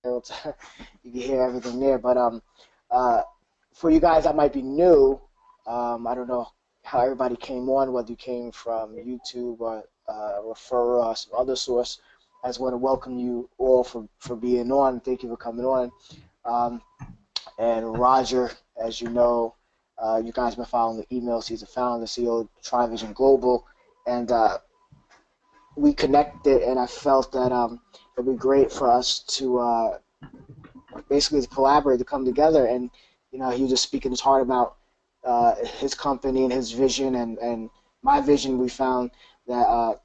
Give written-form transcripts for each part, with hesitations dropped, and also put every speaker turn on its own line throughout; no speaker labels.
able to you can hear everything there. But uh, for you guys that might be new, I don't know how everybody came on, whether you came from YouTube or referral or some other source. I just want to welcome you all for being on. Thank you for coming on. Um, and Roger, as you know, you guys been following the emails. He's the founder, CEO of TriVision Global, and we connected. And I felt that it'd be great for us to basically to collaborate, to come together. And he was just speaking his heart about his company and his vision and my vision. We found that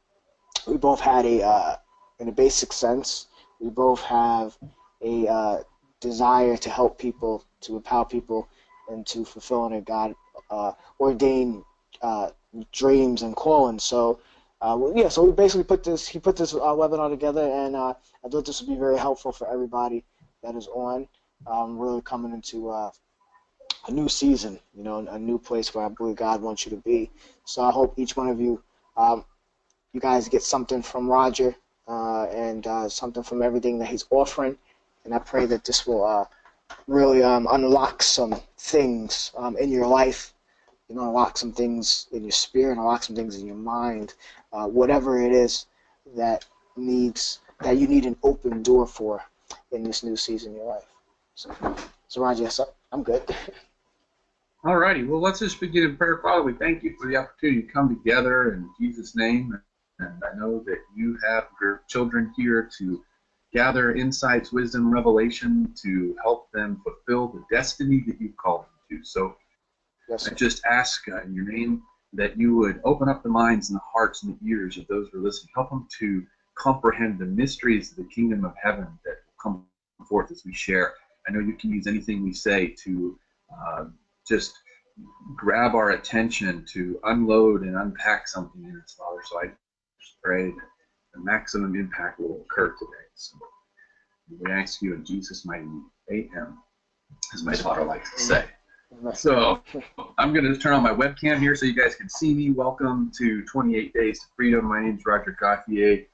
we both had in a basic sense, we both have a desire to help people, to empower people, and to fulfill their God ordained dreams and callings. So, yeah, so we basically he put this webinar together, and I thought this would be very helpful for everybody that is on, really coming into a new season, a new place where I believe God wants you to be. So I hope each one of you, you guys get something from Roger and something from everything that he's offering. And I pray that this will really unlock some things in your life, unlock some things in your spirit, unlock some things in your mind, whatever it is that you need an open door for in this new season in your life. So Roger, yes, I'm good.
All righty. Well, let's just begin in prayer. Father, we thank you for the opportunity to come together in Jesus' name. And I know that you have your children here to gather insights, wisdom, revelation to help them fulfill the destiny that you've called them to. So
Yes,
I just ask in your name that you would open up the minds and the hearts and the ears of those who are listening. Help them to comprehend the mysteries of the kingdom of heaven that will come forth as we share. I know you can use anything we say to just grab our attention, to unload and unpack something in us, Father. So I just pray that the maximum impact will occur today. So we ask you in Jesus' mighty name. Amen, as my daughter likes to say. So I'm going to turn on my webcam here so you guys can see me. Welcome to 28 Days to Freedom. My name is Roger Gauthier,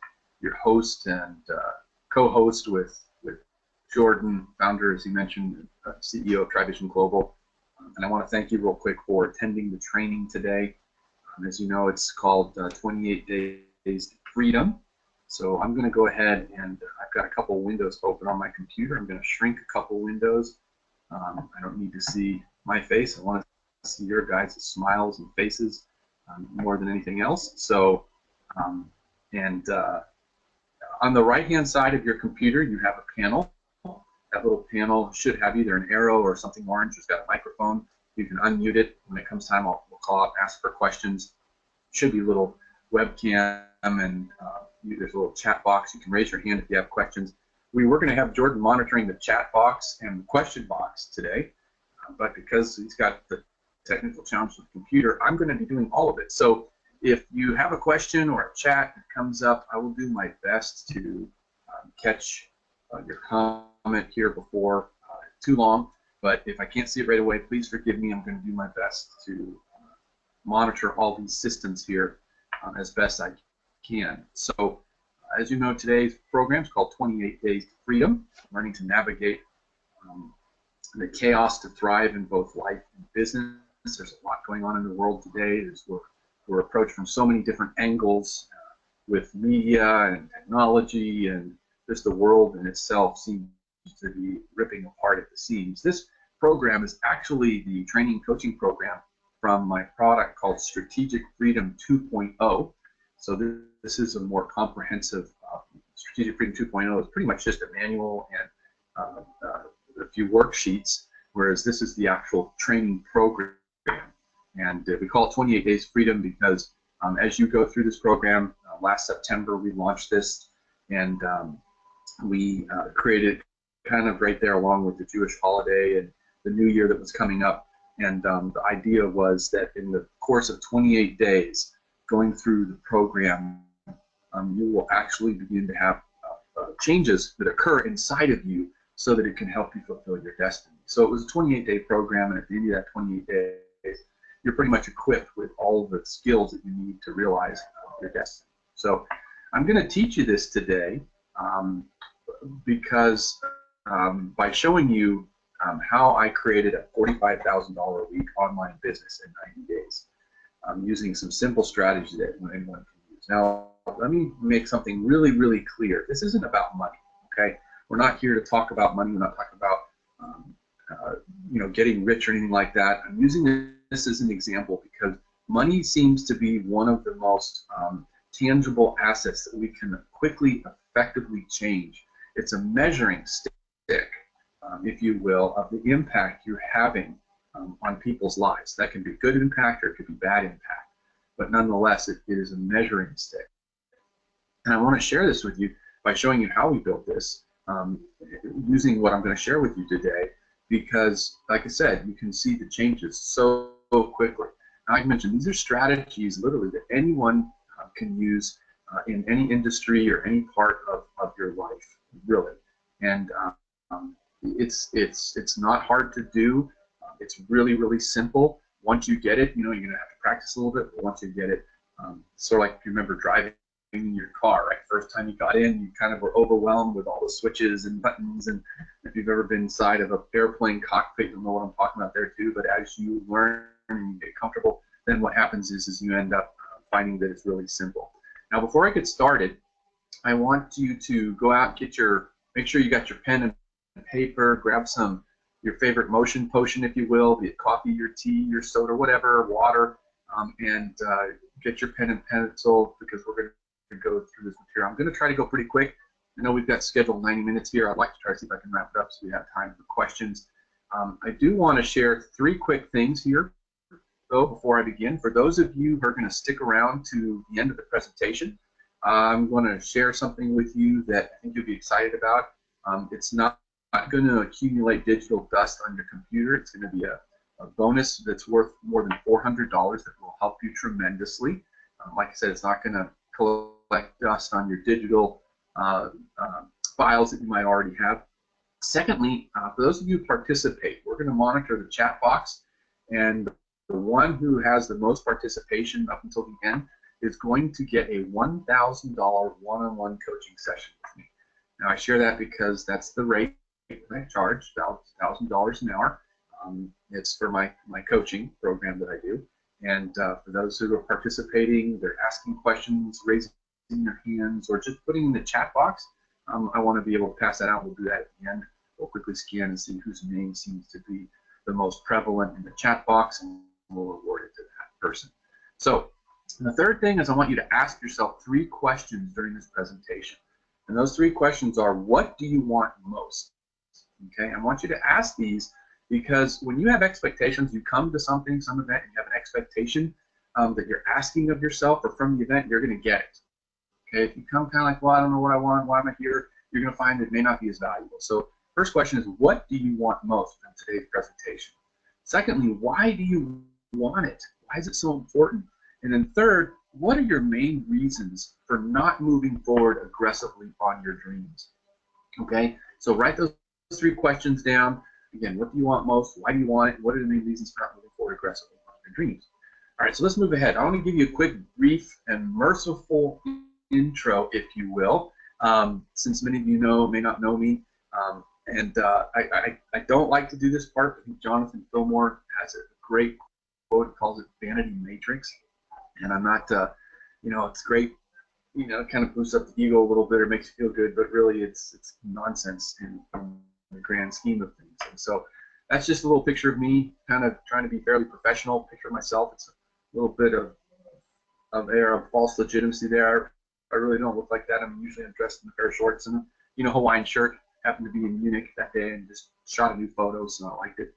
your host and co-host with Jordan, founder, as he mentioned, CEO of TriVision Global. And I want to thank you real quick for attending the training today. As you know, it's called 28 Days to Freedom. So I'm going to go ahead and I've got a couple windows open on my computer. I'm going to shrink a couple windows. I don't need to see my face. I want to see your guys' smiles and faces more than anything else. So, on the right-hand side of your computer, you have a panel. That little panel should have either an arrow or something orange. It's got a microphone. You can unmute it. When it comes time, we'll call out, ask for questions. It should be a little webcam, and there's a little chat box. You can raise your hand if you have questions. We were going to have Jordan monitoring the chat box and the question box today, but because he's got the technical challenge with the computer, I'm going to be doing all of it. So if you have a question or a chat that comes up, I will do my best to catch your comment here before too long. But if I can't see it right away, please forgive me. I'm going to do my best to monitor all these systems here as best I can. So as you know, today's program is called 28 Days to Freedom, learning to navigate the chaos to thrive in both life and business. There's a lot going on in the world today. We're approached from so many different angles with media and technology, and just the world in itself seems to be ripping apart at the seams. This program is actually the training coaching program from my product called Strategic Freedom 2.0. So this is a more comprehensive Strategic Freedom 2.0 is pretty much just a manual and a few worksheets, whereas this is the actual training program. And we call it 28 Days Freedom because as you go through this program, last September we launched this, and we created kind of right there along with the Jewish holiday and the New Year that was coming up. And the idea was that in the course of 28 days, going through the program, you will actually begin to have changes that occur inside of you so that it can help you fulfill your destiny. So it was a 28-day program, and at the end of that 28 days, you're pretty much equipped with all the skills that you need to realize your destiny. So I'm going to teach you this today because by showing you how I created a $45,000 a week online business in 90 days using some simple strategies that anyone can use. Now, let me make something really, really clear. This isn't about money, okay? We're not here to talk about money. We're not talking about getting rich or anything like that. I'm using this as an example because money seems to be one of the most tangible assets that we can quickly, effectively change. It's a measuring stick, if you will, of the impact you're having on people's lives. That can be good impact or it could be bad impact, but nonetheless, it is a measuring stick. And I want to share this with you by showing you how we built this using what I'm going to share with you today, because, like I said, you can see the changes so quickly. Now, like I mentioned, these are strategies literally that anyone can use in any industry or any part of your life, really. And it's not hard to do. It's really, really simple. Once you get it, you're going to have to practice a little bit, but once you get it, sort of like if you remember driving in your car, right? First time you got in, you kind of were overwhelmed with all the switches and buttons, and if you've ever been inside of an airplane cockpit, you'll know what I'm talking about there too. But as you learn and you get comfortable, then what happens is you end up finding that it's really simple. Now, before I get started, I want you to go out, make sure you got your pen and paper, grab your favorite motion potion, if you will, be it coffee, your tea, your soda, whatever, water, and get your pen and pencil because we're going to go through this material. I'm going to try to go pretty quick. I know we've got scheduled 90 minutes here. I'd like to try to see if I can wrap it up so we have time for questions. I do want to share 3 quick things here, though, before I begin. For those of you who are going to stick around to the end of the presentation, I'm going to share something with you that I think you'll be excited about. It's not going to accumulate digital dust on your computer. It's going to be a bonus that's worth more than $400 that will help you tremendously. Like I said, it's not going to collect dust on your digital files that you might already have. Secondly, for those of you who participate, we're going to monitor the chat box, and the one who has the most participation up until the end is going to get a $1,000 one-on-one coaching session with me. Now, I share that because that's the rate that I charge, $1,000 an hour. It's for my coaching program that I do. And for those who are participating, they're asking questions, raising their hands, or just putting in the chat box, I want to be able to pass that out. We'll do that at the end. We'll quickly scan and see whose name seems to be the most prevalent in the chat box, and we'll award it to that person. So the third thing is I want you to ask yourself 3 questions during this presentation. And those 3 questions are, what do you want most? Okay, I want you to ask these because when you have expectations, you come to some event, and you have an expectation that you're asking of yourself or from the event, you're going to get it. Okay, if you come kind of like, well, I don't know what I want, why am I here? You're going to find it may not be as valuable. So first question is, what do you want most from today's presentation? Secondly, why do you want it? Why is it so important? And then third, what are your main reasons for not moving forward aggressively on your dreams? Okay, so write those 3 questions down. Again, what do you want most? Why do you want it? What are the main reasons for not moving forward aggressively on your dreams? All right, so let's move ahead. I want to give you a quick, brief, and merciful intro, if you will, since many of you may not know me. I don't like to do this part. I think Jonathan Fillmore has a great quote. He calls it vanity matrix. And I'm not, it's great, it kind of boosts up the ego a little bit or makes you feel good, but really it's nonsense in the grand scheme of things. And so that's just a little picture of me kind of trying to be fairly professional, picture of myself. It's a little bit of air of false legitimacy there. I really don't look like that. I'm usually dressed in a pair of shorts and Hawaiian shirt. Happened to be in Munich that day and just shot a new photo, so I liked it.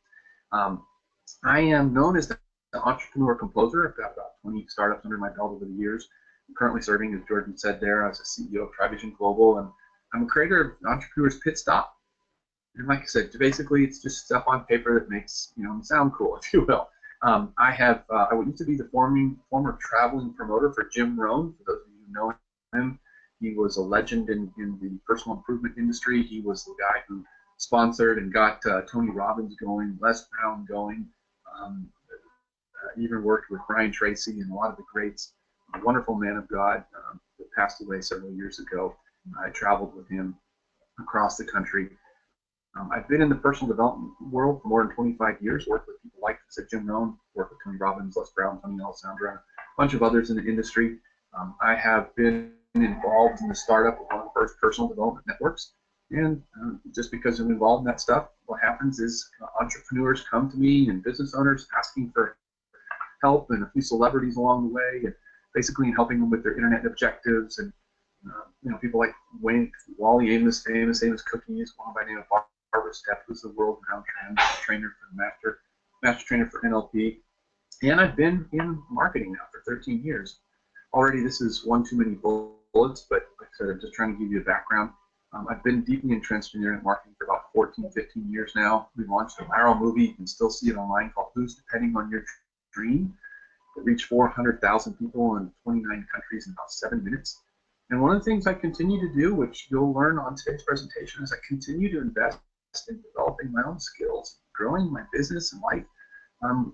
I am known as the entrepreneur composer. I've got about 20 startups under my belt over the years. I'm currently serving, as Jordan said there, as a CEO of TriVision Global, and I'm a creator of Entrepreneur's Pit Stop. And like I said, basically it's just stuff on paper that makes sound cool, if you will. I used to be the former traveling promoter for Jim Rohn. For those of you who know him, he was a legend in the personal improvement industry. He was the guy who sponsored and got Tony Robbins going, Les Brown going. Even worked with Brian Tracy and a lot of the greats. A wonderful man of God that passed away several years ago. I traveled with him across the country. I've been in the personal development world for more than 25 years, worked with people like Jim Rohn, worked with Tony Robbins, Les Brown, Tony Alessandra, a bunch of others in the industry. I have been involved in the startup of one of the first personal development networks. And just because I'm involved in that stuff, what happens is entrepreneurs come to me and business owners asking for help, and a few celebrities along the way, and basically helping them with their internet objectives. And people like Wally Amos, famous Cookies, one by the name of Barbara Stepp, who's the world-renowned trainer for the master trainer for NLP. And I've been in marketing now for 13 years. Already, this is one too many bullets, but like I said, I'm just trying to give you a background. I've been deeply entrenched in internet marketing for about 14, 15 years now. We launched a viral movie, you can still see it online, called Who's Depending on Your Dream. It reached 400,000 people in 29 countries in about 7 minutes. And one of the things I continue to do, which you'll learn on today's presentation, is I continue to invest in developing my own skills, growing my business and life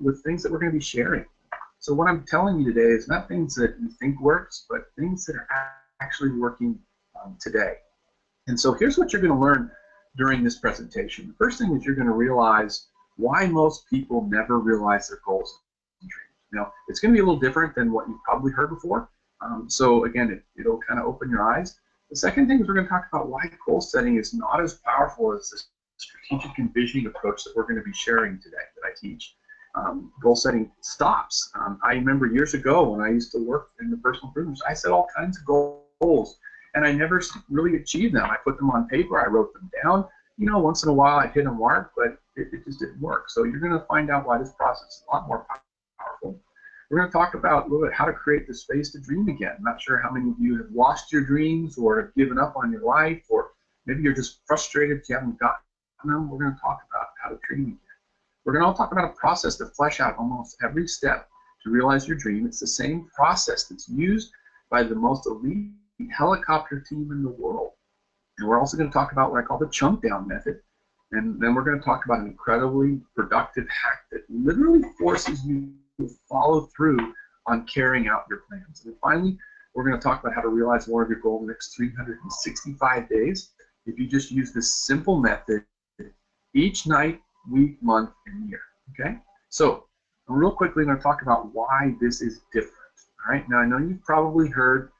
with things that we're going to be sharing. So what I'm telling you today is not things that you think works, but things that are actually working today. And so here's what you're going to learn during this presentation. The first thing is you're going to realize why most people never realize their goals and dreams. Now, it's going to be a little different than what you've probably heard before. So again, it'll kind of open your eyes. The second thing is we're going to talk about why goal setting is not as powerful as this strategic envisioning approach that we're going to be sharing today that I teach. Goal setting stops. I remember years ago when I used to work in the personal improvement, I set all kinds of goals, and I never really achieved them. I put them on paper, I wrote them down. Once in a while I'd hit a mark, but it just didn't work. So you're going to find out why this process is a lot more powerful. We're going to talk about a little bit how to create the space to dream again. I'm not sure how many of you have lost your dreams or have given up on your life, or maybe you're just frustrated you haven't gotten them. We're going to talk about how to dream again. We're going to talk about a process to flesh out almost every step to realize your dream. It's the same process that's used by the most elite helicopter team in the world. And we're also going to talk about what I call the chunk down method. And then we're going to talk about an incredibly productive hack that literally forces you to follow through on carrying out your plans. And then finally, we're going to talk about how to realize more of your goal in the next 365 days if you just use this simple method each night, week, month, and year. Okay? So, real quickly, I'm going to talk about why this is different. All right? Now, I know you've probably heard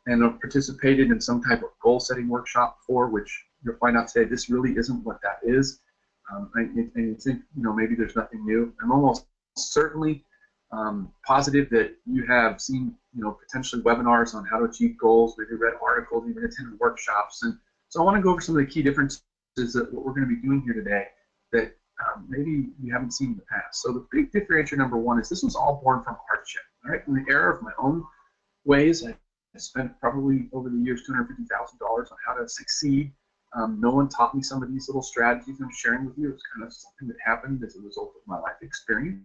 and have participated in some type of goal-setting workshop before, which you'll find out today this really isn't what that is. And you think, maybe there's nothing new. I'm almost certainly positive that you have seen, potentially webinars on how to achieve goals, maybe read articles, even attended workshops. And so I want to go over some of the key differences that what we're going to be doing here today that maybe you haven't seen in the past. So the big differentiator number one is this was all born from hardship. All right, in the era of my own ways, I spent probably over the years $250,000 on how to succeed. No one taught me some of these little strategies I'm sharing with you. It's kind of something that happened as a result of my life experience,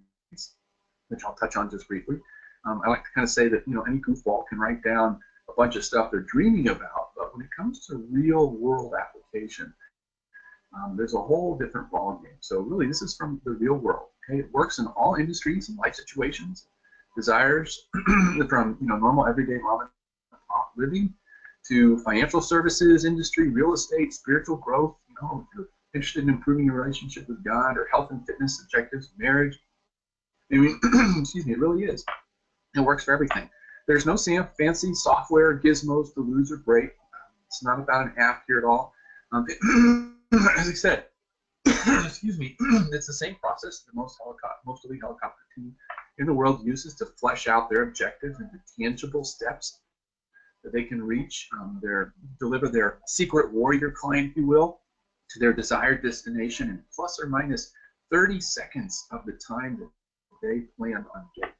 which I'll touch on just briefly. I like to kind of say that any goofball can write down a bunch of stuff they're dreaming about, but when it comes to real world application, there's a whole different ballgame. So really, this is from the real world. Okay, it works in all industries and life situations. Desires from normal everyday mom and pop living to financial services industry, real estate, spiritual growth. If you're interested in improving your relationship with God, or health and fitness objectives, marriage. I mean, excuse me, it really is. It works for everything. There's no fancy software gizmos to lose or break. It's not about an app here at all. As I said, excuse me, it's the same process that most elite helicopter team in the world uses to flesh out their objectives into tangible steps that they can reach, deliver their secret warrior climb, if you will, to their desired destination in plus or minus 30 seconds of the time that they plan on getting.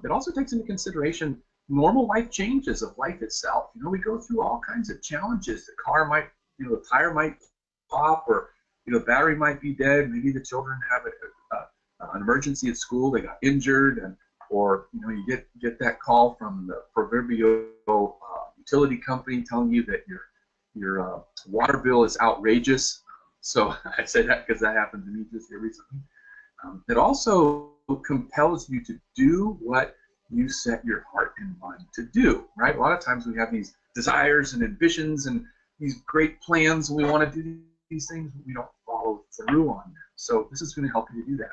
It also takes into consideration normal life changes of life itself. We go through all kinds of challenges. The car might, the tire might pop, or battery might be dead. Maybe the children have an emergency at school. They got injured, or you get that call from the proverbial utility company telling you that your water bill is outrageous. So I say that because that happened to me just here recently. It also compels you to do what you set your heart and mind to do, right? A lot of times we have these desires and ambitions and these great plans, and we want to do these things, we don't follow through on them. So this is going to help you to do that.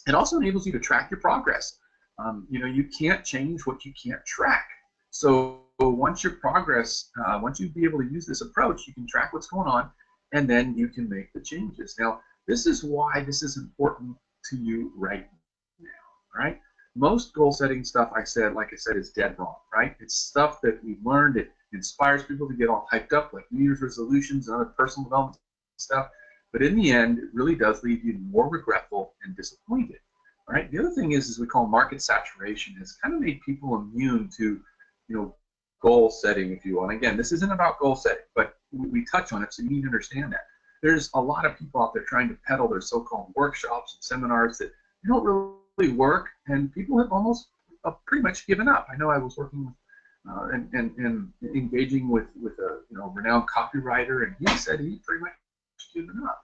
It also enables you to track your progress. You know, you can't change what you can't track. So once your progress, once you be able to use this approach, you can track what's going on, and then you can make the changes. Now, this is why this is important to you right now, right? Most goal setting stuff, like I said, is dead wrong, right? It's stuff that we've learned. It inspires people to get all hyped up, like New Year's resolutions and other personal development stuff. But in the end, it really does leave you more regretful and disappointed. All right. The other thing is we call market saturation. It's kind of made people immune to, you know, goal setting, if you will. And again, this isn't about goal setting, but we touch on it, so you need to understand that. There's a lot of people out there trying to peddle their so-called workshops and seminars that don't really work, and people have almost pretty much given up. I know I was working with and engaging with a renowned copywriter, and he said he pretty much given up.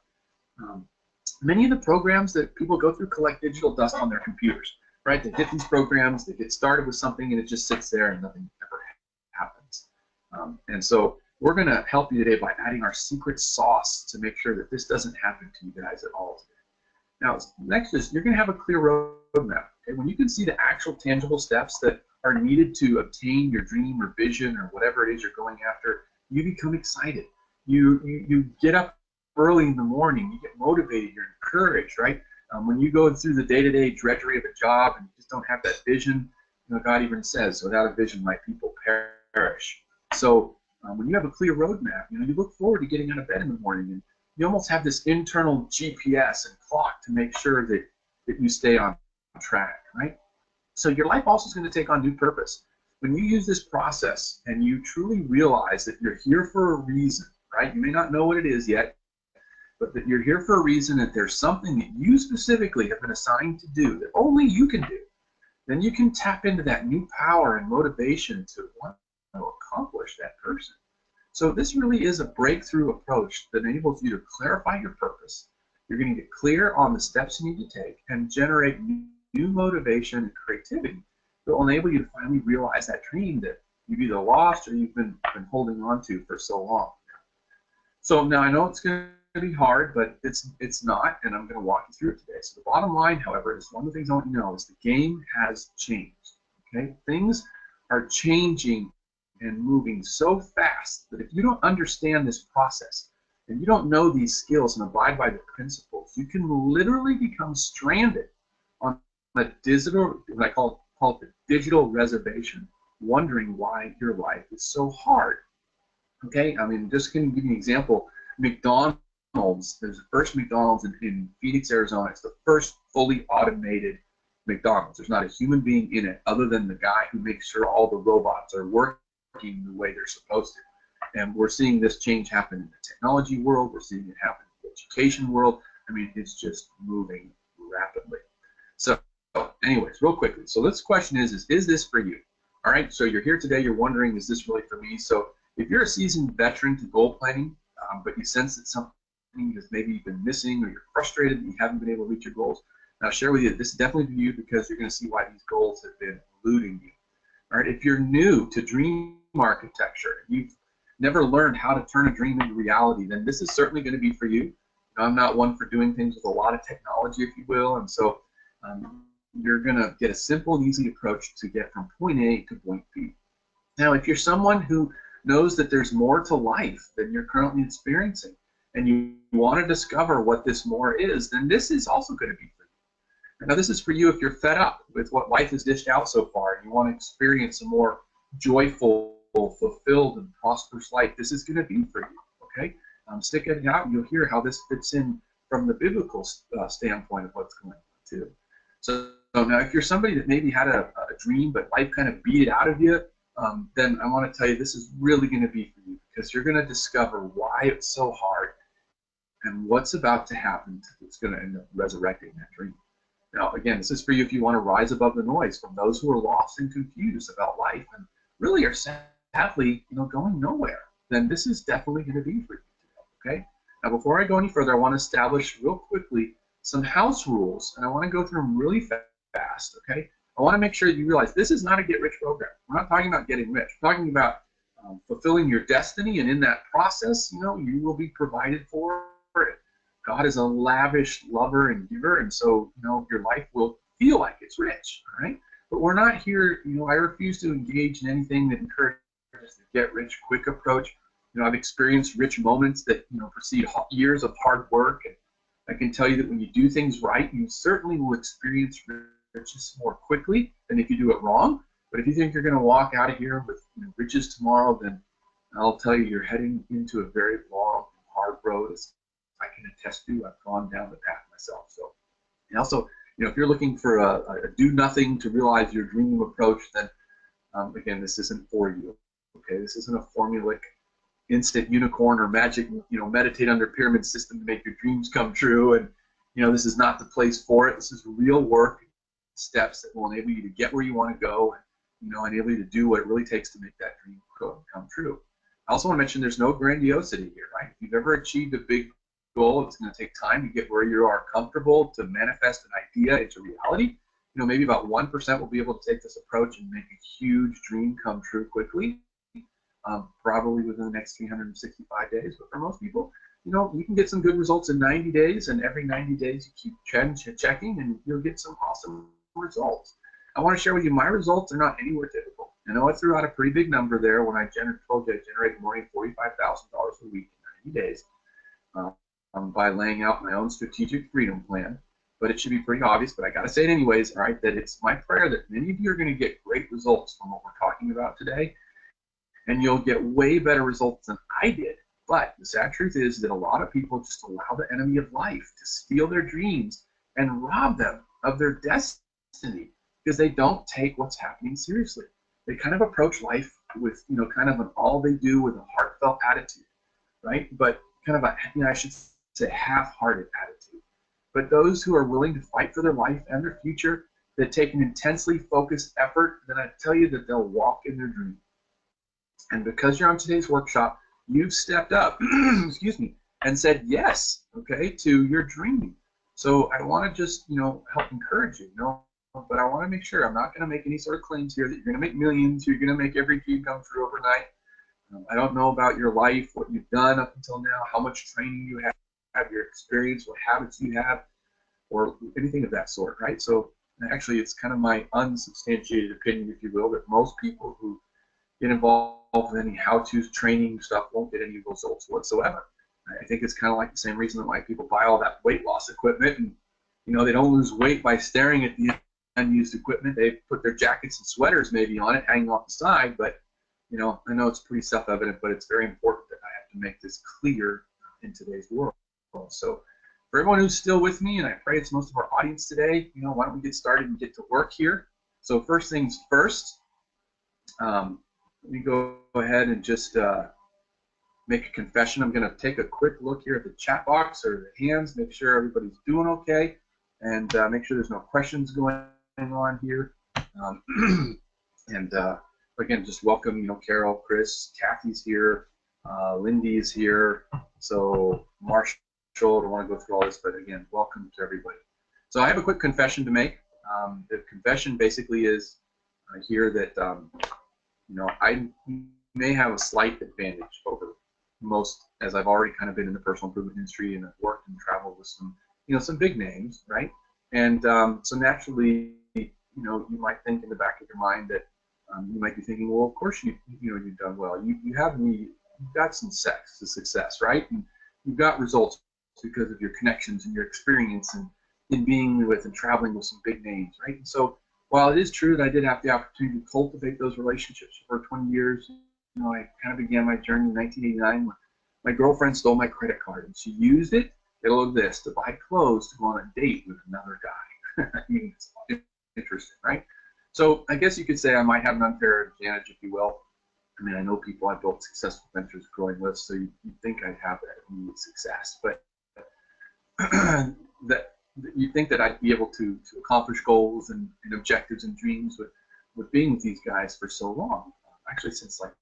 Many of the programs that people go through collect digital dust on their computers, right? They get these programs, they get started with something, and it just sits there and nothing ever happens. And so we're going to help you today by adding our secret sauce to make sure that this doesn't happen to you guys at all today. Now, next is you're going to have a clear roadmap. Okay? When you can see the actual tangible steps that are needed to obtain your dream or vision or whatever it is you're going after, you become excited. You get up early in the morning, you get motivated, you're encouraged, right? When you go through the day-to-day drudgery of a job and you just don't have that vision, you know, God even says, without a vision, my people perish. So when you have a clear roadmap, you know, you look forward to getting out of bed in the morning, and you almost have this internal GPS and clock to make sure that you stay on track, right? So your life also is going to take on new purpose. When you use this process and you truly realize that you're here for a reason, right? You may not know what it is yet, but that you're here for a reason, that there's something that you specifically have been assigned to do that only you can do, then you can tap into that new power and motivation to want to accomplish that person. So this really is a breakthrough approach that enables you to clarify your purpose. You're going to get clear on the steps you need to take and generate new motivation and creativity that will enable you to finally realize that dream that you've either lost or you've been holding on to for so long. So now I know it's going to be hard, but it's not, and I'm going to walk you through it today. So the bottom line, however, is one of the things I want you to know is the game has changed. Okay, things are changing and moving so fast that if you don't understand this process and you don't know these skills and abide by the principles, you can literally become stranded on a digital, what I call it the digital reservation, wondering why your life is so hard. Okay, I mean, just going to give you an example. McDonald's, there's the first McDonald's in Phoenix, Arizona. It's the first fully automated McDonald's. There's not a human being in it other than the guy who makes sure all the robots are working the way they're supposed to. And we're seeing this change happen in the technology world. We're seeing it happen in the education world. I mean, it's just moving rapidly. So anyways, real quickly. So this question is this for you? All right, so you're here today. You're wondering, is this really for me? So if you're a seasoned veteran to goal planning, but you sense that something has maybe been missing, or you're frustrated that you haven't been able to reach your goals, and I'll share with you, this is definitely for you because you're going to see why these goals have been eluding you. All right, if you're new to dream architecture, you've never learned how to turn a dream into reality, then this is certainly going to be for you. I'm not one for doing things with a lot of technology, if you will, and so you're going to get a simple and easy approach to get from point A to point B. Now, if you're someone who knows that there's more to life than you're currently experiencing, and you want to discover what this more is, then this is also going to be for you. Now, this is for you if you're fed up with what life has dished out so far and you want to experience a more joyful, fulfilled, and prosperous life. This is going to be for you, okay? Stick it out and you'll hear how this fits in from the biblical standpoint of what's going on, too. So now, if you're somebody that maybe had a dream, but life kind of beat it out of you, then I want to tell you this is really going to be for you, because you're going to discover why it's so hard and what's about to happen that's going to end up resurrecting that dream. Now, again, this is for you if you want to rise above the noise from those who are lost and confused about life and really are sadly, going nowhere. Then this is definitely going to be for you today, okay? Now, before I go any further, I want to establish real quickly some house rules, and I want to go through them really fast, okay? I want to make sure that you realize this is not a get-rich program. We're not talking about getting rich. We're talking about fulfilling your destiny, and in that process, you will be provided for God is a lavish lover and giver, and so, your life will feel like it's rich, all right? But we're not here, I refuse to engage in anything that encourages the get rich quick approach. I've experienced rich moments that, precede years of hard work, and I can tell you that when you do things right, you certainly will experience riches more quickly than if you do it wrong. But if you think you're going to walk out of here with riches tomorrow, then I'll tell you, you're heading into a very long, hard road. As I can attest to, I've gone down the path myself. So, and also, if you're looking for a do nothing to realize your dream approach, then again, this isn't for you. Okay, this isn't a formulaic, instant unicorn or magic, meditate under pyramid system to make your dreams come true. And this is not the place for it. This is real work, steps that will enable you to get where you want to go, and enable you to do what it really takes to make that dream come true. I also want to mention there's no grandiosity here, right? If you've ever achieved a big goal, it's going to take time to get where you are comfortable to manifest an idea into reality. Maybe about 1% will be able to take this approach and make a huge dream come true quickly, probably within the next 365 days. But for most people, you can get some good results in 90 days, and every 90 days you keep checking, and you'll get some awesome results. I want to share with you my results are not anywhere typical. I know I threw out a pretty big number there when I told you I generated more than $45,000 a week in 90 days by laying out my own strategic freedom plan. But it should be pretty obvious, but I got to say it anyways, all right, that it's my prayer that many of you are going to get great results from what we're talking about today, and you'll get way better results than I did. But the sad truth is that a lot of people just allow the enemy of life to steal their dreams and rob them of their destiny because they don't take what's happening seriously. They kind of approach life with, kind of an all they do with a heartfelt attitude, right? But kind of a, I should say half-hearted attitude. But those who are willing to fight for their life and their future, that take an intensely focused effort, then I tell you that they'll walk in their dream. And because you're on today's workshop, you've stepped up, excuse me, and said yes, okay, to your dream. So I want to just, help encourage you, but I want to make sure I'm not going to make any sort of claims here that you're going to make millions, you're going to make every dream come true overnight. I don't know about your life, what you've done up until now, how much training you have, your experience, what habits you have, or anything of that sort, right? So actually, it's kind of my unsubstantiated opinion, if you will, that most people who get involved in any how-to training stuff won't get any results whatsoever. I think it's kind of like the same reason that why people buy all that weight loss equipment, and they don't lose weight by staring at the unused equipment. They put their jackets and sweaters maybe on it, hanging off the side, but I know it's pretty self-evident, but it's very important that I have to make this clear in today's world. So for everyone who's still with me, and I pray it's most of our audience today, why don't we get started and get to work here? So first things first, let me go ahead and just make a confession. I'm going to take a quick look here at the chat box or the hands, make sure everybody's doing okay, and make sure there's no questions going on here. Again, just welcome, Carol, Chris, Kathy's here, Lindy's here, so Marshall, I don't want to go through all this, but again, welcome to everybody. So I have a quick confession to make. The confession basically is here that, I may have a slight advantage over most, as I've already kind of been in the personal improvement industry and I've worked and traveled with some, some big names, right? And so naturally, you might think in the back of your mind that you might be thinking, well, of course you've done well. You've got some success, right? And you've got results because of your connections and your experience and in being with and traveling with some big names, right? And so while it is true that I did have the opportunity to cultivate those relationships for 20 years, I kind of began my journey in 1989 when my girlfriend stole my credit card, and she used it, this, to buy clothes to go on a date with another guy. I mean, it's interesting, right? So I guess you could say I might have an unfair advantage, if you will. I mean, I know people I built successful ventures growing with, so you'd think I'd have that immediate success, but that you think that I'd be able to accomplish goals and objectives and dreams with being with these guys for so long, actually since like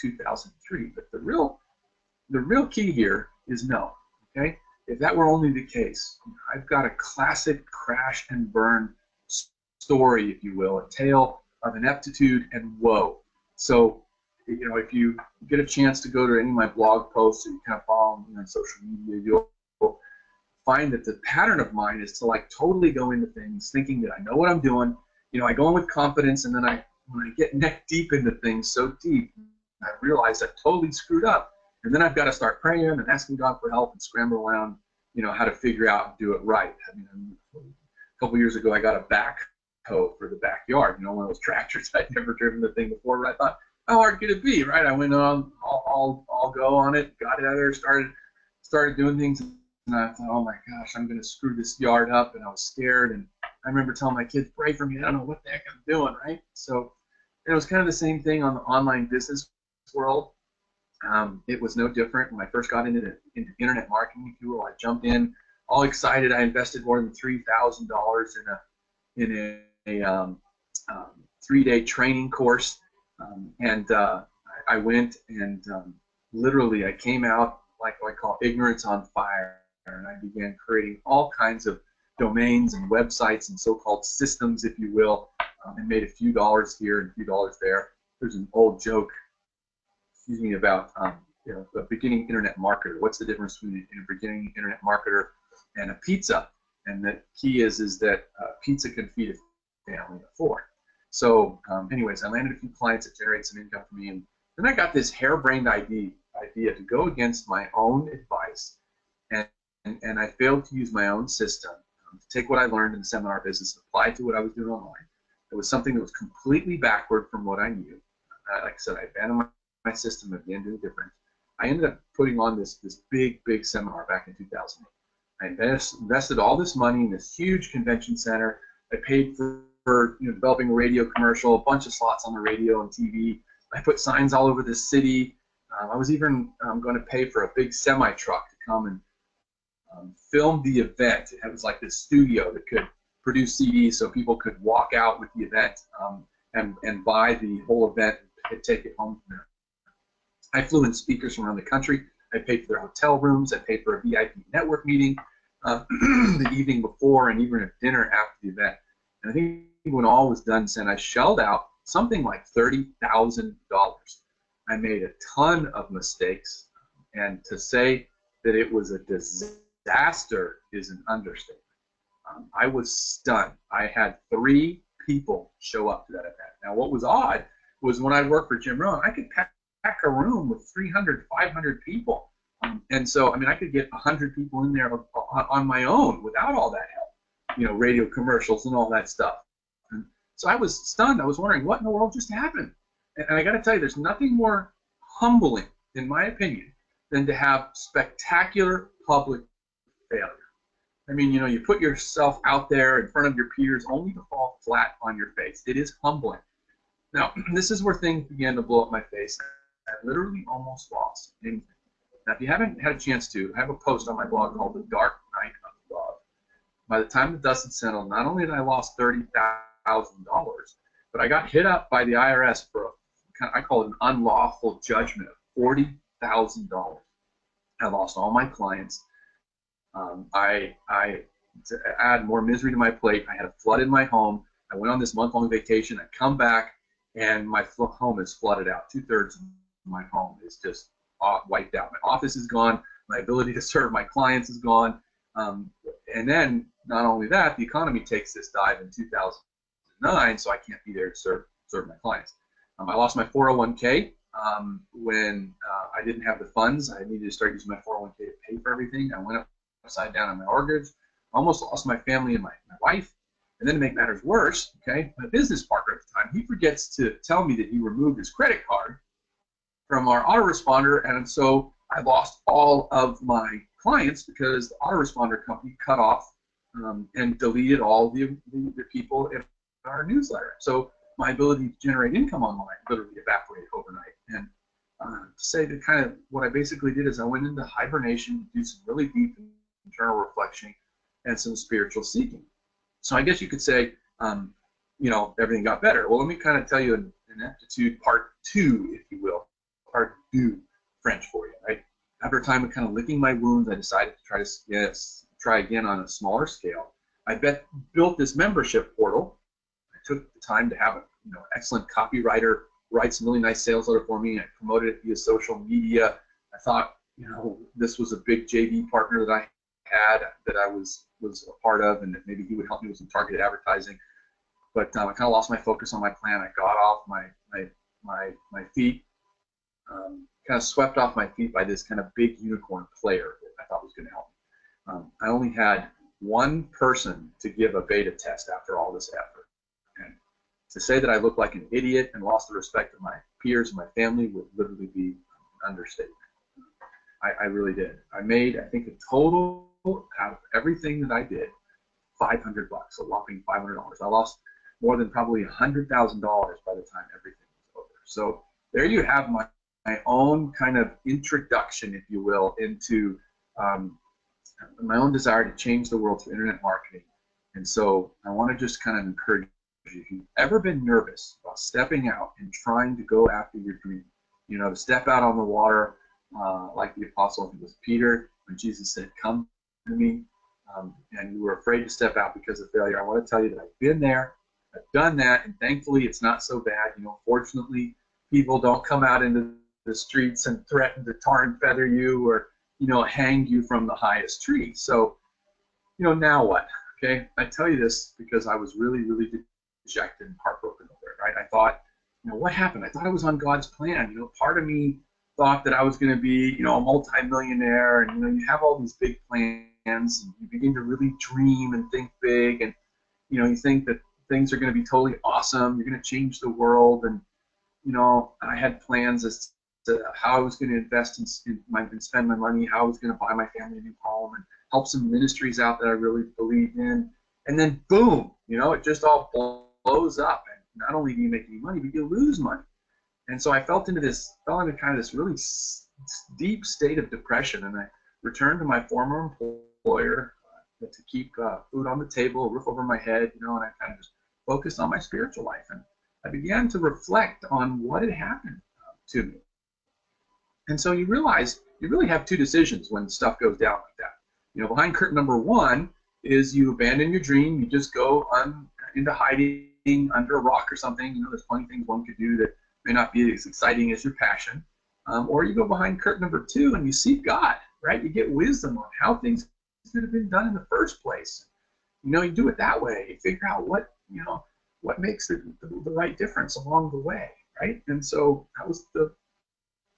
2003. But the real key here is no. Okay, if that were only the case, I've got a classic crash and burn story, if you will, a tale of ineptitude and woe. So, if you get a chance to go to any of my blog posts or you kind of follow me on social media, you'll find that the pattern of mine is to like totally go into things thinking that I know what I'm doing. You know, I go in with confidence, and then when I get neck deep into things so deep, I realize I totally screwed up. And then I've got to start praying and asking God for help and scramble around, you know, how to figure out and do it right. I mean, a couple years ago, I got a backhoe for the backyard, you know, one of those tractors. I'd never driven the thing before, but I thought, how hard could it be, right? I went on, I'll go on it, got it out of there, started doing things, and I thought, oh my gosh, I'm going to screw this yard up, and I was scared, and I remember telling my kids, pray for me, I don't know what the heck I'm doing, right? So it was kind of the same thing on the online business world. It was no different when I first got into internet marketing, if you will. I jumped in all excited. I invested more than $3,000 in a 3-day training course, and I went and literally I came out like what I call ignorance on fire, and I began creating all kinds of domains and websites and so-called systems, if you will, and made a few dollars here and a few dollars there. There's an old joke, excuse me, about you know, a beginning internet marketer. What's the difference between a beginning internet marketer and a pizza? And the key is that pizza can feed a family of 4. So anyways, I landed a few clients that generate some income for me, and then I got this harebrained idea to go against my own advice, and I failed to use my own system to take what I learned in the seminar business and apply it to what I was doing online. It was something that was completely backward from what I knew. Like I said, I abandoned my system at the end of the difference. I ended up putting on this big seminar back in 2008. I invested all this money in this huge convention center. I paid for you know, developing a radio commercial, a bunch of slots on the radio and TV. I put signs all over the city. I was even going to pay for a big semi-truck to come and film the event. It was like this studio that could produce CDs so people could walk out with the event and buy the whole event and take it home from there. I flew in speakers from around the country. I paid for their hotel rooms. I paid for a VIP network meeting the evening before, and even a dinner after the event. And I think when all was done and said, I shelled out something like $30,000. I made a ton of mistakes, and to say that it was a disaster is an understatement. I was stunned. I had 3 people show up to that event. Now, what was odd was when I worked for Jim Rohn, I could pack a room with 300, 500 people. And so, I mean, I could get 100 people in there on my own without all that help, you know, radio commercials and all that stuff. And so I was stunned. I was wondering, what in the world just happened? And I got to tell you, there's nothing more humbling, in my opinion, than to have spectacular public failure. I mean, you know, you put yourself out there in front of your peers only to fall flat on your face. It is humbling. Now, this is where things began to blow up my face. I literally almost lost anything. Now, if you haven't had a chance to, I have a post on my blog called The Dark Night of Love. By the time the dust had settled, not only did I lost $30,000, but I got hit up by the IRS for I call it an unlawful judgment of $40,000. I lost all my clients. To add more misery to my plate, I had a flood in my home. I went on this month-long vacation. I come back, and my home is flooded out. 2/3 of my home is just wiped out. My office is gone. My ability to serve my clients is gone. And then, not only that, the economy takes this dive in 2009, so I can't be there to serve my clients. I lost my 401k when I didn't have the funds. I needed to start using my 401k to pay for everything. I went upside down on my mortgage. Almost lost my family and my wife. And then to make matters worse, okay, my business partner at the time, he forgets to tell me that he removed his credit card from our autoresponder, and so I lost all of my clients because the autoresponder company cut off and deleted all the people in our newsletter. So my ability to generate income online literally evaporated overnight. And to say that kind of what I basically did is I went into hibernation to do some really deep internal reflection and some spiritual seeking. So I guess you could say, you know, everything got better. Well, let me kind of tell you an aptitude part 2, if you will, part 2 French for you, right? After a time of kind of licking my wounds, I decided to try again on a smaller scale. I built this membership portal. I took the time to have an excellent copywriter write some really nice sales letter for me. I promoted it via social media. I thought, this was a big JV partner that I ad that I was a part of, and that maybe he would help me with some targeted advertising. But I kind of lost my focus on my plan. I got off my feet, kind of swept off my feet by this kind of big unicorn player that I thought was going to help me. I only had one person to give a beta test after all this effort. And to say that I looked like an idiot and lost the respect of my peers and my family would literally be an understatement. I really did. I made, I think, a total out of everything that I did, $500, a whopping $500. I lost more than probably $100,000 by the time everything was over. So there you have my own kind of introduction, if you will, into my own desire to change the world through internet marketing. And so I want to just kind of encourage you, if you've ever been nervous about stepping out and trying to go after your dream, you know, to step out on the water, like the apostle, I think it was Peter, when Jesus said, "Come to me," and you were afraid to step out because of failure. I want to tell you that I've been there, I've done that, and thankfully it's not so bad. You know, fortunately, people don't come out into the streets and threaten to tar and feather you or, you know, hang you from the highest tree. So, you know, now what? Okay, I tell you this because I was really, really dejected and heartbroken over it, right? I thought, you know, what happened? I thought I was on God's plan. You know, part of me thought that I was going to be, you know, a multi-millionaire, and, you know, you have all these big plans, and you begin to really dream and think big, and, you know, you think that things are going to be totally awesome, you're going to change the world, and, you know, I had plans as to how I was going to invest and spend my money, how I was going to buy my family a new home, and help some ministries out that I really believed in, and then boom, you know, it just all blows up, and not only do you make any money, but you lose money. And so I fell into kind of this really deep state of depression, and I returned to my former employer to keep food on the table, a roof over my head, you know, and I kind of just focused on my spiritual life. And I began to reflect on what had happened to me. And so you realize you really have two decisions when stuff goes down like that. You know, behind curtain number one is you abandon your dream, you just go into hiding under a rock or something. You know, there's plenty of things one could do that may not be as exciting as your passion. Or you go behind curtain number two and you seek God, right? You get wisdom on how things could have been done in the first place. You know, you do it that way. You figure out what, you know, what makes the right difference along the way, right? And so that was the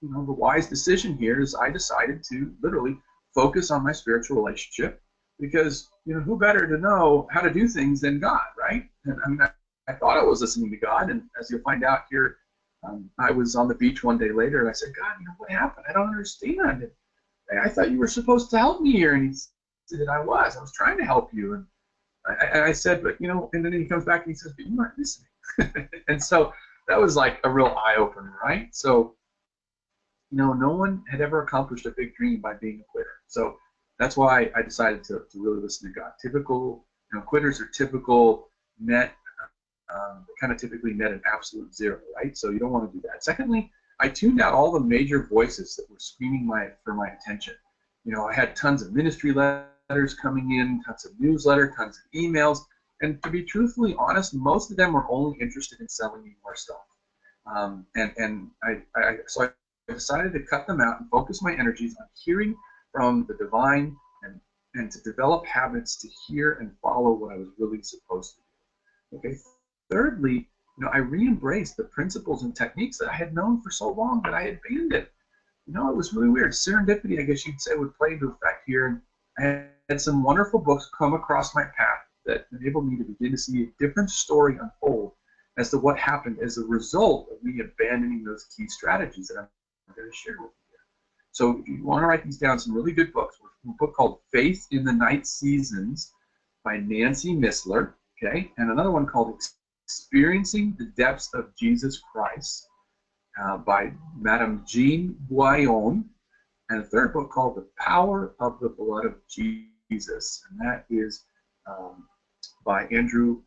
wise decision here is I decided to literally focus on my spiritual relationship because, you know, who better to know how to do things than God, right? And I mean, I thought I was listening to God, and as you'll find out here, I was on the beach one day later, and I said, "God, you know, what happened? I don't understand. And I thought you were supposed to help me here." And he said, I was trying to help you. And I said, "But, you know," and then he comes back and he says, "But you weren't listening." And so that was like a real eye-opener, right? So, you know, no one had ever accomplished a big dream by being a quitter. So that's why I decided to really listen to God. Typical, you know, quitters are typical net, kind of typically net an absolute zero, right? So you don't want to do that. Secondly, I tuned out all the major voices that were screaming for my attention. You know, I had tons of ministry letters coming in, tons of newsletter, tons of emails, and to be truthfully honest, most of them were only interested in selling me more stuff. So I decided to cut them out and focus my energies on hearing from the divine and to develop habits to hear and follow what I was really supposed to do. Okay. Thirdly, you know, I re-embraced the principles and techniques that I had known for so long that I had abandoned. You know, it was really weird. Serendipity, I guess you'd say, would play into effect here. And I had some wonderful books come across my path that enabled me to begin to see a different story unfold as to what happened as a result of me abandoning those key strategies that I'm going to share with you here. So if you want to write these down, some really good books. A book called Faith in the Night Seasons by Nancy Missler, okay, and another one called Experiencing the Depths of Jesus Christ by Madame Jean Guyon, and a third book called The Power of the Blood of Jesus, and that is by Andrew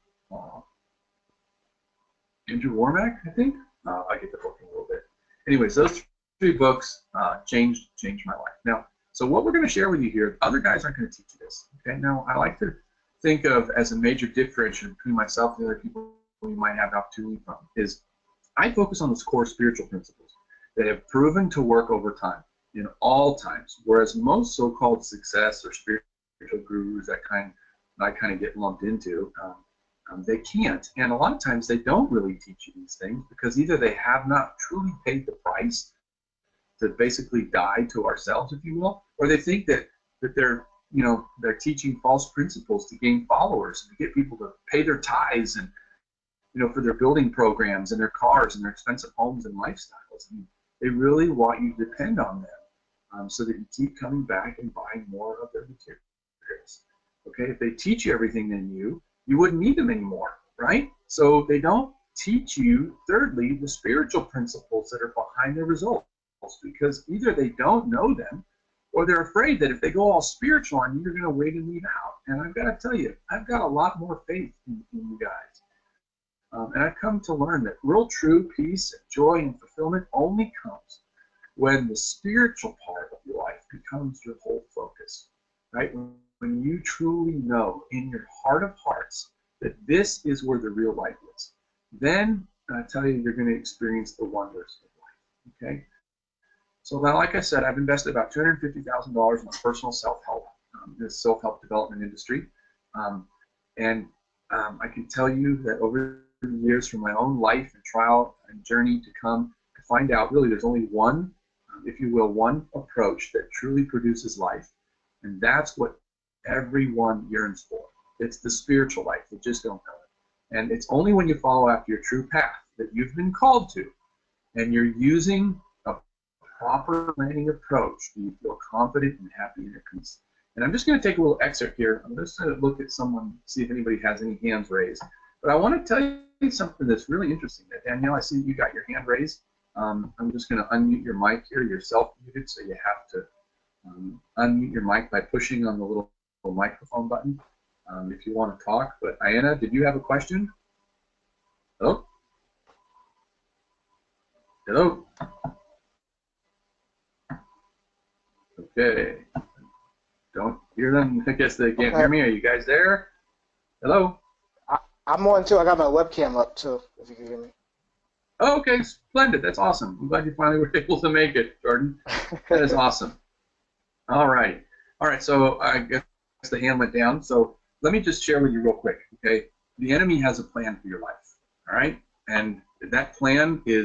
Warmack, I think. I get the book in a little bit. Anyways, those three books changed my life. Now, so what we're going to share with you here, other guys aren't going to teach you this. Okay, now I like to think of as a major differentiator between myself and the other people you might have an opportunity from is I focus on those core spiritual principles that have proven to work over time in all times, whereas most so-called success or spiritual gurus that I kind of get lumped into. They can't, and a lot of times they don't really teach you these things because either they have not truly paid the price to basically die to ourselves, if you will, or they think that they're they're teaching false principles to gain followers and to get people to pay their tithes and for their building programs and their cars and their expensive homes and lifestyles. I mean, they really want you to depend on them so that you keep coming back and buying more of their materials. Okay, if they teach you everything they knew, you wouldn't need them anymore, right? So they don't teach you, thirdly, the spiritual principles that are behind their results, because either they don't know them or they're afraid that if they go all spiritual on you, you're going to wait and leave out. And I've got to tell you, I've got a lot more faith in you guys. And I've come to learn that real true peace and joy and fulfillment only comes when the spiritual part of your life becomes your whole focus, right? When you truly know in your heart of hearts that this is where the real life is, then I tell you, you're going to experience the wonders of life, okay? So now, like I said, I've invested about $250,000 in personal self-help, this self-help development industry. I can tell you that over the years from my own life and trial and journey to come to find out really there's only one, if you will, one approach that truly produces life, and that's what everyone yearns for. It's the spiritual life. They just don't know it. And it's only when you follow after your true path that you've been called to, and you're using a proper planning approach, do you feel confident and happy in your peace. And I'm just going to take a little excerpt here. I'm just going to look at someone, see if anybody has any hands raised. But I want to tell you something that's really interesting. Danielle, I see you got your hand raised. I'm just going to unmute your mic here. You're self-muted, so you have to unmute your mic by pushing on the little microphone button if you want to talk. But Ayanna, did you have a question? Hello? Hello? Okay. Don't hear them. I guess they can't hear me. Are you guys there? Hello?
I'm on too. I got my webcam up too, if you can hear me.
Oh, okay, splendid. That's awesome. I'm glad you finally were able to make it, Jordan. That is awesome. All right. All right, so I guess the hand went down. So let me just share with you real quick, okay? The enemy has a plan for your life, all right? And that plan it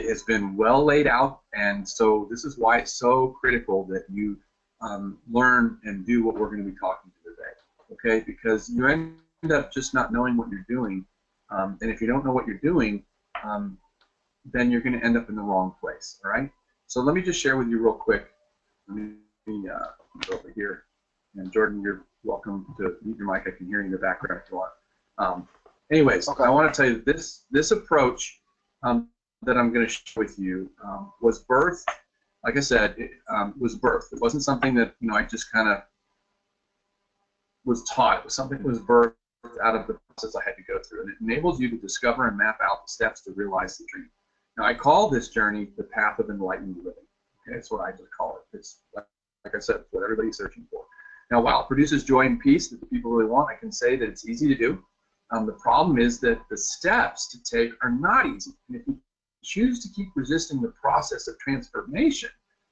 has been well laid out, and so this is why it's so critical that you learn and do what we're going to be talking to today, okay? Because you end up just not knowing what you're doing, and if you don't know what you're doing, then you're going to end up in the wrong place, all right? So let me just share with you real quick. Let me go over here. And Jordan, you're welcome to mute your mic. I can hear you in the background if you want. Anyways, okay. I want to tell you this approach that I'm going to share with you was birthed, like I said, was birthed. It wasn't something that I just kind of was taught. It was something that was birthed out of the process I had to go through, and it enables you to discover and map out the steps to realize the dream. Now, I call this journey the path of enlightened living. Okay, that's what I just call it. It's like I said, it's what everybody's searching for. Now, while it produces joy and peace that the people really want, I can say that it's easy to do. The problem is that the steps to take are not easy. And if you choose to keep resisting the process of transformation,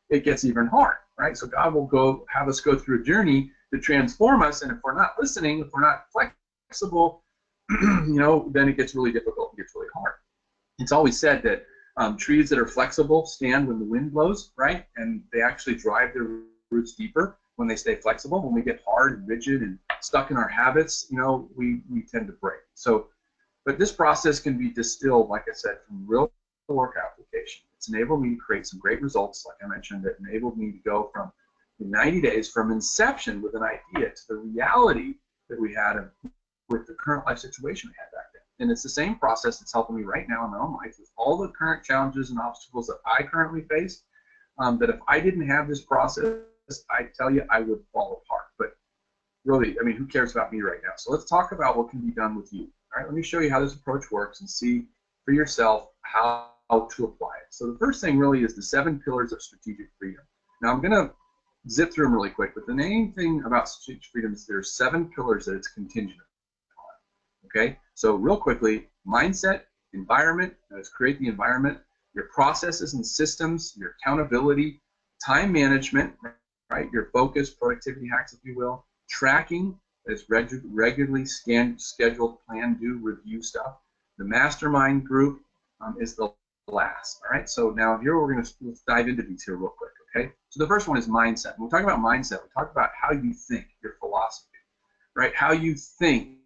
it gets even harder, right? So God will have us go through a journey to transform us, and if we're not listening, if we're not flexible, then it gets really difficult. It gets really hard. It's always said that trees that are flexible stand when the wind blows, right? And they actually drive their roots deeper when they stay flexible. When we get hard and rigid and stuck in our habits, we tend to break. So, but this process can be distilled, like I said, from real work application. It's enabled me to create some great results, like I mentioned. It enabled me to go from 90 days from inception with an idea to the reality that we had with the current life situation we had back then. And it's the same process that's helping me right now in my own life with all the current challenges and obstacles that I currently face, that if I didn't have this process, I tell you, I would fall apart. But really, I mean, who cares about me right now? So let's talk about what can be done with you. All right, let me show you how this approach works and see for yourself how to apply it. So the first thing really is the 7 pillars of strategic freedom. Now I'm going to zip through them really quick, but the main thing about strategic freedom is there's 7 pillars that it's contingent upon. Okay, so real quickly, mindset, environment, let's create the environment, your processes and systems, your accountability, time management, right? Your focus, productivity hacks, if you will. Tracking is regularly scheduled, plan, do, review stuff. The mastermind group is the last. All right. So now here let's dive into these here real quick. Okay. So the first one is mindset. When we talk about mindset, we talk about how you think, your philosophy, right? How you think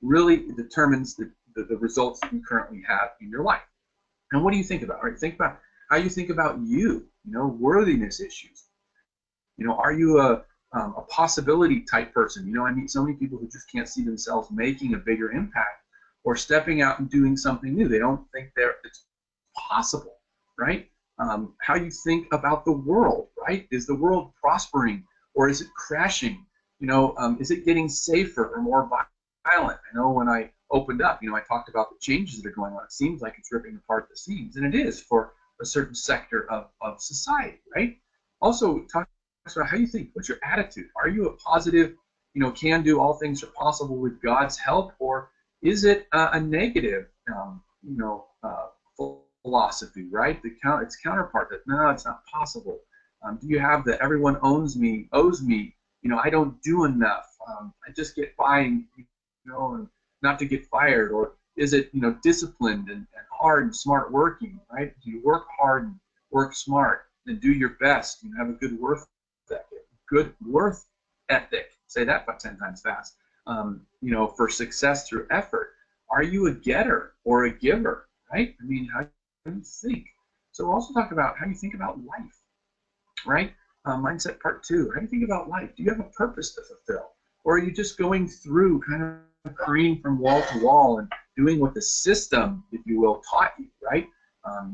really determines the results that you currently have in your life. And what do you think about? Right? Think about how you think about you. You know, worthiness issues. You know, are you a possibility type person? You know, I meet so many people who just can't see themselves making a bigger impact or stepping out and doing something new. They don't think it's possible, right? How you think about the world, right? Is the world prospering or is it crashing? You know, is it getting safer or more violent? I know when I opened up, you know, I talked about the changes that are going on. It seems like it's ripping apart the seams, and it is for a certain sector of society, right? Also, talk about how you think. What's your attitude? Are you a positive, you know, can do, all things are possible with God's help, or is it a negative, you know, philosophy, right? Its counterpart that no, it's not possible. Do you have the everyone owes me, you know, I don't do enough, I just get by, you know, and not to get fired? Or is it, you know, disciplined and hard and smart working, right? Do you work hard and work smart and do your best? You have a good worth ethic. Say that about 10 times fast. You know, for success through effort. Are you a getter or a giver, right? I mean, how do you think? So we'll also talk about how you think about life, right? Mindset part 2. How do you think about life? Do you have a purpose to fulfill? Or are you just going through kind of careening from wall to wall and doing what the system, if you will, taught you, right?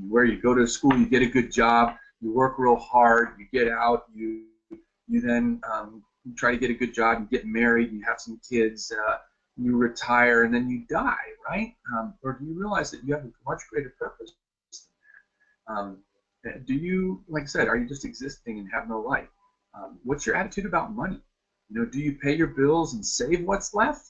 Where you go to school, you get a good job, you work real hard, you get out, you then you try to get a good job, you get married, you have some kids, you retire, and then you die, right? Or do you realize that you have a much greater purpose than that? Do you, like I said, are you just existing and have no life? What's your attitude about money? You know, do you pay your bills and save what's left?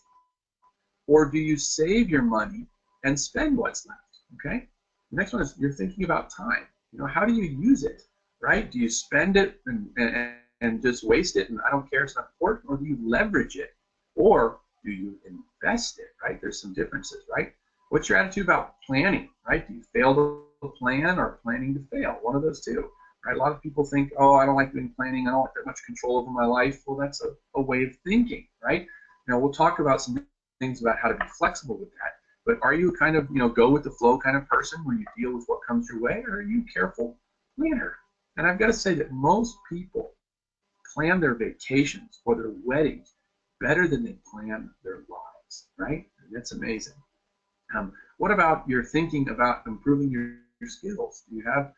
Or do you save your money and spend what's left? Okay? The next one is you're thinking about time. You know, how do you use it, right? Do you spend it and just waste it and I don't care, it's not important? Or do you leverage it? Or do you invest it, right? There's some differences, right? What's your attitude about planning, right? Do you fail to plan or planning to fail? One of those two, right? A lot of people think, oh, I don't like doing planning. I don't like that much control over my life. Well, that's a way of thinking, right? You know, we'll talk about some things about how to be flexible with that. But are you kind of, you know, go with the flow kind of person where you deal with what comes your way, or are you a careful planner? And I've got to say that most people plan their vacations or their weddings better than they plan their lives, right? And that's amazing. What about your thinking about improving your skills? Do you have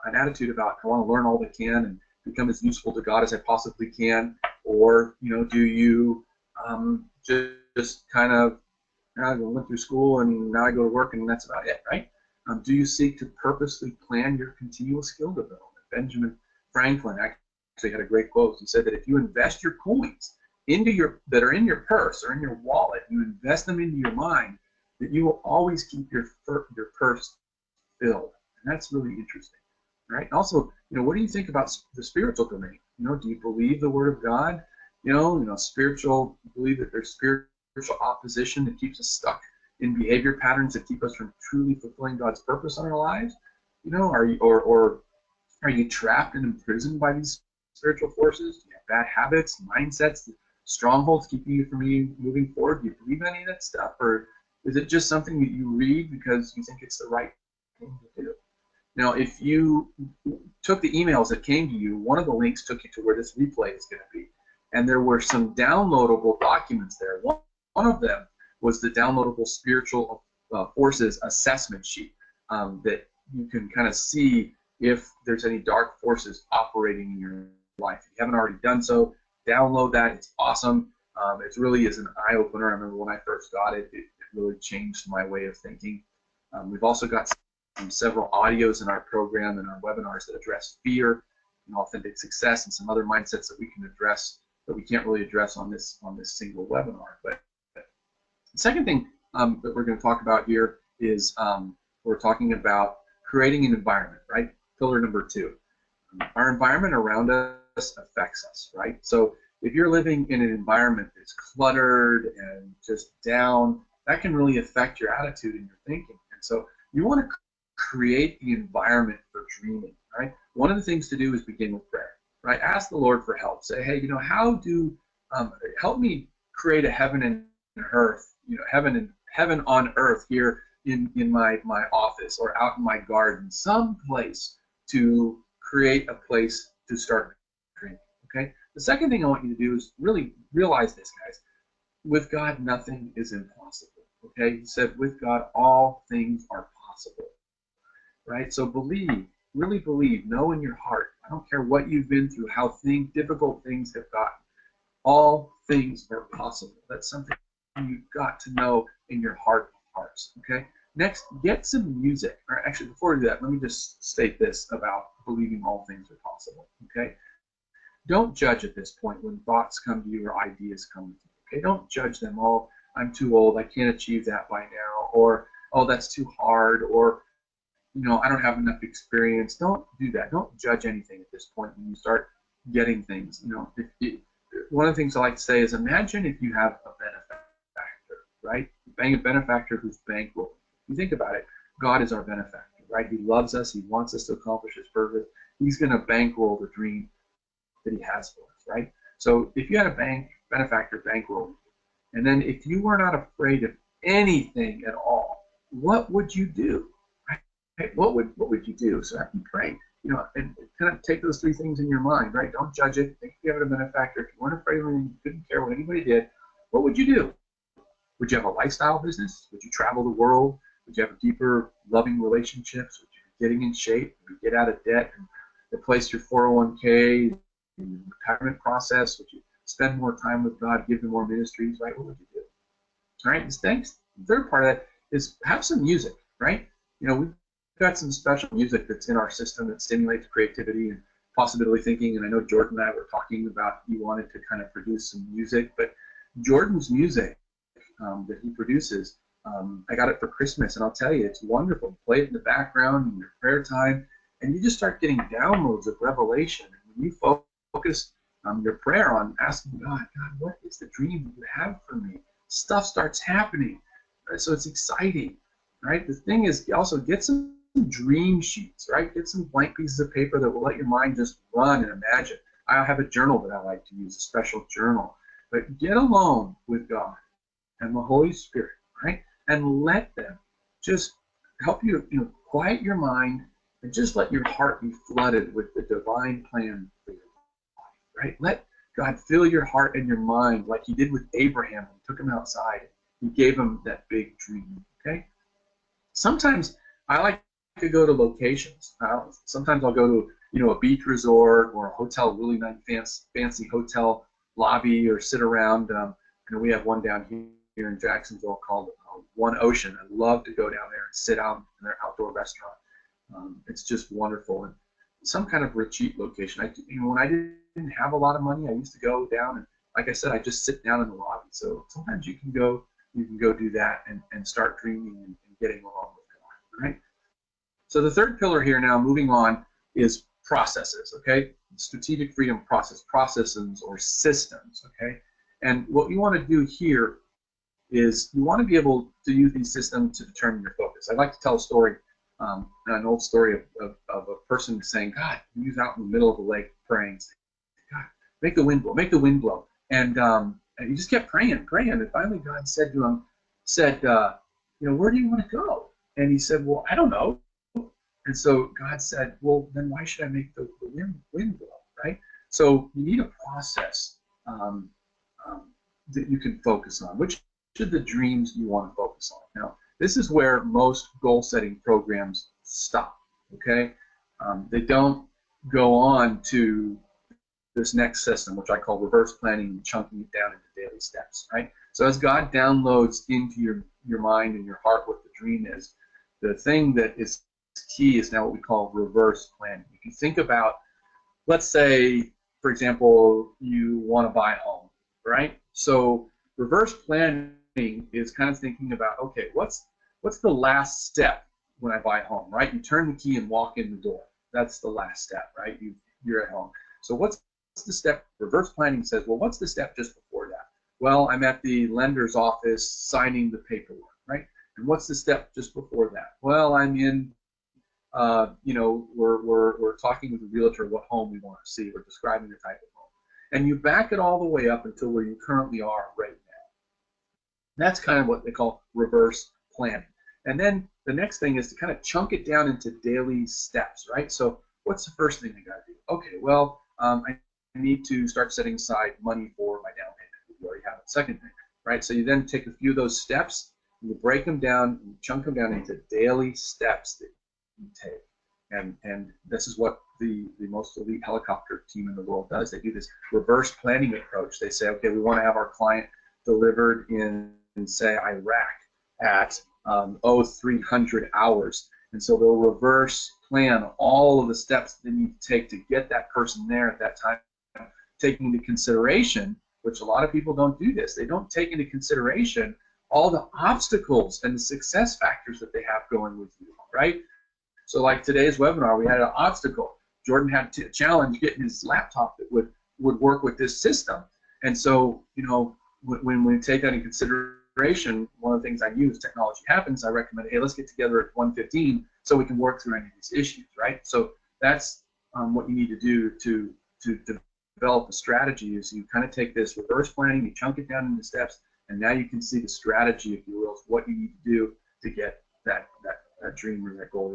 an attitude about I want to learn all I can and become as useful to God as I possibly can, or you know, do you just kind of I went through school and now I go to work and that's about it, right? Do you seek to purposely plan your continual skill development? Benjamin Franklin actually had a great quote. He said that if you invest your coins that are in your purse or in your wallet, you invest them into your mind, that you will always keep your purse filled. And that's really interesting, right? Also, you know, what do you think about the spiritual domain? You know, do you believe the Word of God? You know, spiritual. Believe that there's spiritual opposition that keeps us stuck in behavior patterns that keep us from truly fulfilling God's purpose on our lives. You know, are you or are you trapped and imprisoned by these spiritual forces? Do you have bad habits, mindsets, strongholds keeping you from moving forward? Do you believe any of that stuff, or is it just something that you read because you think it's the right thing to do? Now, if you took the emails that came to you, one of the links took you to where this replay is going to be, and there were some downloadable documents there. One of them was the downloadable spiritual forces assessment sheet that you can kind of see if there's any dark forces operating in your life. If you haven't already done so, download that. It's awesome. It really is an eye-opener. I remember when I first got it, it really changed my way of thinking. We've also got several audios in our program and our webinars that address fear and authentic success and some other mindsets that we can address that we can't really address on this single webinar. But the second thing that we're going to talk about here is we're talking about creating an environment, right? Pillar number 2. Our environment around affects us, right? So if you're living in an environment that's cluttered and just down, that can really affect your attitude and your thinking. And so you want to create the environment for dreaming, right? One of the things to do is begin with prayer, right? Ask the Lord for help. Say, hey, how do help me create a heaven and earth, heaven on earth here in my office or out in my garden, some place to create a place to start dreaming. Okay. The second thing I want you to do is really realize this, guys. With God, nothing is impossible. Okay. He said, with God, all things are possible. Right? So believe, really believe, know in your heart. I don't care what you've been through, how difficult things have gotten. All things are possible. That's something you've got to know in your heart of hearts. Okay? Next, get some music. Or actually, before we do that, let me just state this about believing all things are possible. Okay? Don't judge at this point when thoughts come to you or ideas come to you. Okay? Don't judge them. Oh, I'm too old. I can't achieve that by now. Or, oh, that's too hard. Or, I don't have enough experience. Don't do that. Don't judge anything at this point when you start getting things. One of the things I like to say is imagine if you have a benefactor, right? A benefactor who's bankrolled. You think about it, God is our benefactor, right? He loves us. He wants us to accomplish His purpose. He's going to bankroll the dream that He has for us, right? So if you had a benefactor bankroll, and then if you were not afraid of anything at all, what would you do? Right? What would you do? So after you pray, and kind of take those three things in your mind, right? Don't judge it. Think you have a benefactor. If you weren't afraid of anything, you couldn't care what anybody did, what would you do? Would you have a lifestyle business? Would you travel the world? Would you have deeper, loving relationships? Would you be getting in shape? Would you get out of debt and replace your 401k and retirement process? Would you spend more time with God, give Him more ministries, right? What would you do? All right, thanks. The third part of that is have some music, right? We've got some special music that's in our system that stimulates creativity and possibility thinking. And I know Jordan and I were talking about he wanted to kind of produce some music, but Jordan's music that he produces, I got it for Christmas, and I'll tell you, it's wonderful. Play it in the background in your prayer time, and you just start getting downloads of revelation. And when you focus your prayer on asking God, what is the dream that you have for me? Stuff starts happening, right? So it's exciting, right? The thing is, also get some dream sheets, right? Get some blank pieces of paper that will let your mind just run and imagine. I have a journal that I like to use, a special journal. But get alone with God and the Holy Spirit, right? And let them just help you, quiet your mind and just let your heart be flooded with the divine plan for your life, right? Let God fill your heart and your mind like He did with Abraham when He took him outside. He gave him that big dream, okay? Sometimes I like to go to locations. Sometimes I'll go to, a beach resort or a hotel, really nice fancy hotel lobby, or sit around. We have one down here in Jacksonville called One Ocean. I love to go down there and sit out in their outdoor restaurant. It's just wonderful. And some kind of retreat location. When I didn't have a lot of money, I used to go down, and like I said, I just sit down in the lobby. So sometimes you can go do that and start dreaming and getting along with God, right? So the third pillar here now, moving on, is processes, okay? Strategic freedom processes or systems, okay? And what you want to do here is you want to be able to use these systems to determine your focus. I'd like to tell a story, an old story of a person saying, God, he was out in the middle of a lake praying, saying, God, make the wind blow. And he just kept praying, and finally God said to him, where do you want to go? And he said, well, I don't know. And so God said, well, then why should I make the wind blow, right? So you need a process that you can focus on. Which are the dreams you want to focus on? Now, this is where most goal-setting programs stop, okay? They don't go on to this next system, which I call reverse planning and chunking it down into daily steps, right? So as God downloads into your mind and your heart what the dream is, the thing that is key is now what we call reverse planning. If you think about, let's say, for example, you want to buy a home, right? So reverse planning is kind of thinking about, okay, what's the last step when I buy a home, right? You turn the key and walk in the door. That's the last step, right? You're at home. So what's the step? Reverse planning says, well, what's the step just before that? Well, I'm at the lender's office signing the paperwork, right? And what's the step just before that? Well, I'm in, we're talking with the realtor what home we want to see. We're describing the type of home. And you back it all the way up until where you currently are right now. That's kind of what they call reverse planning. And then the next thing is to kind of chunk it down into daily steps, right? So what's the first thing I got to do? Okay, well, I need to start setting aside money for my down payment. You already have a second thing, right? So you then take a few of those steps, and you break them down, and you chunk them down into daily steps that you take. And this is what the most elite helicopter team in the world does. They do this reverse planning approach. They say, okay, we want to have our client delivered in, say, Iraq at 300 hours. And so they'll reverse plan all of the steps they need to take to get that person there at that time, taking into consideration, which a lot of people don't do this, they don't take into consideration all the obstacles and the success factors that they have going with you, right? So like today's webinar, we had an obstacle. Jordan had to challenge getting his laptop that would work with this system. And so, when we take that in consideration, one of the things I use, technology happens, I recommend, hey, let's get together at 1:15 so we can work through any of these issues, right? So that's what you need to do to develop a strategy is you kind of take this reverse planning, you chunk it down into steps, and now you can see the strategy, if you will, of what you need to do to get that dream or that goal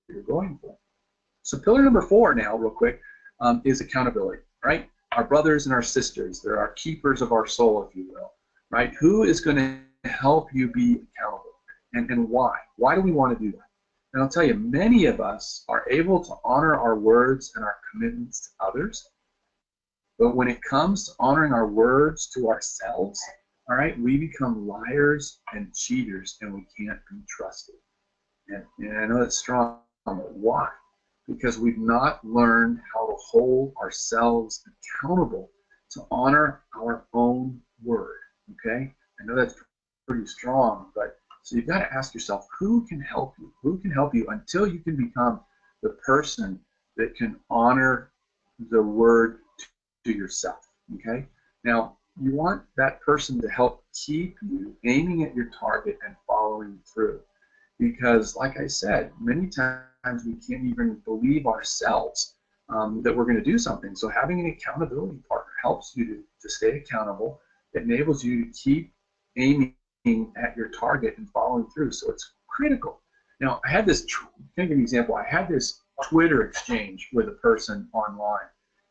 that you're going for. So pillar number 4 now, real quick, is accountability, right? Our brothers and our sisters, they're our keepers of our soul, if you will, right? Who is going to help you be accountable, and why? Why do we want to do that? And I'll tell you, many of us are able to honor our words and our commitments to others, but when it comes to honoring our words to ourselves, all right, we become liars and cheaters, and we can't be trusted. And I know that's strong, but why? Because we've not learned how to hold ourselves accountable to honor our own word, okay? I know that's pretty strong, but so you've got to ask yourself, who can help you? Who can help you until you can become the person that can honor the word to yourself, okay? Now, you want that person to help keep you aiming at your target and following through. Because, like I said, many times we can't even believe ourselves that we're going to do something. So having an accountability partner helps you to stay accountable. It enables you to keep aiming at your target and following through. So it's critical. Now, I had this, can I give you an example? I had this Twitter exchange with a person online.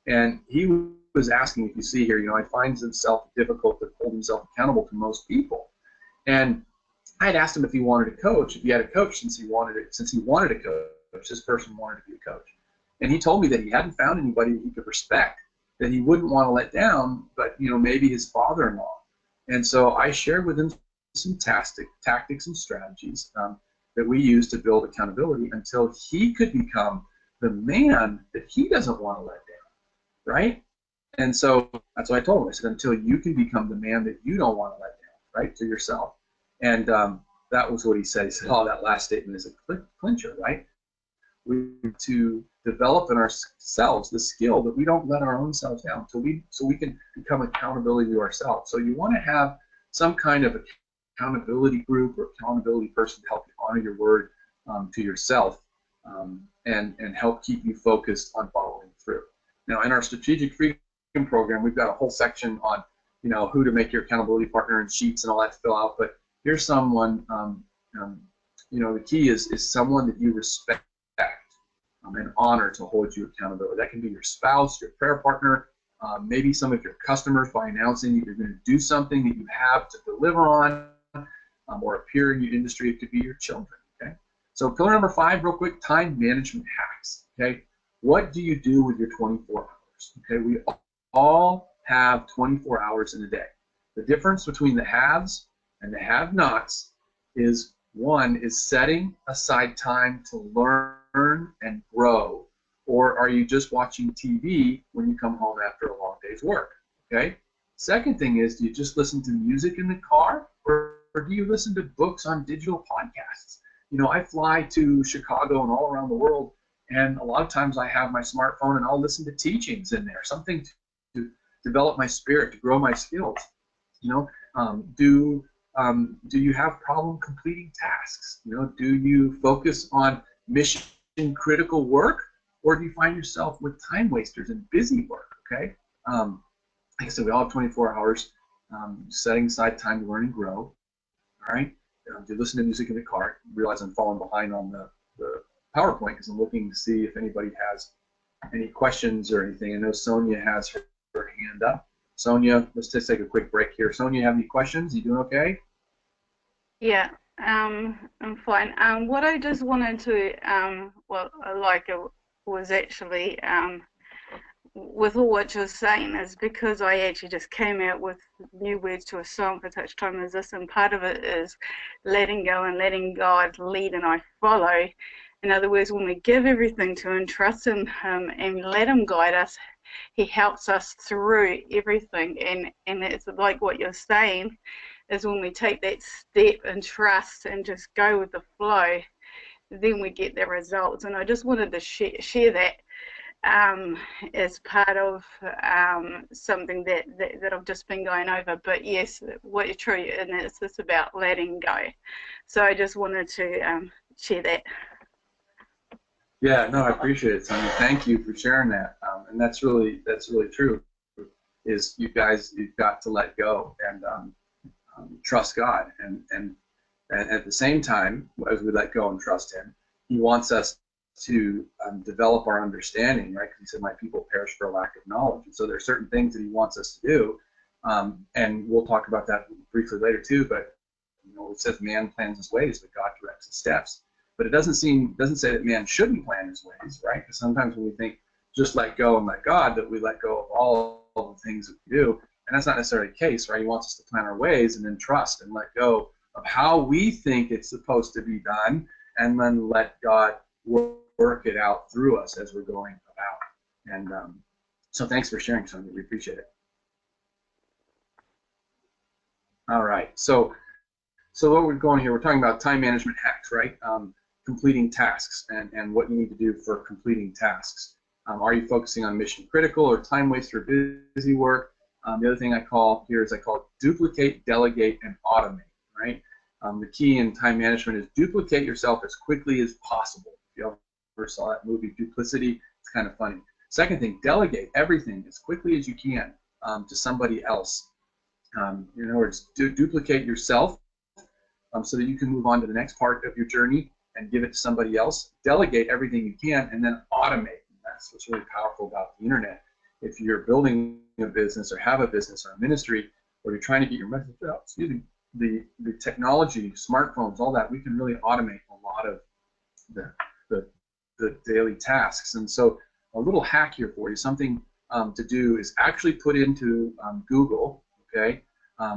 And he was asking, if you see here, he finds himself difficult to hold himself accountable to most people. And I had asked him if he wanted a coach, if he had a coach, since he wanted a coach, this person wanted to be a coach. And he told me that he hadn't found anybody that he could respect, that he wouldn't want to let down, but maybe his father-in-law. And so I shared with him some tactics and strategies that we use to build accountability until he could become the man that he doesn't want to let down, right? And so that's what I told him. I said, until you can become the man that you don't want to let down, right, to yourself. And that was what he said. He said, oh, that last statement is a clincher, right? We need to develop in ourselves the skill that we don't let our own selves down so we can become accountability to ourselves. So you want to have some kind of accountability group or accountability person to help you honor your word to yourself and help keep you focused on following through. Now, in our Strategic Freedom Program, we've got a whole section on who to make your accountability partner and sheets and all that to fill out. But here's someone, the key is someone that you respect and honor to hold you accountable. That can be your spouse, your prayer partner, maybe some of your customers by announcing that you're going to do something that you have to deliver on, or a peer in your industry. It could be your children. Okay. So pillar number 5, real quick, time management hacks. Okay. What do you do with your 24 hours? Okay. We all have 24 hours in a day. The difference between the haves and the have-nots is, one is setting aside time to learn and grow, or are you just watching TV when you come home after a long day's work? Okay. Second thing is, do you just listen to music in the car, or do you listen to books on digital podcasts? I fly to Chicago and all around the world, and a lot of times I have my smartphone and I'll listen to teachings in there, something to develop my spirit, to grow my skills? You know, do you have problem completing tasks? You know, do you focus on mission critical work, or do you find yourself with time wasters and busy work? Okay, like I said, we all have 24 hours. Setting aside time to learn and grow. All right. Do you listen to music in the car? Realize I'm falling behind on the PowerPoint because I'm looking to see if anybody has any questions or anything. I know Sonia has her hand up. Sonia, let's just take a quick break here. Sonia, you have any questions? You doing okay?
Yeah, I'm fine. What I just wanted to, was actually, with all what you're saying, is because I actually just came out with new words to a song for Touch Time Is This, and part of it is letting go and letting God lead and I follow. In other words, when we give everything to Him, trust in Him, and let Him guide us, He helps us through everything. And it's like what you're saying, is when we take that step and trust and just go with the flow, then we get the results. And I just wanted to share that as part of something that I've just been going over. But yes, what you're true, and it's just about letting go. So I just wanted to share that.
Yeah, no, I appreciate it, Sonia. Thank you for sharing that. And that's really true. Is you've got to let go and trust God, and at the same time, as we let go and trust Him, He wants us to develop our understanding, right? Because He said, "My people perish for a lack of knowledge." And so there are certain things that He wants us to do, and we'll talk about that briefly later too. But you know, it says, "Man plans his ways, but God directs his steps." But it doesn't say that man shouldn't plan his ways, right? Because sometimes when we think just let go and let God, that we let go of all the things that we do. And that's not necessarily the case, right? He wants us to plan our ways and then trust and let go of how we think it's supposed to be done, and then let God work it out through us as we're going about. And so thanks for sharing, Sonia. We appreciate it. All right. So what we're going here, we're talking about time management hacks, right? Completing tasks and what you need to do for completing tasks. Are you focusing on mission critical or time waster or busy work? The other thing I call duplicate, delegate, and automate, right? The key in time management is duplicate yourself as quickly as possible. If you ever saw that movie Duplicity, it's kind of funny. Second thing, delegate everything as quickly as you can to somebody else. In other words, duplicate yourself so that you can move on to the next part of your journey and give it to somebody else. Delegate everything you can, and then automate. And that's what's really powerful about the internet. If you're building a business or have a business or a ministry, or you're trying to get your message out, the technology, smartphones, all that, we can really automate a lot of the daily tasks. And so a little hack here for you, something to do is actually put into Google, okay,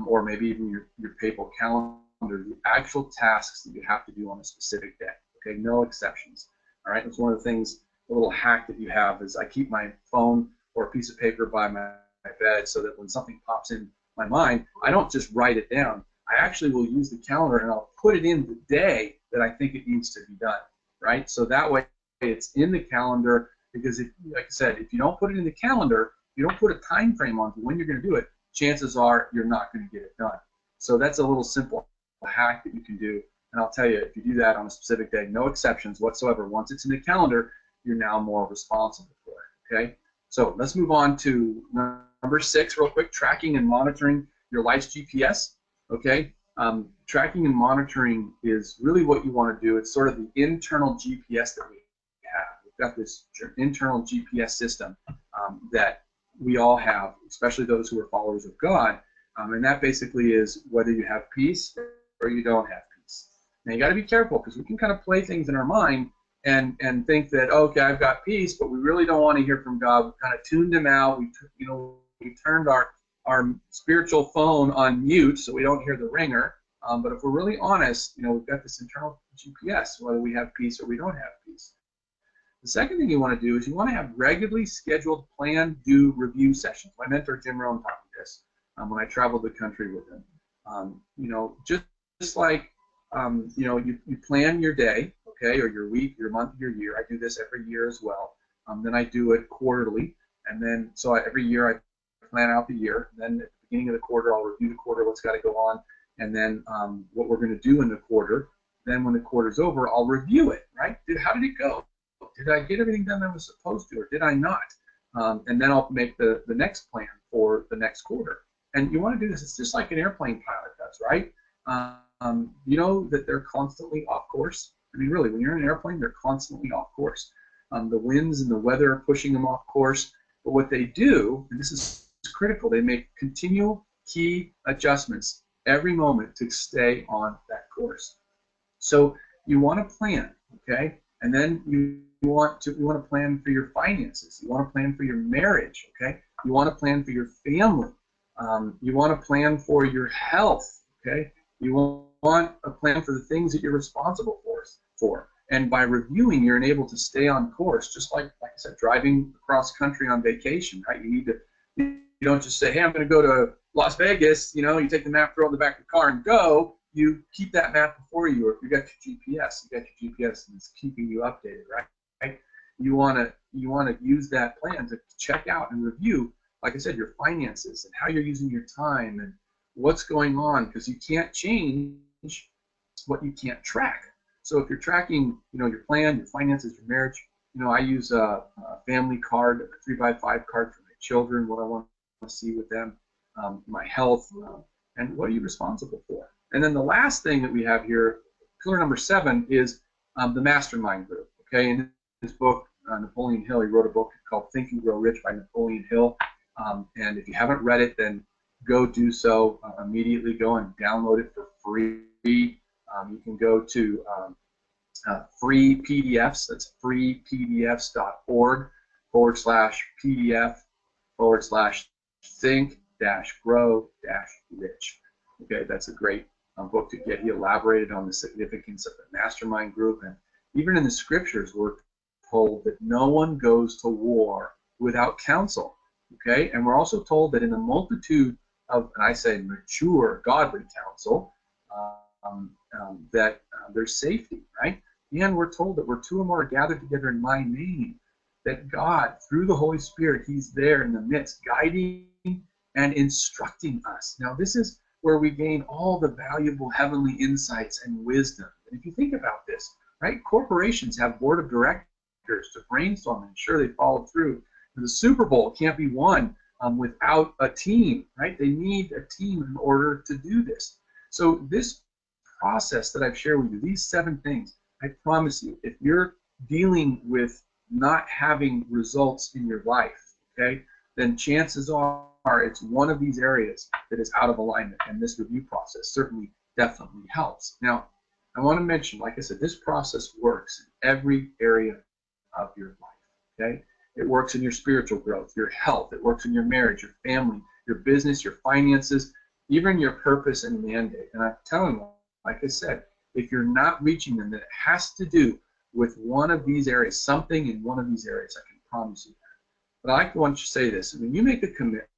or maybe even your PayPal calendar, the actual tasks that you have to do on a specific day, okay, no exceptions. All right, that's one of the things, a little hack that you have is I keep my phone or a piece of paper by my bed so that when something pops in my mind, I don't just write it down. I actually will use the calendar and I'll put it in the day that I think it needs to be done, right? So that way it's in the calendar, because if, like I said, if you don't put it in the calendar, you don't put a time frame on when you're going to do it, chances are you're not going to get it done. So that's a little simple hack that you can do. And I'll tell you, if you do that on a specific day, no exceptions whatsoever, once it's in the calendar, you're now more responsible for it, okay? So let's move on to number 6 real quick, tracking and monitoring your life's GPS, okay? Tracking and monitoring is really what you want to do. It's sort of the internal GPS that we have. We've got this internal GPS system that we all have, especially those who are followers of God, and that basically is whether you have peace or you don't have peace. Now you got to be careful, because we can kind of play things in our mind and think that, okay, I've got peace, but we really don't want to hear from God. We kind of tuned Him out. We turned our spiritual phone on mute so we don't hear the ringer. But if we're really honest, we've got this internal GPS, whether we have peace or we don't have peace. The second thing you want to do is you want to have regularly scheduled plan, do, review sessions. My mentor Jim Rohn taught me this when I traveled the country with him. Just like you plan your day, okay, or your week, your month, your year. I do this every year as well. Then I do it quarterly, and then every year I plan out the year. Then at the beginning of the quarter, I'll review the quarter, what's got to go on, and then what we're going to do in the quarter. Then when the quarter's over, I'll review it, right? How did it go? Did I get everything done that I was supposed to, or did I not? And then I'll make the next plan for the next quarter. And you want to do this, it's just like an airplane pilot does, right? You know that they're constantly off course. I mean, really, when you're in an airplane, they're constantly off course. The winds and the weather are pushing them off course. But what they do, and this is critical, they make continual key adjustments every moment to stay on that course. So you want to plan, okay? And then you want to plan for your finances. You want to plan for your marriage, okay? You want to plan for your family. You want to plan for your health, okay? You want a plan for the things that you're responsible for. And by reviewing, you're enabled to stay on course, just like I said, driving across country on vacation, right? You don't just say, hey, I'm going to go to Las Vegas, you know, you take the map, throw it in the back of the car and go. You keep that map before you, or if you got your GPS and it's keeping you updated, right? You want to use that plan to check out and review, like I said, your finances and how you're using your time and what's going on, because you can't change what you can't track. So if you're tracking, you know, your plan, your finances, your marriage, you know, I use a family card, a 3x5 card for my children, what I want to see with them, my health, and what are you responsible for. And then the last thing that we have here, pillar number 7, is the mastermind group. Okay, in his book, Napoleon Hill, he wrote a book called Think and Grow Rich by Napoleon Hill. And if you haven't read it, then go do so immediately. Go and download it for free. You can go to free PDFs. That's freepdfs.org/pdf/think-grow-rich. Okay, that's a great book to get. He elaborated on the significance of the mastermind group, and even in the scriptures, we're told that no one goes to war without counsel. Okay, and we're also told that in the multitude of, and I say mature, godly counsel, there's safety, right? And we're told that where 2 or more are gathered together in my name, that God, through the Holy Spirit, He's there in the midst, guiding and instructing us. Now, this is where we gain all the valuable heavenly insights and wisdom. And if you think about this, right, corporations have board of directors to brainstorm and ensure they follow through. The Super Bowl can't be won without a team, right? They need a team in order to do this. So this process that I've shared with you, these 7 things, I promise you, if you're dealing with not having results in your life, okay, then chances are it's one of these areas that is out of alignment, and this review process certainly definitely helps. Now, I want to mention, like I said, this process works in every area of your life, okay? It works in your spiritual growth, your health. It works in your marriage, your family, your business, your finances, even your purpose and mandate. And I'm telling you, like I said, if you're not reaching them, then it has to do with one of these areas, something in one of these areas. I can promise you that. But I want you to say this: when you make a commitment,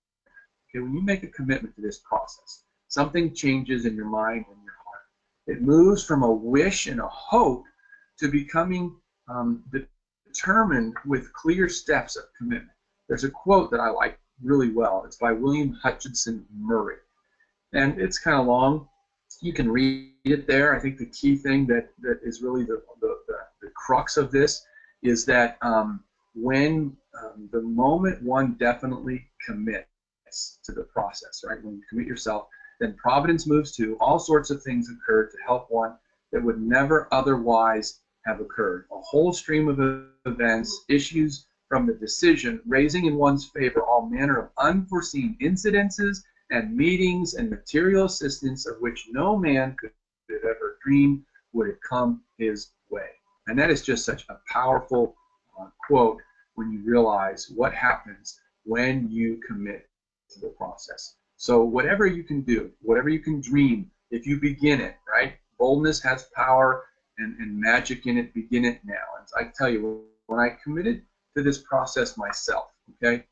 okay, when you make a commitment to this process, something changes in your mind and your heart. It moves from a wish and a hope to becoming determined with clear steps of commitment. There's a quote that I like really well. It's by William Hutchinson Murray, and it's kind of long. You can read it there. I think the key thing that is really the crux of this is that when the moment one definitely commits to the process, right? When you commit yourself, then providence moves to. All sorts of things occur to help one that would never otherwise have occurred. A whole stream of events, issues from the decision, raising in one's favor all manner of unforeseen incidences and meetings and material assistance of which no man could have ever dreamed would have come his way. And that is just such a powerful quote when you realize what happens when you commit to the process. So whatever you can do, whatever you can dream, if you begin it, right? Boldness has power and magic in it. Begin it now. And I tell you, when I committed to this process myself, okay,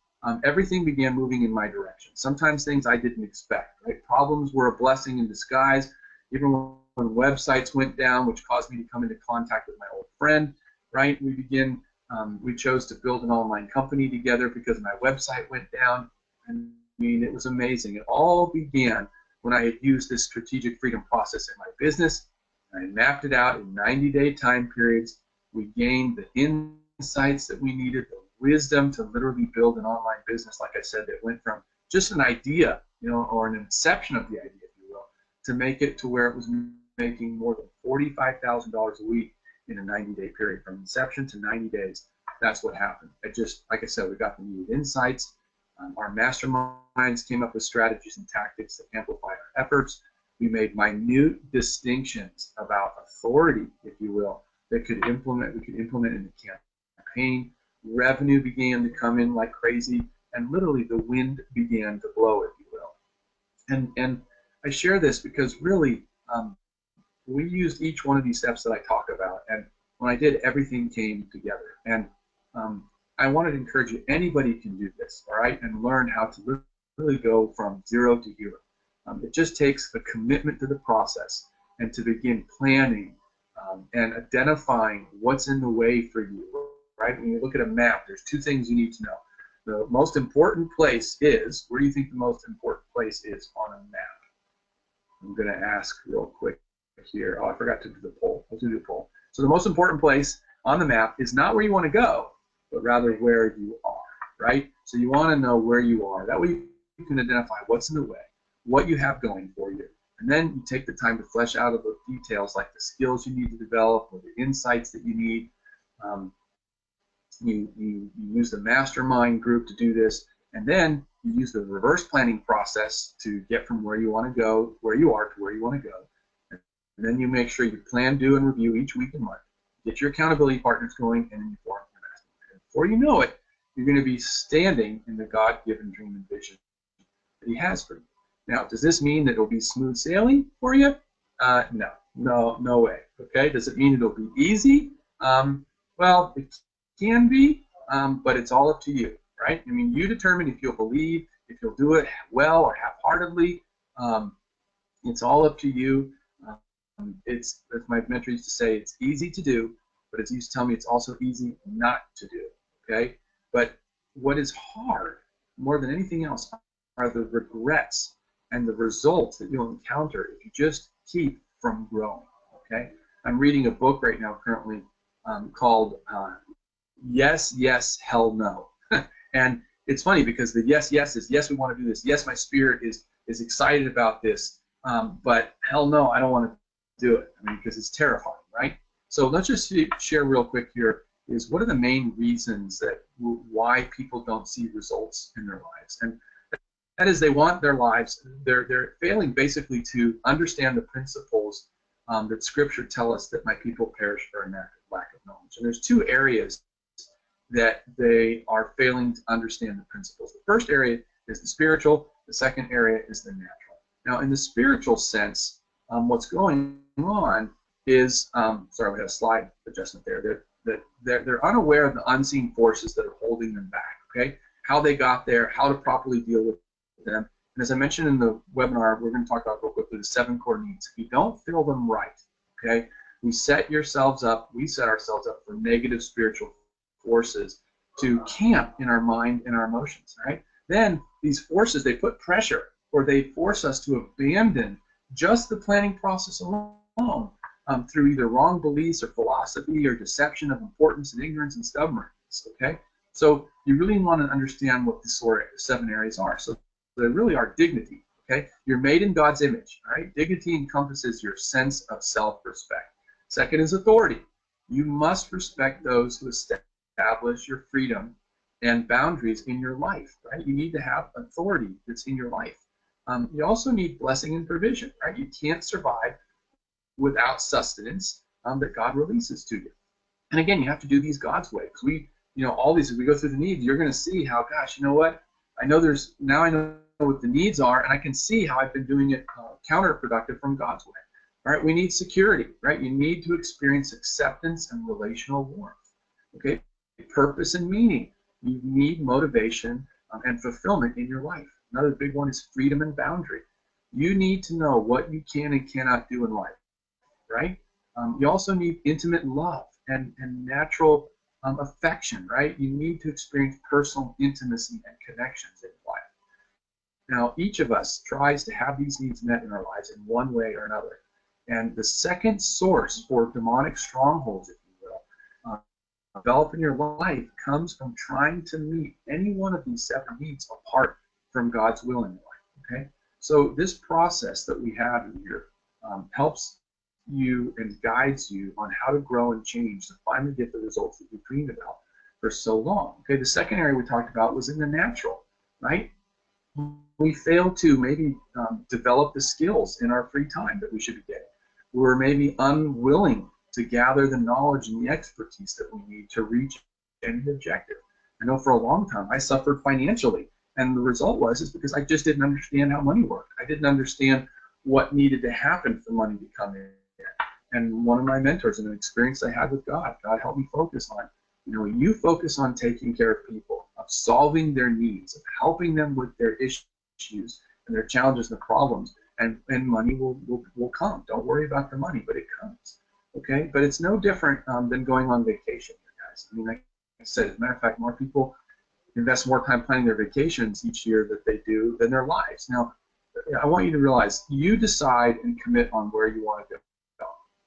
everything began moving in my direction. Sometimes things I didn't expect, right? Problems were a blessing in disguise. Even when websites went down, which caused me to come into contact with my old friend, right? We chose to build an online company together because my website went down. And mean, it was amazing. It all began when I had used this strategic freedom process in my business. I mapped it out in 90-day time periods. We gained the insights that we needed, the wisdom to literally build an online business, like I said, that went from just an idea, or an inception of the idea, if you will, to make it to where it was making more than $45,000 a week in a 90-day period. From inception to 90 days, that's what happened. It just, like I said, we got the needed insights. Our masterminds came up with strategies and tactics that amplify our efforts. We made minute distinctions about authority, if you will, that we could implement in the campaign. Revenue began to come in like crazy, and literally the wind began to blow, if you will. And I share this because really, we used each one of these steps that I talk about, and when I did, everything came together. And I wanted to encourage you, anybody can do this, all right, and learn how to really go from zero to hero. It just takes a commitment to the process and to begin planning and identifying what's in the way for you, right? When you look at a map, there's two things you need to know. The most important place is, where do you think the most important place is on a map? I'm going to ask real quick here. Oh, I forgot to do the poll. Let's do the poll. So the most important place on the map is not where you want to go, but rather where you are, right? So you want to know where you are. That way you can identify what's in the way, what you have going for you, and then you take the time to flesh out of the details, like the skills you need to develop or the insights that you need. You use the mastermind group to do this, and then you use the reverse planning process to get from where you want to go, where you are, to where you want to go. And then you make sure you plan, do, and review each week and month. Get your accountability partners going, and then you form your mastermind. And before you know it, you're going to be standing in the God-given dream and vision that He has for you. Now, does this mean that it'll be smooth sailing for you? No way. Okay. Does it mean it'll be easy? Well, it can be, but it's all up to you, right? I mean, you determine if you'll believe, if you'll do it well or half-heartedly. It's all up to you. It's, as my mentor used to say, it's easy to do, but as he used to tell me, it's also easy not to do. Okay. But what is hard more than anything else are the regrets and the results that you'll encounter if you just keep from growing. Okay. I'm reading a book right now currently called Yes, Yes, Hell No. And it's funny because the yes is yes, we want to do this. Yes, my spirit is excited about this. But hell no, I don't want to do it. I mean, because it's terrifying, right? So let's just share real quick here is what are the main reasons that why people don't see results in their lives. And that is, they want their lives, they're failing basically to understand the principles that Scripture tell us that my people perish for a lack of knowledge. And there's two areas that they are failing to understand the principles. The first area is the spiritual. The second area is the natural. Now, in the spiritual sense, what's going on is, sorry, we had a slide adjustment there. They're unaware of the unseen forces that are holding them back. Okay, how they got there, how to properly deal with them. And as I mentioned in the webinar, we're going to talk about real quickly the 7 core needs. If you don't fill them right, okay, we set ourselves up for negative spiritual forces to camp in our mind and our emotions, right? Then these forces, they put pressure, or they force us to abandon just the planning process alone through either wrong beliefs or philosophy or deception of importance and ignorance and stubbornness, okay? So you really want to understand what the 7 areas are. So they really are dignity, okay? You're made in God's image, all right? Dignity encompasses your sense of self-respect. Second is authority. You must respect those who establish your freedom and boundaries in your life, right? You need to have authority that's in your life. You also need blessing and provision, right? You can't survive without sustenance that God releases to you. And again, you have to do these God's way. Because all these, as we go through the needs, you're going to see how, gosh, you know what? I know what the needs are, and I can see how I've been doing it counterproductive from God's way. All right, we need security, right? You need to experience acceptance and relational warmth. Okay, purpose and meaning. You need motivation and fulfillment in your life. Another big one is freedom and boundary. You need to know what you can and cannot do in life, right? You also need intimate love and natural affection, right? You need to experience personal intimacy and connections in life. Now, each of us tries to have these needs met in our lives in one way or another. And the second source for demonic strongholds, if you will, develop in your life comes from trying to meet any one of these 7 needs apart from God's will in your life. Okay? So this process that we have in here helps you and guides you on how to grow and change to finally get the results that you've dreamed about for so long. Okay, the second area we talked about was in the natural, right? We fail to maybe develop the skills in our free time that we should be getting. We're maybe unwilling to gather the knowledge and the expertise that we need to reach any objective. I know for a long time I suffered financially, and the result was because I just didn't understand how money worked. I didn't understand what needed to happen for money to come in. And one of my mentors and an experience I had with God helped me focus on, you focus on taking care of people, of solving their needs, of helping them with their issues and their challenges and their problems, and money will come. Don't worry about the money, but it comes. Okay? But it's no different than going on vacation, guys. I mean, like I said, as a matter of fact, more people invest more time planning their vacations each year that they do than their lives. Now, I want you to realize you decide and commit on where you want to go.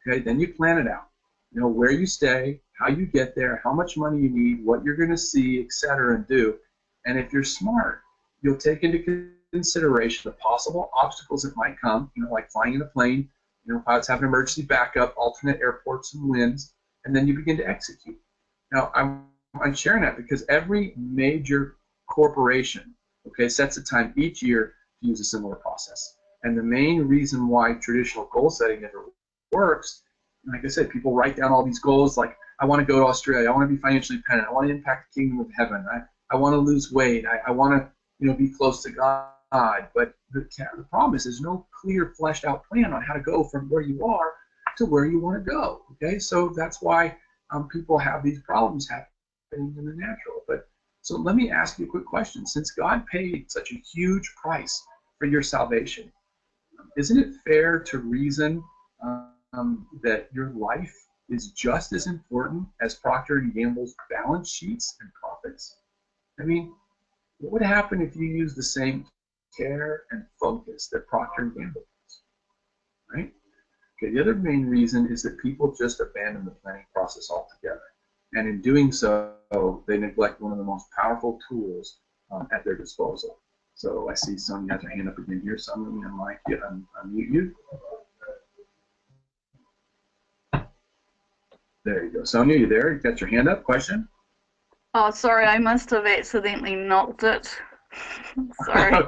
Okay, then you plan it out. Where you stay, how you get there, how much money you need, what you're going to see, etc., and do. And if you're smart, you'll take into consideration the possible obstacles that might come, like flying in a plane, pilots have an emergency backup, alternate airports and winds, and then you begin to execute. Now, I'm sharing that because every major corporation, okay, sets a time each year to use a similar process. And the main reason why traditional goal setting never works, like I said, people write down all these goals like, I want to go to Australia, I want to be financially independent, I want to impact the kingdom of heaven, I want to lose weight, I want to be close to God. But the problem is there's no clear fleshed out plan on how to go from where you are to where you want to go. Okay, so that's why people have these problems happening in the natural. But so let me ask you a quick question. Since God paid such a huge price for your salvation, isn't it fair to reason that your life is just as important as Procter & Gamble's balance sheets and profits? I mean, what would happen if you used the same care and focus that Procter & Gamble does, right? Okay, the other main reason is that people just abandon the planning process altogether. And in doing so, they neglect one of the most powerful tools at their disposal. So I see Sonia has her hand up again here. So I'm going to unmute you. There you go. Sonia, you there? You got your hand up? Question?
Oh, sorry, I must have accidentally knocked it. Sorry.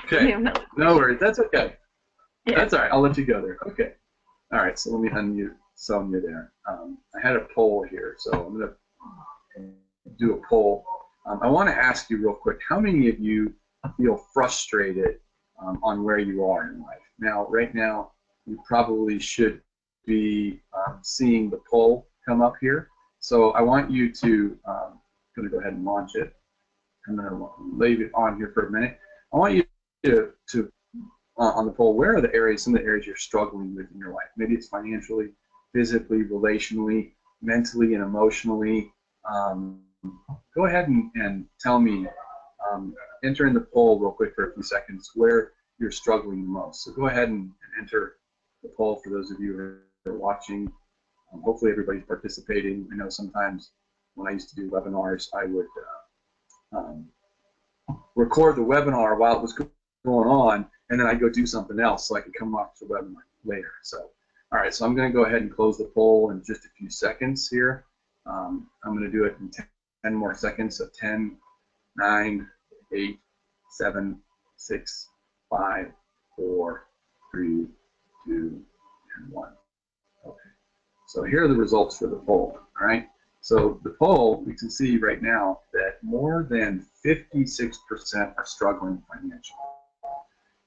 Okay. No worries. That's okay.
Yeah.
That's all right. I'll let you go there. Okay. All right. So let me unmute Sonia there. I had a poll here, so I'm going to do a poll. I want to ask you real quick, how many of you feel frustrated on where you are in life? Now, right now, you probably should be seeing the poll come up here. So I want you to, I'm going to go ahead and launch it. I'm going to leave it on here for a minute. I want you to on the poll, where are the areas, some of the areas you're struggling with in your life? Maybe it's financially, physically, relationally, mentally, and emotionally. Go ahead and tell me, enter in the poll real quick for a few seconds where you're struggling the most. So go ahead and enter the poll for those of you who are watching. Hopefully everybody's participating. I know sometimes when I used to do webinars, I would record the webinar while it was going on, and then I'd go do something else so I could come off the webinar later. So, all right, so I'm going to go ahead and close the poll in just a few seconds here. I'm going to do it in 10 more seconds. So 10, 9, 8, 7, 6, 5, 4, 3, 2, and 1. Okay. So here are the results for the poll. All right. So the poll, we can see right now that more than 56% are struggling financially,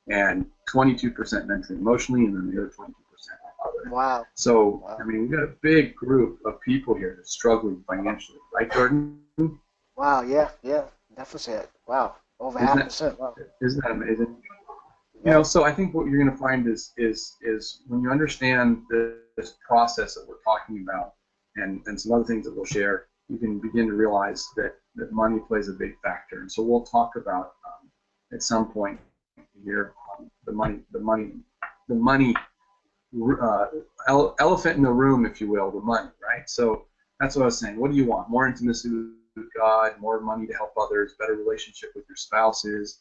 and 22% mentally, emotionally, and then the other 22% are other.
Wow.
So,
Wow.
I mean, we've got a big group of people here that's struggling financially, right, Jordan?
Wow, yeah, definitely said. Wow, over half percent. Wow.
Isn't that amazing? You know, so I think what you're going to find is when you understand this process that we're talking about, and some other things that we'll share, you can begin to realize that money plays a big factor. And so we'll talk about at some point here. The money elephant in the room, if you will, the money, right? So that's what I was saying. What do you want? More intimacy with God, more money to help others, better relationship with your spouses.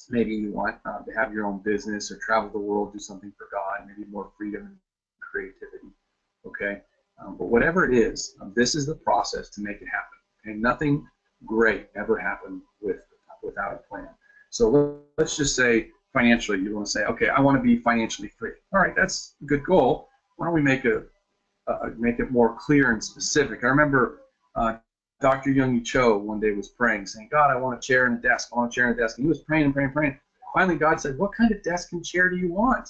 Maybe you want to have your own business or travel the world, do something for God, maybe more freedom and creativity, okay? But whatever it is, this is the process to make it happen. And nothing great ever happened without a plan. So let's just say financially, you want to say, okay, I want to be financially free. All right, that's a good goal. Why don't we make it more clear and specific? I remember Dr. Young Cho one day was praying, saying, God, I want a chair and a desk. I want a chair and a desk. And he was praying and praying and praying. Finally, God said, what kind of desk and chair do you want?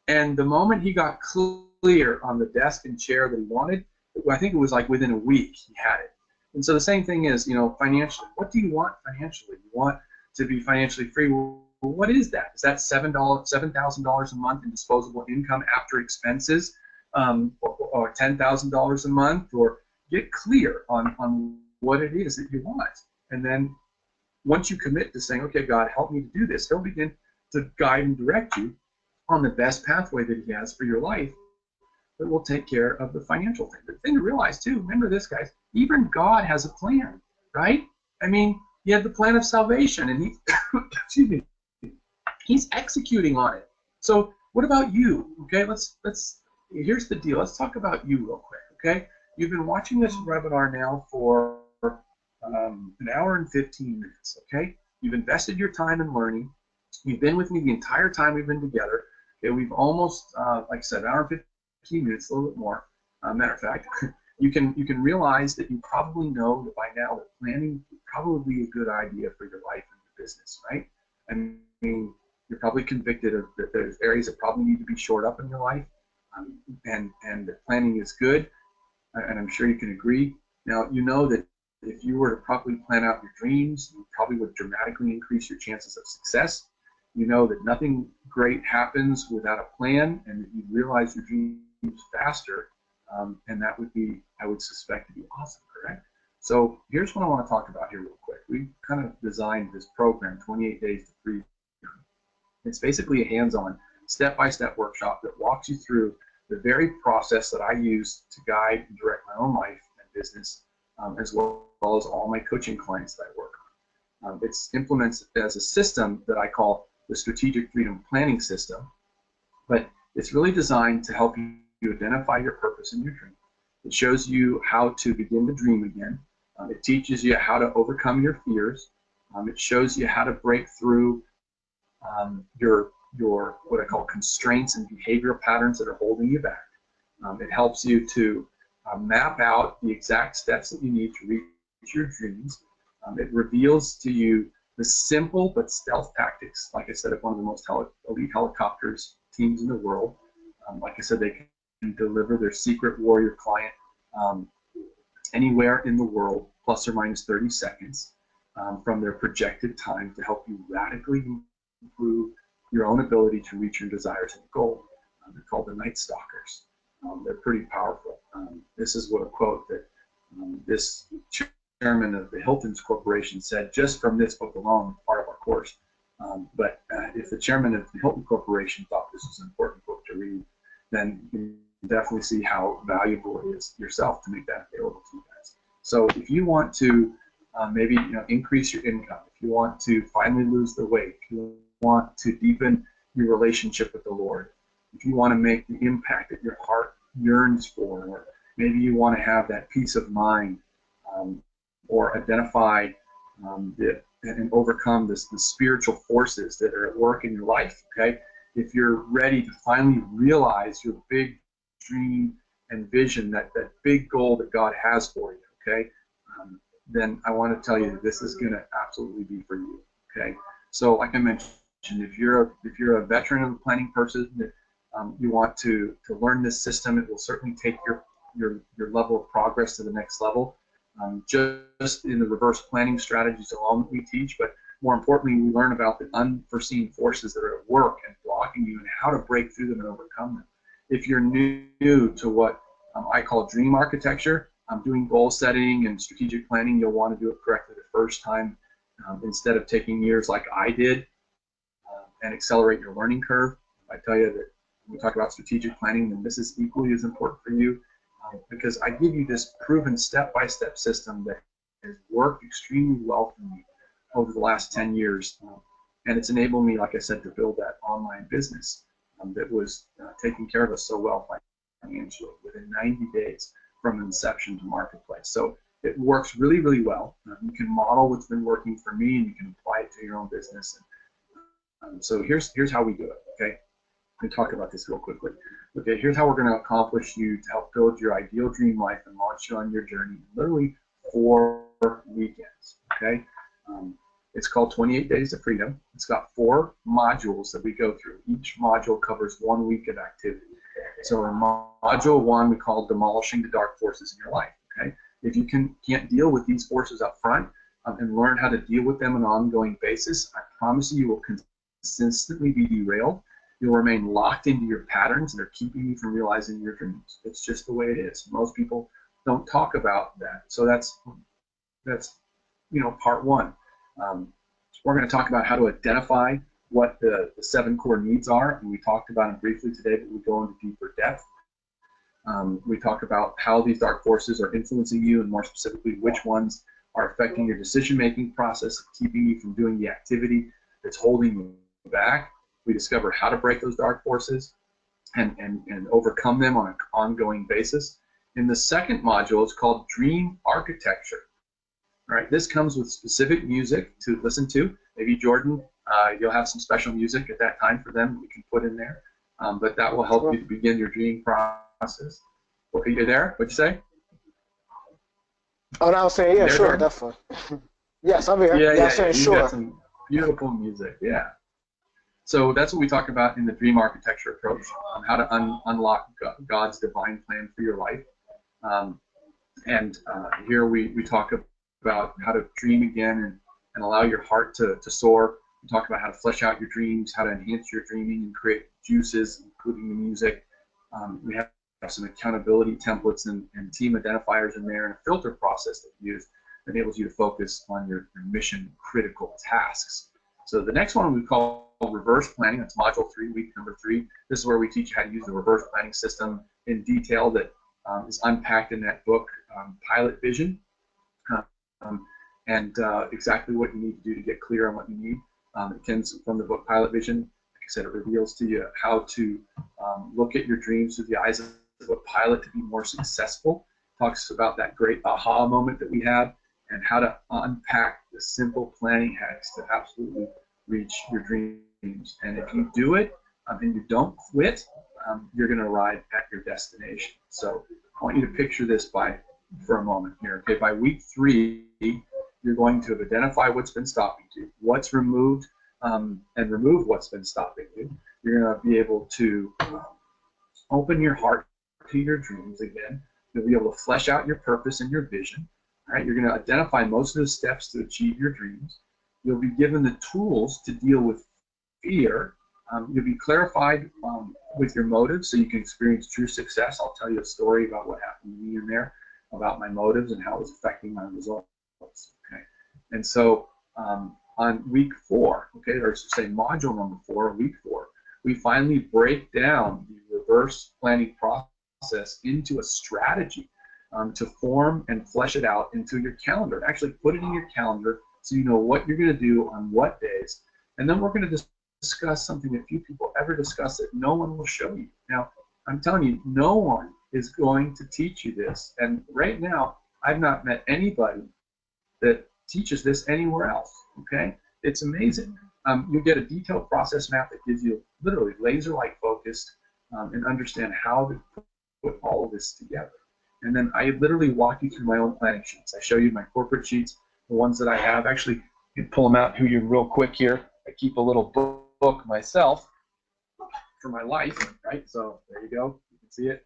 And the moment he got clear on the desk and chair that he wanted, I think it was like within a week he had it. And so the same thing is, financially. What do you want financially? You want to be financially free. Well, what is that? Is that $7,000 a month in disposable income after expenses, or $10,000 a month? Or get clear on what it is that you want. And then once you commit to saying, okay, God, help me to do this, He'll begin to guide and direct you on the best pathway that He has for your life that will take care of the financial thing. The thing to realize, too, remember this, guys, even God has a plan, right? I mean, He had the plan of salvation, and He, excuse me, He's executing on it. So what about you? Okay, here's the deal. Let's talk about you real quick, okay? You've been watching this webinar now for an hour and 15 minutes, okay? You've invested your time in learning. You've been with me the entire time we've been together. Okay, we've almost, like I said, an hour and 15 minutes, a little bit more. Matter of fact, you can realize that you probably know that by now that planning would probably be a good idea for your life and your business, right? I mean, you're probably convicted of that there's areas that probably need to be shored up in your life, and that planning is good, and I'm sure you can agree. Now, you know that if you were to properly plan out your dreams, you probably would dramatically increase your chances of success. You know that nothing great happens without a plan, and that you realize your dreams faster, and that would be, I would suspect, to be awesome, correct? So here's what I want to talk about here real quick. We kind of designed this program, 28 Days to Freedom. It's basically a hands-on, step-by-step workshop that walks you through the very process that I use to guide and direct my own life and business, as well as all my coaching clients that I work on. It's implemented as a system that I call the Strategic Freedom Planning System, but it's really designed to help you identify your purpose and your dream. It shows you how to begin to dream again. It teaches you how to overcome your fears. It shows you how to break through your what I call constraints and behavioral patterns that are holding you back. It helps you to map out the exact steps that you need to reach your dreams. It reveals to you the simple but stealth tactics, like I said, of one of the most elite helicopters teams in the world. Like I said, they can deliver their secret warrior client anywhere in the world, plus or minus 30 seconds, from their projected time to help you radically improve your own ability to reach your desires and goals. They're called the Night Stalkers. They're pretty powerful. This is what a quote that this chairman of the Hilton's Corporation said just from this book alone, part of our course. But if the chairman of the Hilton Corporation thought this was an important book to read, then you can definitely see how valuable it is yourself to make that available to you guys. So if you want to maybe increase your income, if you want to finally lose the weight, if you want to deepen your relationship with the Lord, if you want to make the impact that your heart yearns for, or maybe you want to have that peace of mind, or identify and overcome the spiritual forces that are at work in your life, okay? If you're ready to finally realize your big dream and vision, that big goal that God has for you, okay? Then I want to tell you that this is going to absolutely be for you, okay? So like I mentioned, if you're a veteran of the planning person that you want to learn this system, it will certainly take your level of progress to the next level. Just in the reverse planning strategies alone that we teach, but more importantly, we learn about the unforeseen forces that are at work and blocking you and how to break through them and overcome them. If you're new to what I call dream architecture, doing goal setting and strategic planning, you'll want to do it correctly the first time instead of taking years like I did. and accelerate your learning curve. I tell you that when we talk about strategic planning, then this is equally as important for you, because I give you this proven step-by-step system that has worked extremely well for me over the last 10 years. And it's enabled me, like I said, to build that online business that was taking care of us so well financially within 90 days from inception to marketplace. So it works really, really well. You can model what's been working for me, and you can apply it to your own business. So here's how we do it, okay? Let me talk about this real quickly. Okay, here's how we're going to accomplish you to help build your ideal dream life and launch you on your journey in literally 4 weekends, okay? It's called 28 Days to Freedom. It's got 4 modules that we go through. Each module covers 1 week of activity. So in module 1, we call Demolishing the Dark Forces in Your Life, okay? If you can't deal with these forces up front and learn how to deal with them on an ongoing basis, I promise you will consistently be derailed. You'll remain locked into your patterns that are keeping you from realizing your dreams. It's just the way it is. Most people don't talk about that. So that's part 1. We're going to talk about how to identify what the 7 core needs are, and we talked about them briefly today, but we go into deeper depth. We talk about how these dark forces are influencing you, and more specifically, which ones are affecting your decision-making process, keeping you from doing the activity that's holding you back. We discover how to break those dark forces and overcome them on an ongoing basis. In the second module, it's called Dream Architecture. All right, this comes with specific music to listen to. Maybe Jordan, you'll have some special music at that time for them we can put in there, but that will help you to begin your dream process. Are you there? What'd you say?
Oh, no, I was saying, yeah, sure,
Jordan?
definitely. Yes, I'm here.
Yeah,
I'm saying,
you
sure.
got some beautiful music, yeah. So that's what we talk about in the dream architecture approach, how to unlock God's divine plan for your life. Here we talk about how to dream again and allow your heart to soar. We talk about how to flesh out your dreams, how to enhance your dreaming and create juices, including the music. We have some accountability templates and team identifiers in there, and a filter process that we use that enables you to focus on your mission critical tasks. So the next one we call reverse planning. That's module 3, week number 3. This is where we teach you how to use the reverse planning system in detail that is unpacked in that book, Pilot Vision, and exactly what you need to do to get clear on what you need. It comes from the book Pilot Vision. Like I said, it reveals to you how to look at your dreams through the eyes of a pilot to be more successful. Talks about that great aha moment that we had and how to unpack the simple planning hacks to absolutely reach your dreams. And if you do it and you don't quit, you're going to arrive at your destination. So I want you to picture this for a moment here. Okay, by week 3, you're going to identify what's been stopping you, what's removed, and remove what's been stopping you. You're going to be able to open your heart to your dreams again. You'll be able to flesh out your purpose and your vision. All right, you're going to identify most of the steps to achieve your dreams. You'll be given the tools to deal with fear. You'll be clarified with your motives so you can experience true success. I'll tell you a story about what happened to me in there, about my motives and how it was affecting my results. Okay, and so on week 4, okay, or say module number 4, week 4, we finally break down the reverse planning process into a strategy to form and flesh it out into your calendar. Actually put it in your calendar so you know what you're going to do on what days. And then we're going to discuss something that few people ever discuss that no one will show you. Now, I'm telling you, no one is going to teach you this. And right now, I've not met anybody that teaches this anywhere else, okay? It's amazing. You get a detailed process map that gives you literally laser-like focused and understand how to put all of this together. And then I literally walk you through my own planning sheets. I show you my corporate sheets, the ones that I have. Actually, you can pull them out here real quick here. I keep a little book myself for my life, right? So there you go. You can see it.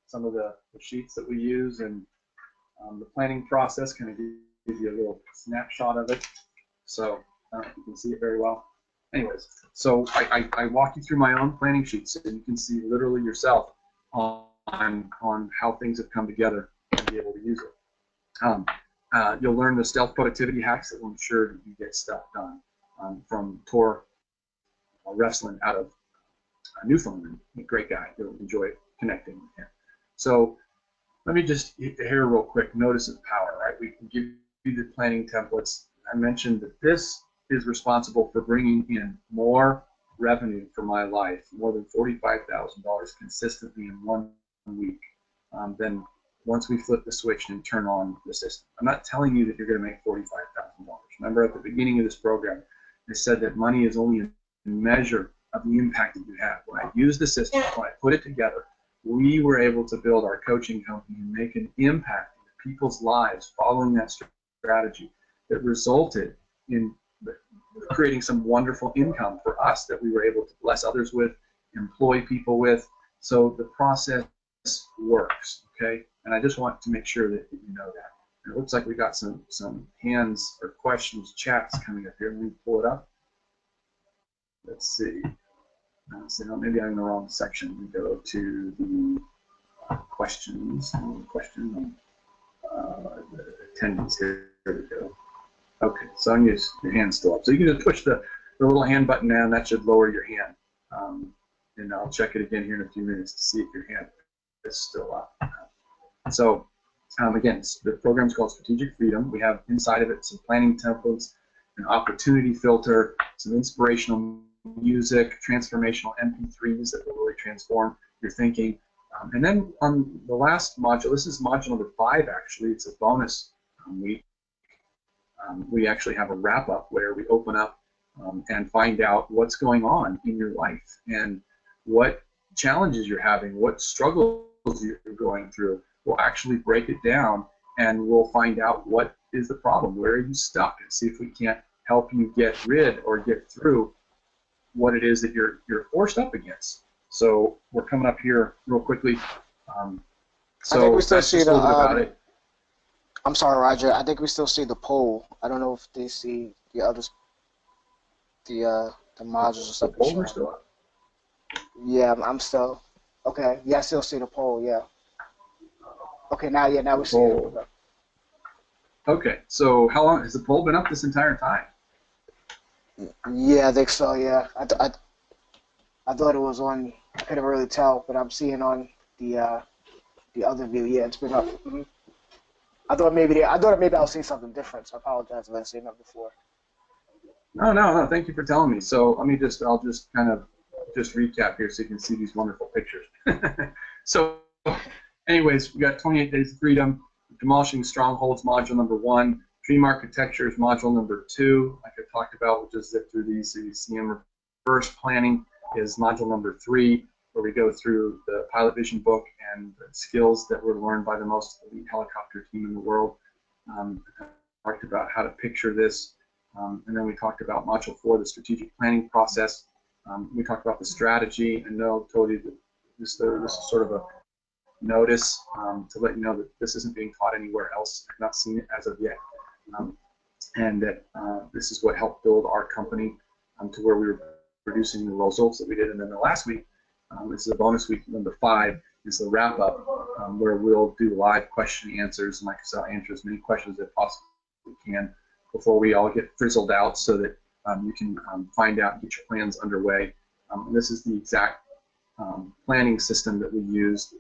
Some of the sheets that we use, and the planning process kind of gives you a little snapshot of it. So I don't know if you can see it very well. Anyways, so I walk you through my own planning sheets, so you can see literally yourself on how things have come together and be able to use it. You'll learn the stealth productivity hacks that will ensure that you get stuff done, from wrestling out of Newfoundland. A great guy. You'll enjoy connecting with him. So let me just hit here real quick. Notice of power, right? We can give you the planning templates. I mentioned that this is responsible for bringing in more revenue for my life, more than $45,000 consistently in 1 week. Then once we flip the switch and turn on the system. I'm not telling you that you're going to make $45,000. Remember at the beginning of this program, I said that money is only a measure of the impact that you have. When I used the system, when I put it together, we were able to build our coaching company and make an impact in people's lives following that strategy that resulted in creating some wonderful income for us that we were able to bless others with, employ people with. So the process works, okay? And I just want to make sure that you know that. And it looks like we got some hands or questions, chats coming up here. Let me pull it up. Let's see. So maybe I'm in the wrong section. We go to the questions. Question attendance here. Here we go. Okay, Sonia's your hand's still up. So you can just push the little hand button down. That should lower your hand. And I'll check it again here in a few minutes to see if your hand is still up. So again, the program is called Strategic Freedom. We have inside of it some planning templates, an opportunity filter, some inspirational music, transformational MP3s that will really transform your thinking. And then on the last module, this is module number 5 actually, it's a bonus week. We actually have a wrap-up where we open up and find out what's going on in your life and what challenges you're having, what struggles you're going through. We'll actually break it down and we'll find out what is the problem, where are you stuck, and see if we can't help you get rid or get through what it is that you're forced up against. So we're coming up here real quickly. So
I think we still see
just a little bit about it.
I'm sorry, Roger. I think we still see the poll. I don't know if they see the others, the modules or something.
The poll are still up.
Yeah, I'm still. Okay. Yeah, I still see the poll. Yeah. Okay. Now we see it.
Okay. So how long has the poll been up this entire time?
Yeah, I think so. Yeah. I thought it was on. I couldn't really tell, but I'm seeing on the other view. Yeah, it's been up. Mm-hmm. I thought maybe I was seeing something different. So I apologize if I've seen that before.
No. Thank you for telling me. So I'll just kind of recap here so you can see these wonderful pictures. So, anyways, we got 28 Days of Freedom, Demolishing Strongholds, module number 1, Dream Architecture is module number 2, like I talked about. We'll just zip through these so you see them. Reverse Planning is module number 3, where we go through the pilot vision book and the skills that were learned by the most elite helicopter team in the world. Talked about how to picture this, and then we talked about module 4, the strategic planning process. We talked about the strategy, and Noel told you that this is sort of a notice to let you know that this isn't being taught anywhere else. I've not seen it as of yet, and that this is what helped build our company to where we were producing the results that we did. And then the last week, this is a bonus week, number 5, is the wrap-up, where we'll do live question and answers, and like I said, I'll answer as many questions as possibly can before we all get frizzled out, so that you can find out and get your plans underway. This is the exact planning system that we used,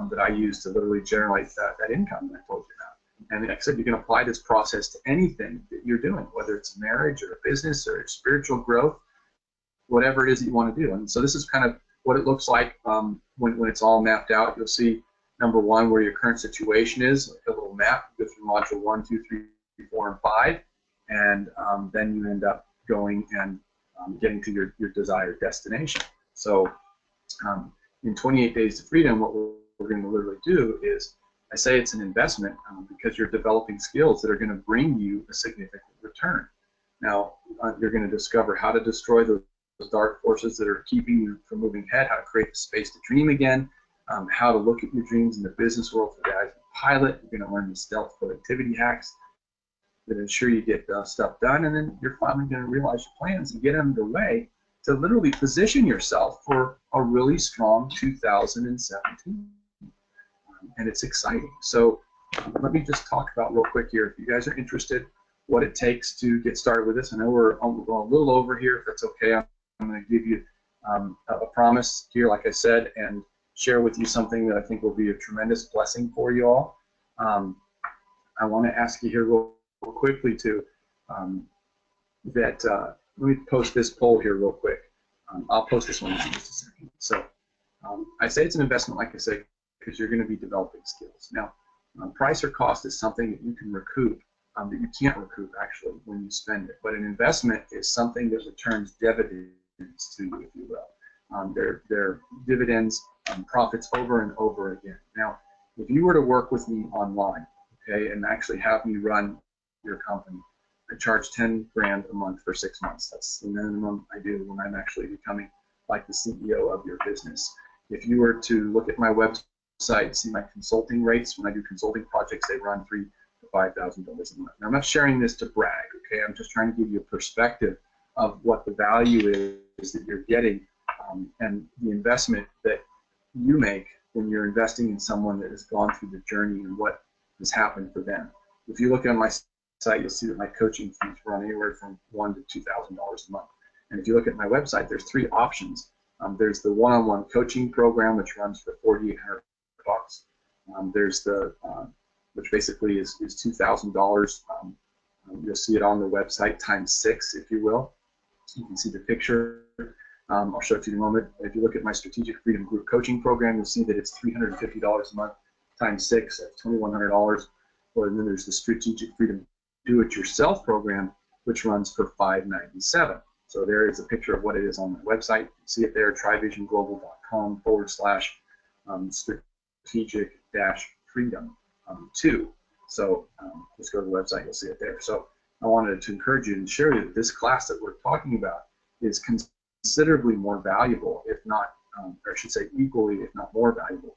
that I used to literally generate that income that I told you about. And like I said, you can apply this process to anything that you're doing, whether it's a marriage or a business or spiritual growth, whatever it is that you want to do. And so this is kind of what it looks like when it's all mapped out. You'll see number 1 where your current situation is, like a little map. You go through module 1, 2, 3, 4, and 5, and then you end up going and getting to your desired destination. So in 28 Days to Freedom, what we're going to literally do is, I say it's an investment because you're developing skills that are going to bring you a significant return. Now, you're going to discover how to destroy those dark forces that are keeping you from moving ahead, how to create the space to dream again, how to look at your dreams in the business world for guys in pilot. You're going to learn the stealth productivity hacks that ensure you get stuff done, and then you're finally going to realize your plans and get underway to literally position yourself for a really strong 2017. And it's exciting. So let me just talk about real quick here, if you guys are interested, what it takes to get started with this. I know we're going a little over here, if that's okay. I'm going to give you a promise here, like I said, and share with you something that I think will be a tremendous blessing for you all. I want to ask you here real quickly to let me post this poll here real quick. I'll post this one in just a second. So I say it's an investment, like I said, because you're going to be developing skills. Now, price or cost is something that you can recoup, that you can't recoup actually when you spend it. But an investment is something that returns dividends to you, if you will. They're dividends, profits over and over again. Now, if you were to work with me online, okay, and actually have me run your company, I charge 10 grand a month for 6 months. That's the minimum I do when I'm actually becoming like the CEO of your business. If you were to look at my website, see my consulting rates, when I do consulting projects, they run $3,000 to $5,000 a month. Now, I'm not sharing this to brag, okay? I'm just trying to give you a perspective of what the value is that you're getting, and the investment that you make when you're investing in someone that has gone through the journey and what has happened for them. If you look on my site, you'll see that my coaching fees run anywhere from $1,000 to $2,000 a month. And if you look at my website, there's 3 options. There's the one-on-one coaching program, which runs for $4,800. There's the which basically is $2,000. You'll see it on the website times 6, if you will. You can see the picture. I'll show it to you in a moment. If you look at my Strategic Freedom Group Coaching Program, you'll see that it's $350 a month times 6, that's $2,100. Or then there's the Strategic Freedom Do-It-Yourself Program, which runs for $597. So there is a picture of what it is on my website. You can see it there, trivisionglobal.com/strategic-freedom2. So just go to the website, you'll see it there. So I wanted to encourage you and share that this class that we're talking about is considerably more valuable, if not, or I should say equally, if not more valuable.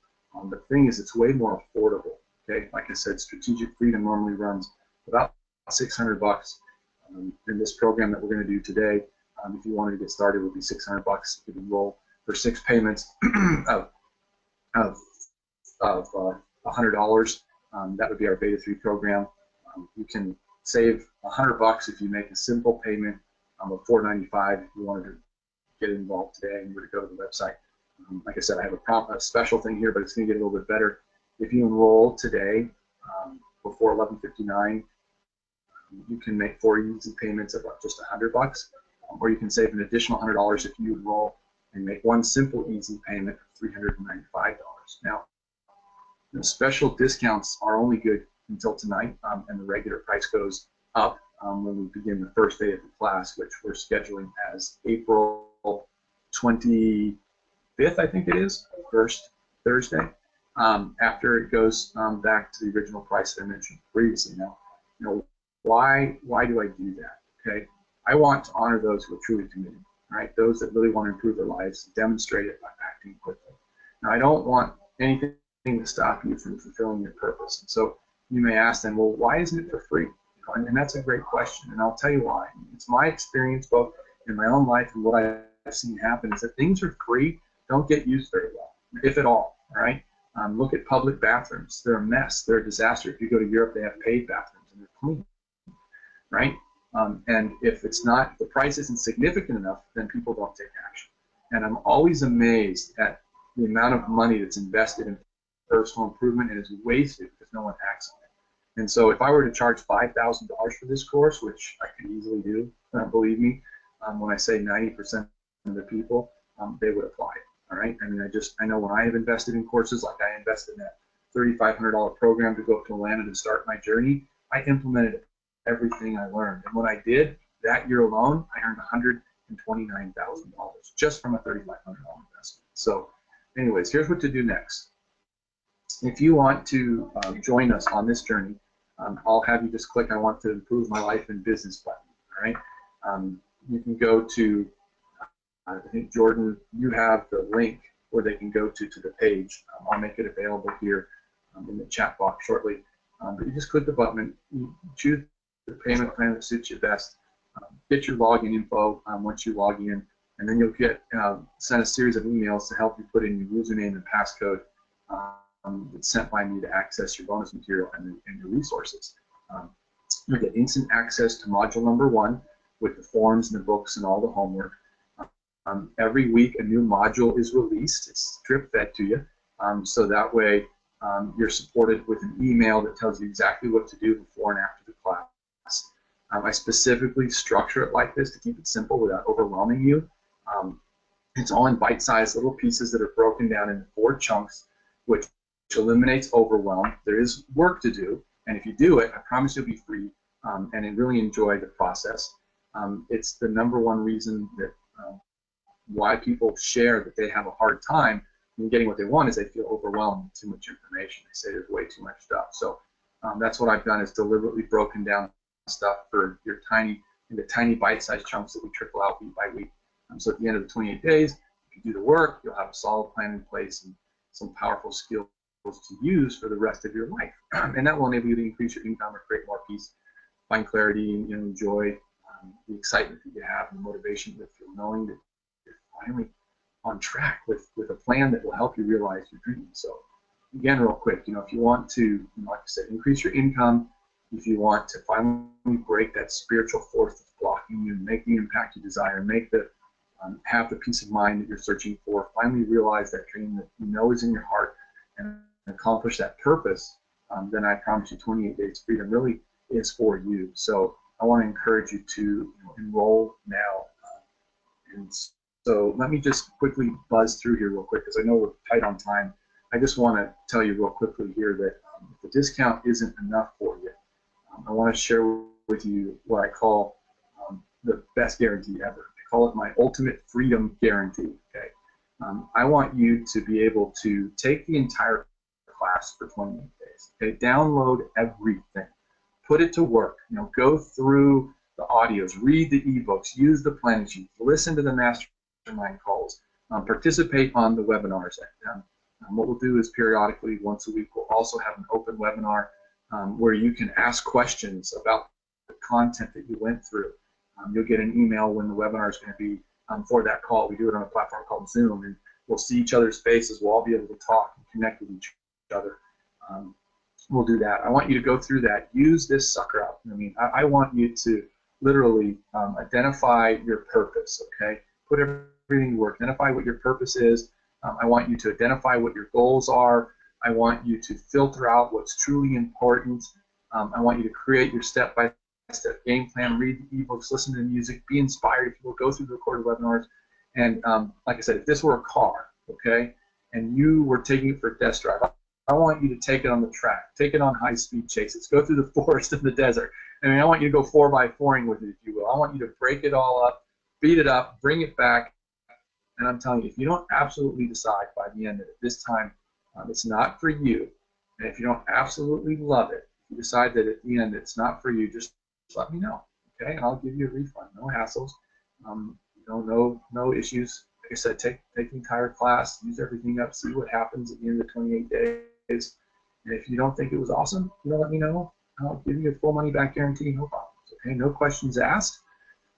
The thing is, it's way more affordable. Okay, like I said, Strategic Freedom normally runs about $600. In this program that we're going to do today, if you wanted to get started, it would be $600. You could enroll for 6 payments of $100. That would be our Beta 3 program. You can save $100 if you make a simple payment of $495 if you wanted to get involved today and you were to go to the website. Like I said, I have a special thing here, but it's going to get a little bit better. If you enroll today before 11:59, you can make 4 easy payments of just $100, or you can save an additional $100 if you enroll and make 1 simple easy payment of $395. Now, the special discounts are only good until tonight, and the regular price goes up when we begin the first day of the class, which we're scheduling as April 25th, I think it is, first Thursday, after it goes back to the original price that I mentioned previously. Now, why do I do that? Okay, I want to honor those who are truly committed, right? Those that really want to improve their lives, demonstrate it by acting quickly. Now, I don't want anything to stop you from fulfilling your purpose. And so you may ask them, well, why isn't it for free? And that's a great question, and I'll tell you why. It's my experience, both in my own life and what I've seen happen, is that things are free don't get used very well, if at all. All right. Look at public bathrooms; they're a mess. They're a disaster. If you go to Europe, they have paid bathrooms and they're clean, right? And if it's not, the price isn't significant enough, then people don't take action. And I'm always amazed at the amount of money that's invested in personal improvement and is wasted because no one acts on it. And so if I were to charge $5,000 for this course, which I could easily do, believe me, when I say 90% of the people, they would apply it. All right. I mean, I know when I have invested in courses, like I invested in that $3,500 program to go up to Atlanta to start my journey, I implemented everything I learned. And when I did, that year alone, I earned $129,000 just from a $3,500 investment. So anyways, here's what to do next. If you want to join us on this journey, I'll have you just click I want to improve my life and business button. All right. You can go to, I think, Jordan, you have the link where they can go to the page. I'll make it available here in the chat box shortly. But you just click the button, you choose the payment plan that suits you best, get your login info once you log in, and then you'll get sent a series of emails to help you put in your username and passcode that's sent by me to access your bonus material and your resources. You'll get instant access to module number 1 with the forms and the books and all the homework. Every week a new module is released. It's drip fed to you, so that way you're supported with an email that tells you exactly what to do before and after the class. I specifically structure it like this to keep it simple without overwhelming you. It's all in bite-sized little pieces that are broken down into 4 chunks, which eliminates overwhelm. There is work to do, and if you do it, I promise you'll be free and really enjoy the process. It's the #1 reason that why people share that they have a hard time in getting what they want is they feel overwhelmed with too much information. They say there's way too much stuff. So that's what I've done, is deliberately broken down stuff for your into tiny bite-sized chunks that we trickle out week by week. So at the end of the 28 days, if you do the work, you'll have a solid plan in place and some powerful skills to use for the rest of your life. And that will enable you to increase your income or create more peace, find clarity, and enjoy the excitement that you have and the motivation that you're knowing that you're finally on track with a plan that will help you realize your dreams. So again, real quick, if you want to, like I said, increase your income, if you want to finally break that spiritual force that's blocking you, make the impact you desire, have the peace of mind that you're searching for, finally realize that dream that you know is in your heart, and accomplish that purpose, then I promise you 28 days freedom really is for you. So I want to encourage you to enroll now. And so let me just quickly buzz through here real quick, because I know we're tight on time. I just want to tell you real quickly here that if the discount isn't enough for you, I want to share with you what I call the best guarantee ever. I call it my ultimate freedom guarantee. Okay, I want you to be able to take the entire class for 28 days. Okay, download everything, put it to work. Go through the audios, read the ebooks, use the planning sheets, listen to the mastermind calls, participate on the webinars. What we'll do is periodically, once a week, we'll also have an open webinar where you can ask questions about the content that you went through. You'll get an email when the webinar is going to be for that call. We do it on a platform called Zoom, and we'll see each other's faces. We'll all be able to talk and connect with each other. We'll do that. I want you to go through that. Use this sucker up. I want you to literally identify your purpose, okay? Put everything to work. Identify what your purpose is. I want you to identify what your goals are. I want you to filter out what's truly important. I want you to create your step-by-step game plan, read the ebooks, listen to the music, be inspired. If you will, go through the recorded webinars. And like I said, if this were a car, okay, and you were taking it for a test drive, I want you to take it on the track, take it on high-speed chases, go through the forest and the desert. I want you to go 4x4ing with it, if you will. I want you to break it all up, beat it up, bring it back. And I'm telling you, if you don't absolutely decide by the end of it, this time it's not for you, and if you don't absolutely love it, if you decide that at the end it's not for you, just let me know, okay? And I'll give you a refund. No hassles, no issues. Like I said, take the entire class, use everything up, see what happens at the end of the 28 days. And if you don't think it was awesome, let me know. I'll give you a full money back guarantee, no problems. Okay, no questions asked.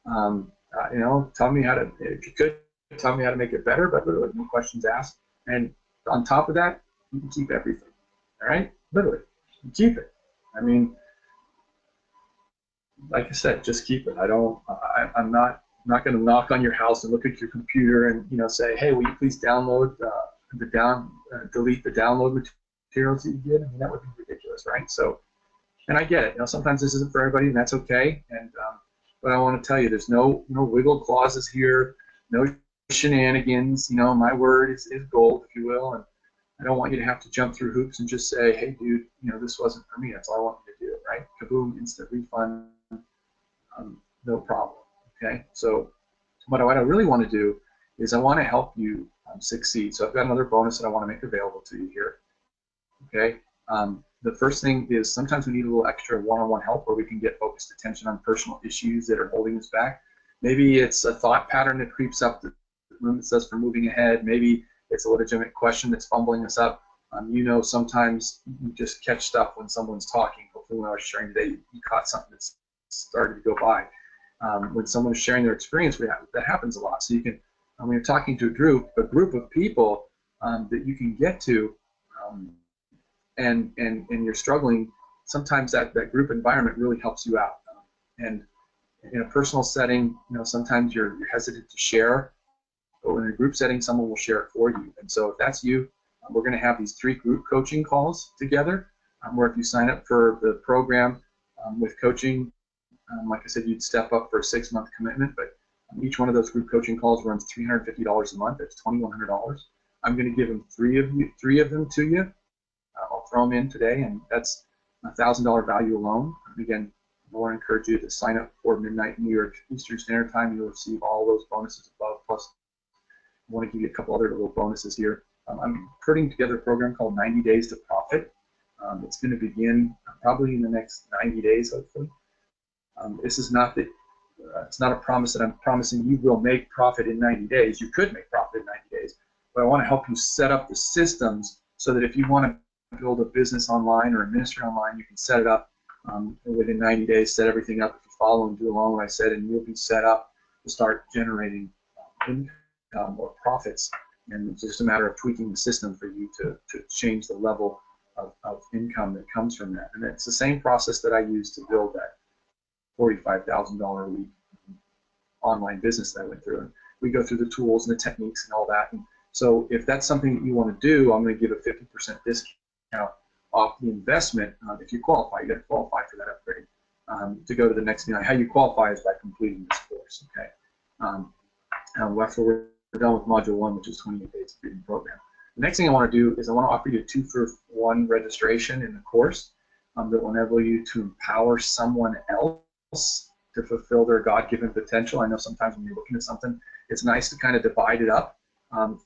Tell me how to, if you could, tell me how to make it better, but literally no questions asked. And on top of that, you can keep everything. All right, literally, you keep it. Like I said, just keep it. I'm not going to knock on your house and look at your computer and say, hey, will you please download delete the download materials that you did? That would be ridiculous, right? So, and I get it. Sometimes this isn't for everybody, and that's okay. And but I want to tell you, there's no wiggle clauses here, no shenanigans. My word is gold, if you will. And I don't want you to have to jump through hoops and just say, hey, dude, this wasn't for me. That's all I want you to do, right? Kaboom, instant refund, no problem. Okay, so what I really want to do is I want to help you succeed. So I've got another bonus that I want to make available to you here. Okay, the first thing is sometimes we need a little extra one-on-one help where we can get focused attention on personal issues that are holding us back. Maybe it's a thought pattern that creeps up that limits us from moving ahead. Maybe it's a legitimate question that's fumbling us up. Sometimes you just catch stuff when someone's talking. Hopefully when I was sharing today, you caught something that's started to go by. When someone is sharing their experience, that happens a lot. So you can, when you're talking to a group of people that you can get to, and you're struggling, sometimes that group environment really helps you out. And in a personal setting, sometimes you're hesitant to share but in a group setting, someone will share it for you. And so if that's you, we're going to have these 3 group coaching calls together, where if you sign up for the program with coaching, like I said, you'd step up for a 6-month commitment, but each one of those group coaching calls runs $350 a month. That's $2,100. I'm going to give them three of them to you. I'll throw them in today, and that's $1,000 value alone. Again, I want to encourage you to sign up for midnight New York Eastern Standard Time. You'll receive all those bonuses above, plus I want to give you a couple other little bonuses here. I'm putting together a program called 90 Days to Profit. It's going to begin probably in the next 90 days, hopefully. This is not that it's not a promise that I'm promising you will make profit in 90 days. You could make profit in 90 days, but I want to help you set up the systems so that if you want to build a business online or a ministry online, you can set it up within 90 days, set everything up if you follow and do along what I said, and you'll be set up to start generating income or profits. And it's just a matter of tweaking the system for you to change the level of income that comes from that. And it's the same process that I use to build that $45,000 a week online business that I went through. And we go through the tools and the techniques and all that. And so if that's something that you want to do, I'm going to give a 50% discount off the investment if you qualify. You got to qualify for that upgrade to go to the next thing. How you qualify is by completing this course. Okay. After we're done with Module 1, which is 28 days of freedom program. The next thing I want to do is I want to offer you a 2-for-1 registration in the course that will enable you to empower someone else to fulfill their God-given potential. I know sometimes when you're looking at something, it's nice to kind of divide it up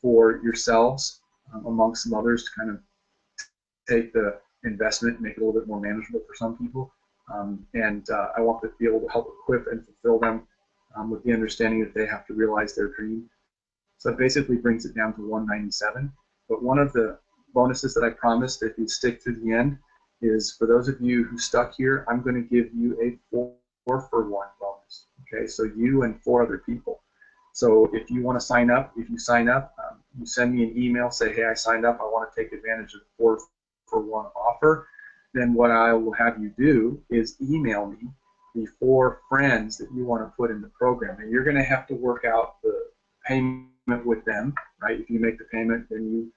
for yourselves amongst some others to kind of take the investment and make it a little bit more manageable for some people. I want to be able to help equip and fulfill them with the understanding that they have to realize their dream. So it basically brings it down to $197. But one of the bonuses that I promised, if you stick to the end, is for those of you who stuck here, I'm going to give you a 4-for-1 bonus. Okay, so you and 4 other people. So if you want to sign up, if you sign up, you send me an email, say, hey, I signed up, I want to take advantage of the 4-for-1 offer. Then what I will have you do is email me the 4 friends that you want to put in the program. And you're going to have to work out the payment with them, right? If you make the payment, then you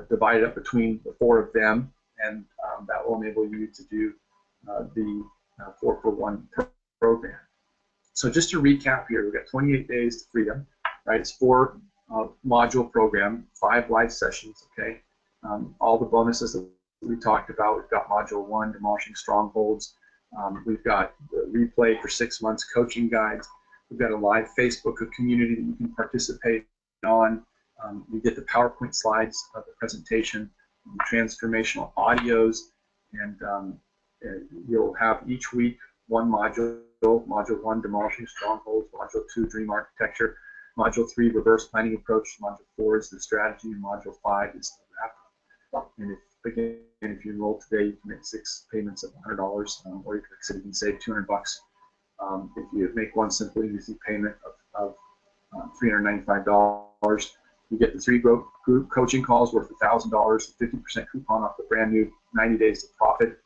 divide it up between the 4 of them, and that will enable you to do the 4-for-1 program. So just to recap here, we've got 28 days to freedom, right? It's 4 module program, 5 live sessions, okay? All the bonuses that we talked about, we've got module 1, demolishing strongholds. We've got the replay for 6 months, coaching guides. We've got a live Facebook community that you can participate on. You get the PowerPoint slides of the presentation, transformational audios, and you'll have each week 1 module. Module 1, demolishing strongholds. Module 2, dream architecture. Module 3, reverse planning approach. Module 4 is the strategy, and Module 5 is the wrap. And if you enroll today, you can make 6 payments of $100, or you can save $200. If you make one simple easy payment of $395, you get the 3 group coaching calls worth $1,000, 50% coupon off the brand new 90 Days to Profit.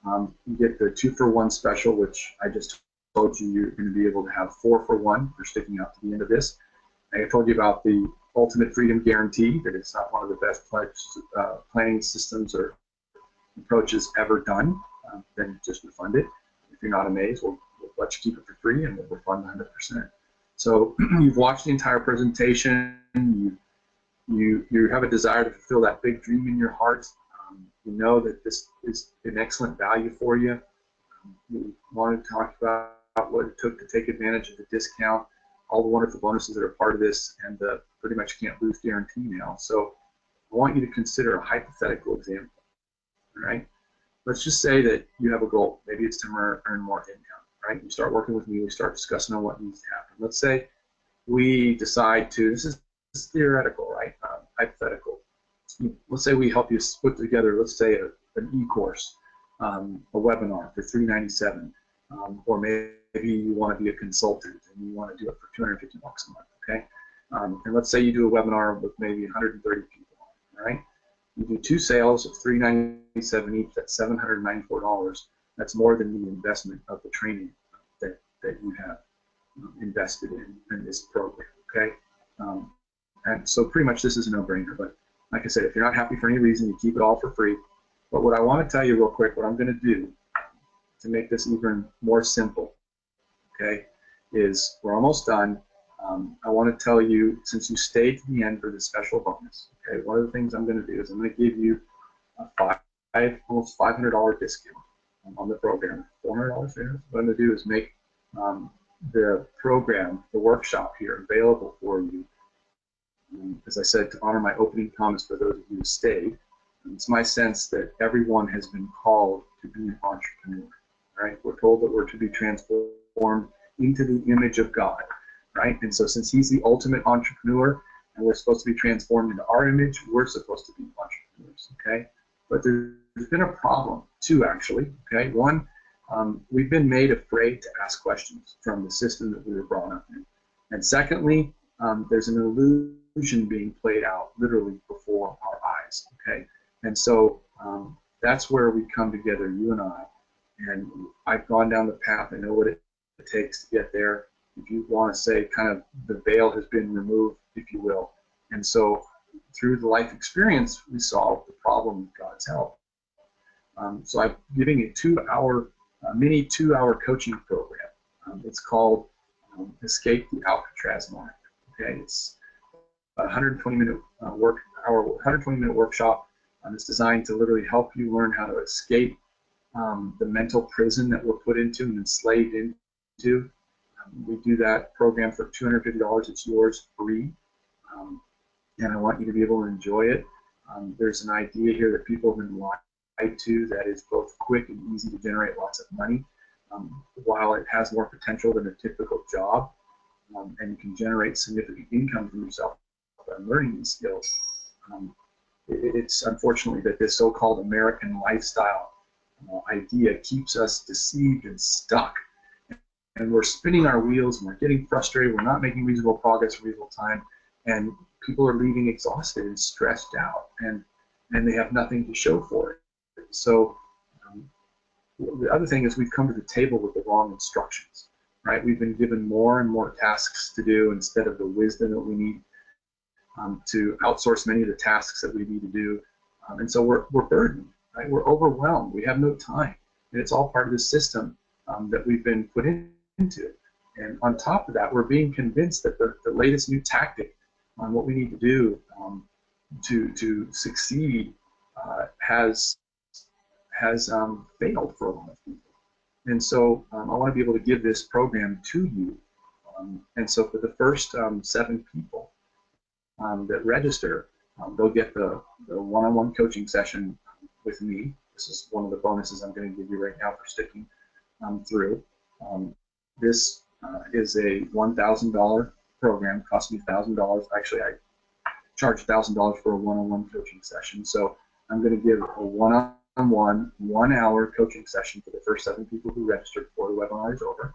You get the 2-for-1 special, which I just told you you're going to be able to have 4-for-1. You're sticking out to the end of this. I told you about the Ultimate Freedom Guarantee, that it's not one of the best planning systems or approaches ever done. Then just refund it. If you're not amazed, we'll let you keep it for free, and we'll refund 100%. So you've watched the entire presentation. You have a desire to fulfill that big dream in your heart. You know that this is an excellent value for you. We wanted to talk about what it took to take advantage of the discount, all the wonderful bonuses that are part of this, and the pretty much can't lose guarantee now. So I want you to consider a hypothetical example. All right? Let's just say that you have a goal. Maybe it's to earn more income. Right? You start working with me. We start discussing on what needs to happen. Let's say we decide to. This is theoretical, right? Hypothetical. Let's say we help you put together, let's say, an e-course, a webinar for $397, or maybe you want to be a consultant and you want to do it for $250 a month, okay? And let's say you do a webinar with maybe 130 people, all right? You do 2 sales of $397 each, that's $794. That's more than the investment of the training that you have invested in this program, okay? And so pretty much this is a no-brainer. But like I said, if you're not happy for any reason, you keep it all for free. But what I want to tell you real quick, what I'm going to do to make this even more simple, okay, is we're almost done. I want to tell you, since you stayed to the end for this special bonus, okay, one of the things I'm going to do is I'm going to give you a almost $500 discount on the program. $400 there. What I'm going to do is make the program, the workshop here, available for you. As I said, to honor my opening promise for those of you who stayed. It's my sense that everyone has been called to be an entrepreneur. Right? We're told that we're to be transformed into the image of God. Right? And so since He's the ultimate entrepreneur, and we're supposed to be transformed into our image, we're supposed to be entrepreneurs. Okay? But there's been a problem, two actually. Okay? One, we've been made afraid to ask questions from the system that we were brought up in. And secondly, there's an illusion being played out literally before our eyes. Okay? And so that's where we come together, you and I. And I've gone down the path. I know what it takes to get there. If you want to say kind of the veil has been removed, if you will. And so through the life experience, we solved the problem with God's help. So I'm giving a 2-hour, mini 2-hour coaching program. It's called Escape the Alcatraz Mind. Okay, it's a 120-minute 120-minute workshop. It's designed to literally help you learn how to escape the mental prison that we're put into and enslaved into. We do that program for $250. It's yours free, and I want you to be able to enjoy it. There's an idea here that people have been lied to that is both quick and easy to generate lots of money, while it has more potential than a typical job, and you can generate significant income for yourself by learning these skills. It's unfortunately that this so-called American lifestyle idea keeps us deceived and stuck. And we're spinning our wheels, and we're getting frustrated. We're not making reasonable progress in reasonable time, and people are leaving exhausted and stressed out, and they have nothing to show for it. So the other thing is we've come to the table with the wrong instructions, right? We've been given more and more tasks to do instead of the wisdom that we need to outsource many of the tasks that we need to do, and so we're burdened, right? We're overwhelmed. We have no time, and it's all part of the system that we've been put into. And on top of that, we're being convinced that the latest new tactic on what we need to do to succeed has failed for a lot of people. And so I want to be able to give this program to you. And so for the first 7 people that register, they'll get the one-on-one coaching session with me. This is one of the bonuses I'm going to give you right now for sticking through. This is a $1,000 program. It cost me $1,000. Actually, I charge $1,000 for a one-on-one coaching session. So I'm going to give a one-on-one, 1-hour coaching session for the first 7 people who registered before the webinar is over.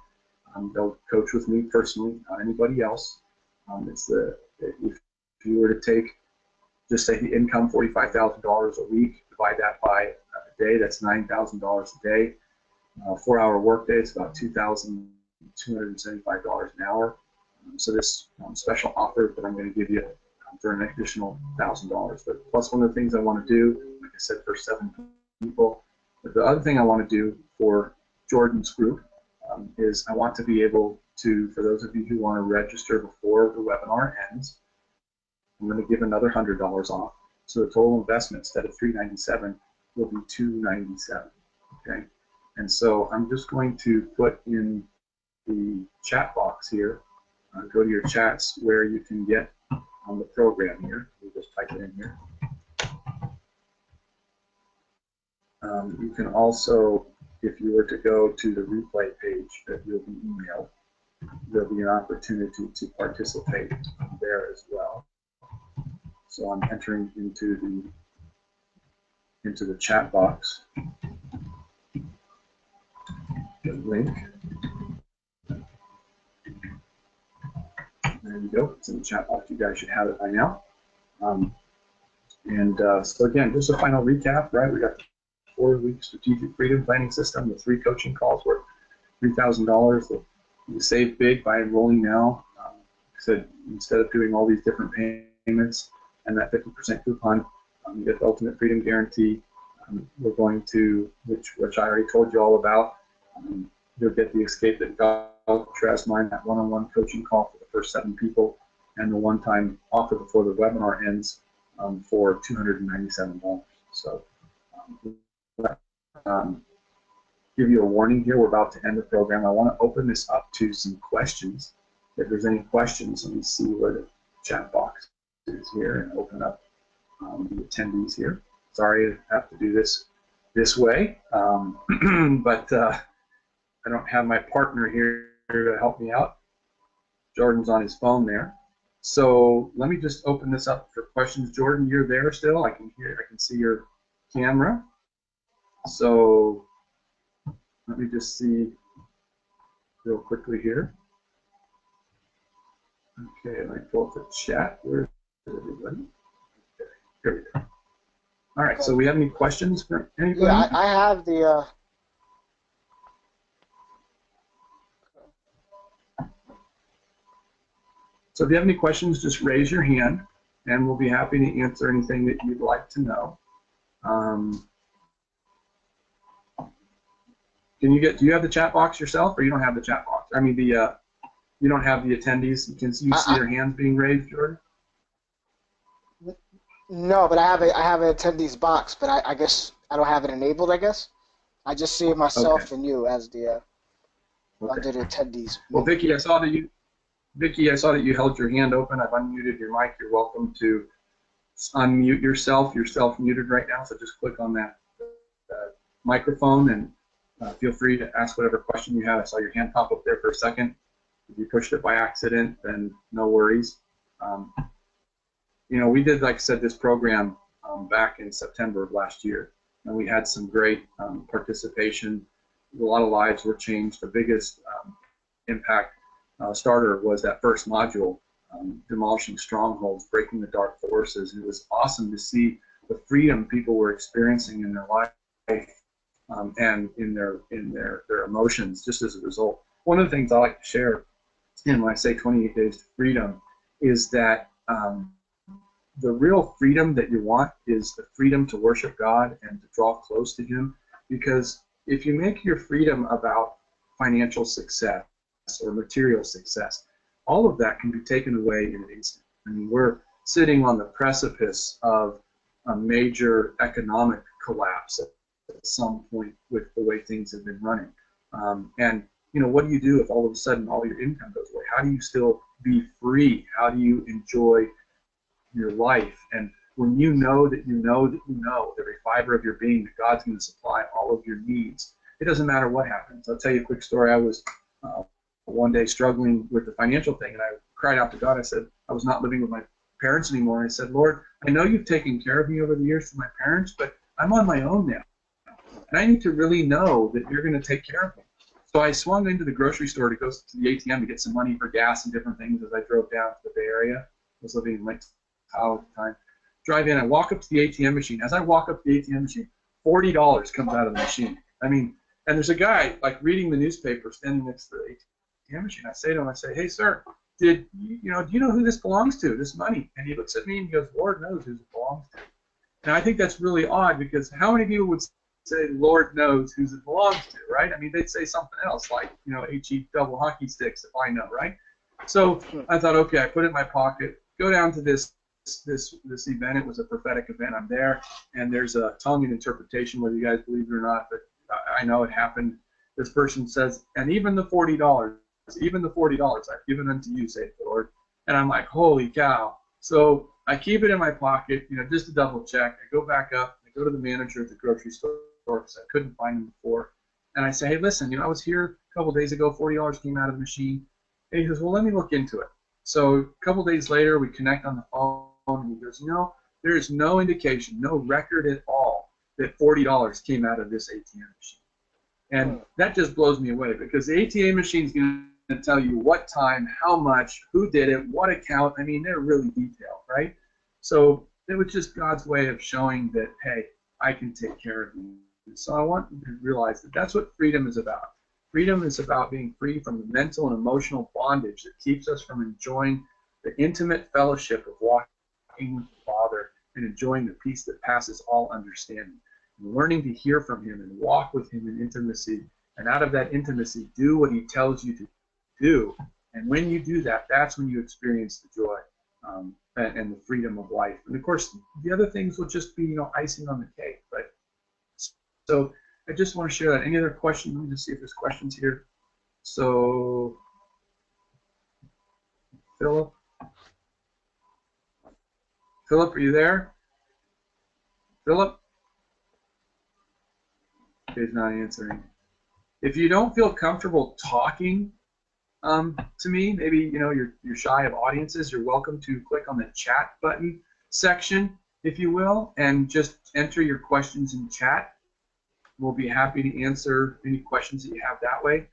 They'll coach with me personally, not anybody else. If you were to take, just say the income, $45,000 a week, divide that by a day, that's $9,000 a day. 4-hour workday, it's about $2,275 an hour. So this special offer that I'm going to give you for an additional $1,000. But plus one of the things I want to do, like I said, for 7 people. But the other thing I want to do for Jordan's group is I want to be able to, for those of you who want to register before the webinar ends, I'm going to give another $100 off. So the total investment instead of $397 will be $297. Okay. And so I'm just going to put in the chat box here, go to your chats where you can get on the program here. We'll just type it in here. You can also, if you were to go to the replay page that you'll be emailed, there'll be an opportunity to participate there as well. So I'm entering into the chat box the link. There you go. It's in the chat box. You guys should have it by now. So again, just a final recap, right? We got the 4-week strategic freedom planning system, the 3 coaching calls worth $3,000. You save big by enrolling now. Like I said, instead of doing all these different payments and that 50% coupon. You get the Ultimate Freedom Guarantee. We're going to, which I already told you all about. You'll get the Escape That God Trust Mine, that one-on-one coaching call for the first 7 people, and the one-time offer before the webinar ends for $297. So give you a warning here. We're about to end the program. I want to open this up to some questions. If there's any questions, let me see where the chat box is here and open up the attendees here. Sorry I have to do this way, but I don't have my partner here to help me out. Jordan's on his phone there. So let me just open this up for questions. Jordan, you're there still? I can see your camera. So let me just see real quickly here. Okay, let me pull up the chat. Where is everybody? Okay, here we go. All right, so we have any questions for anybody?
Yeah, I have the.
So if you have any questions, just raise your hand, and we'll be happy to answer anything that you'd like to know. Do you have the chat box yourself, or you don't have the chat box? I mean, you don't have the attendees. Can you see their hands being raised, Jordan?
No, but I have an attendees box, but I guess I don't have it enabled. I guess I just see myself and you as the under the attendees.
Well, Vicky, I saw that you held your hand open. I've unmuted your mic. You're welcome to unmute yourself. You're self-muted right now, so just click on that microphone and feel free to ask whatever question you have. I saw your hand pop up there for a second. If you pushed it by accident, then no worries. You know, we did, like I said, this program back in September of last year, and we had some great participation. A lot of lives were changed. The biggest impact starter was that first module, demolishing strongholds, breaking the dark forces. It was awesome to see the freedom people were experiencing in their life and in their emotions just as a result. One of the things I like to share, and when I say 28 days to freedom, is that the real freedom that you want is the freedom to worship God and to draw close to Him. Because if you make your freedom about financial success or material success, all of that can be taken away in an instant. I mean, we're sitting on the precipice of a major economic collapse at some point with the way things have been running. And you know, what do you do if all of a sudden all your income goes away? How do you still be free? How do you enjoy your life? And when you know that you know that you know every fiber of your being that God's going to supply all of your needs, it doesn't matter what happens. I'll tell you a quick story. I was one day struggling with the financial thing, and I cried out to God. I said, I was not living with my parents anymore. And I said, Lord, I know you've taken care of me over the years through my parents, but I'm on my own now. And I need to really know that you're going to take care of me. So I swung into the grocery store to go to the ATM to get some money for gas and different things as I drove down to the Bay Area. I was living in Lake Tahoe at the time. Drive in, I walk up to the ATM machine. As I walk up to the ATM machine, $40 comes out of the machine. I mean, and there's a guy like reading the newspaper standing next to the ATM machine. I say to him, I say, hey, sir, do you know who this belongs to, this money? And he looks at me and he goes, Lord knows who it belongs to. And I think that's really odd, because how many people would say Lord knows who it belongs to, right? I mean, they'd say something else like, you know, HE double hockey sticks if I know, right? So I thought, okay, I put it in my pocket, go down to this event. It was a prophetic event. I'm there, and there's a tongue and interpretation, whether you guys believe it or not, but I know it happened. This person says, and even the $40 I've given unto you, saith the Lord. And I'm like, holy cow. So I keep it in my pocket, you know, just to double check. I go back up, I go to the manager at the grocery store because I couldn't find him before. And I say, hey, listen, you know, I was here a couple days ago, $40 came out of the machine. And he goes, well, let me look into it. So a couple days later, we connect on the phone, and he goes, you know, there is no indication, no record at all that $40 came out of this ATM machine. And that just blows me away, because the ATM machine is going to tell you what time, how much, who did it, what account. I mean, they're really detailed, right? So it was just God's way of showing that, hey, I can take care of you. So I want you to realize that that's what freedom is about. Freedom is about being free from the mental and emotional bondage that keeps us from enjoying the intimate fellowship of walking being with the Father and enjoying the peace that passes all understanding. And learning to hear from Him and walk with Him in intimacy, and out of that intimacy, do what He tells you to do. And when you do that, that's when you experience the joy and the freedom of life. And of course, the other things will just be, icing on the cake. But so I just want to share that. Any other questions? Let me just see if there's questions here. So, Philip, are you there? Philip? He's not answering. If you don't feel comfortable talking to me, maybe you're shy of audiences, you're welcome to click on the chat button section, if you will, and just enter your questions in chat. We'll be happy to answer any questions that you have that way.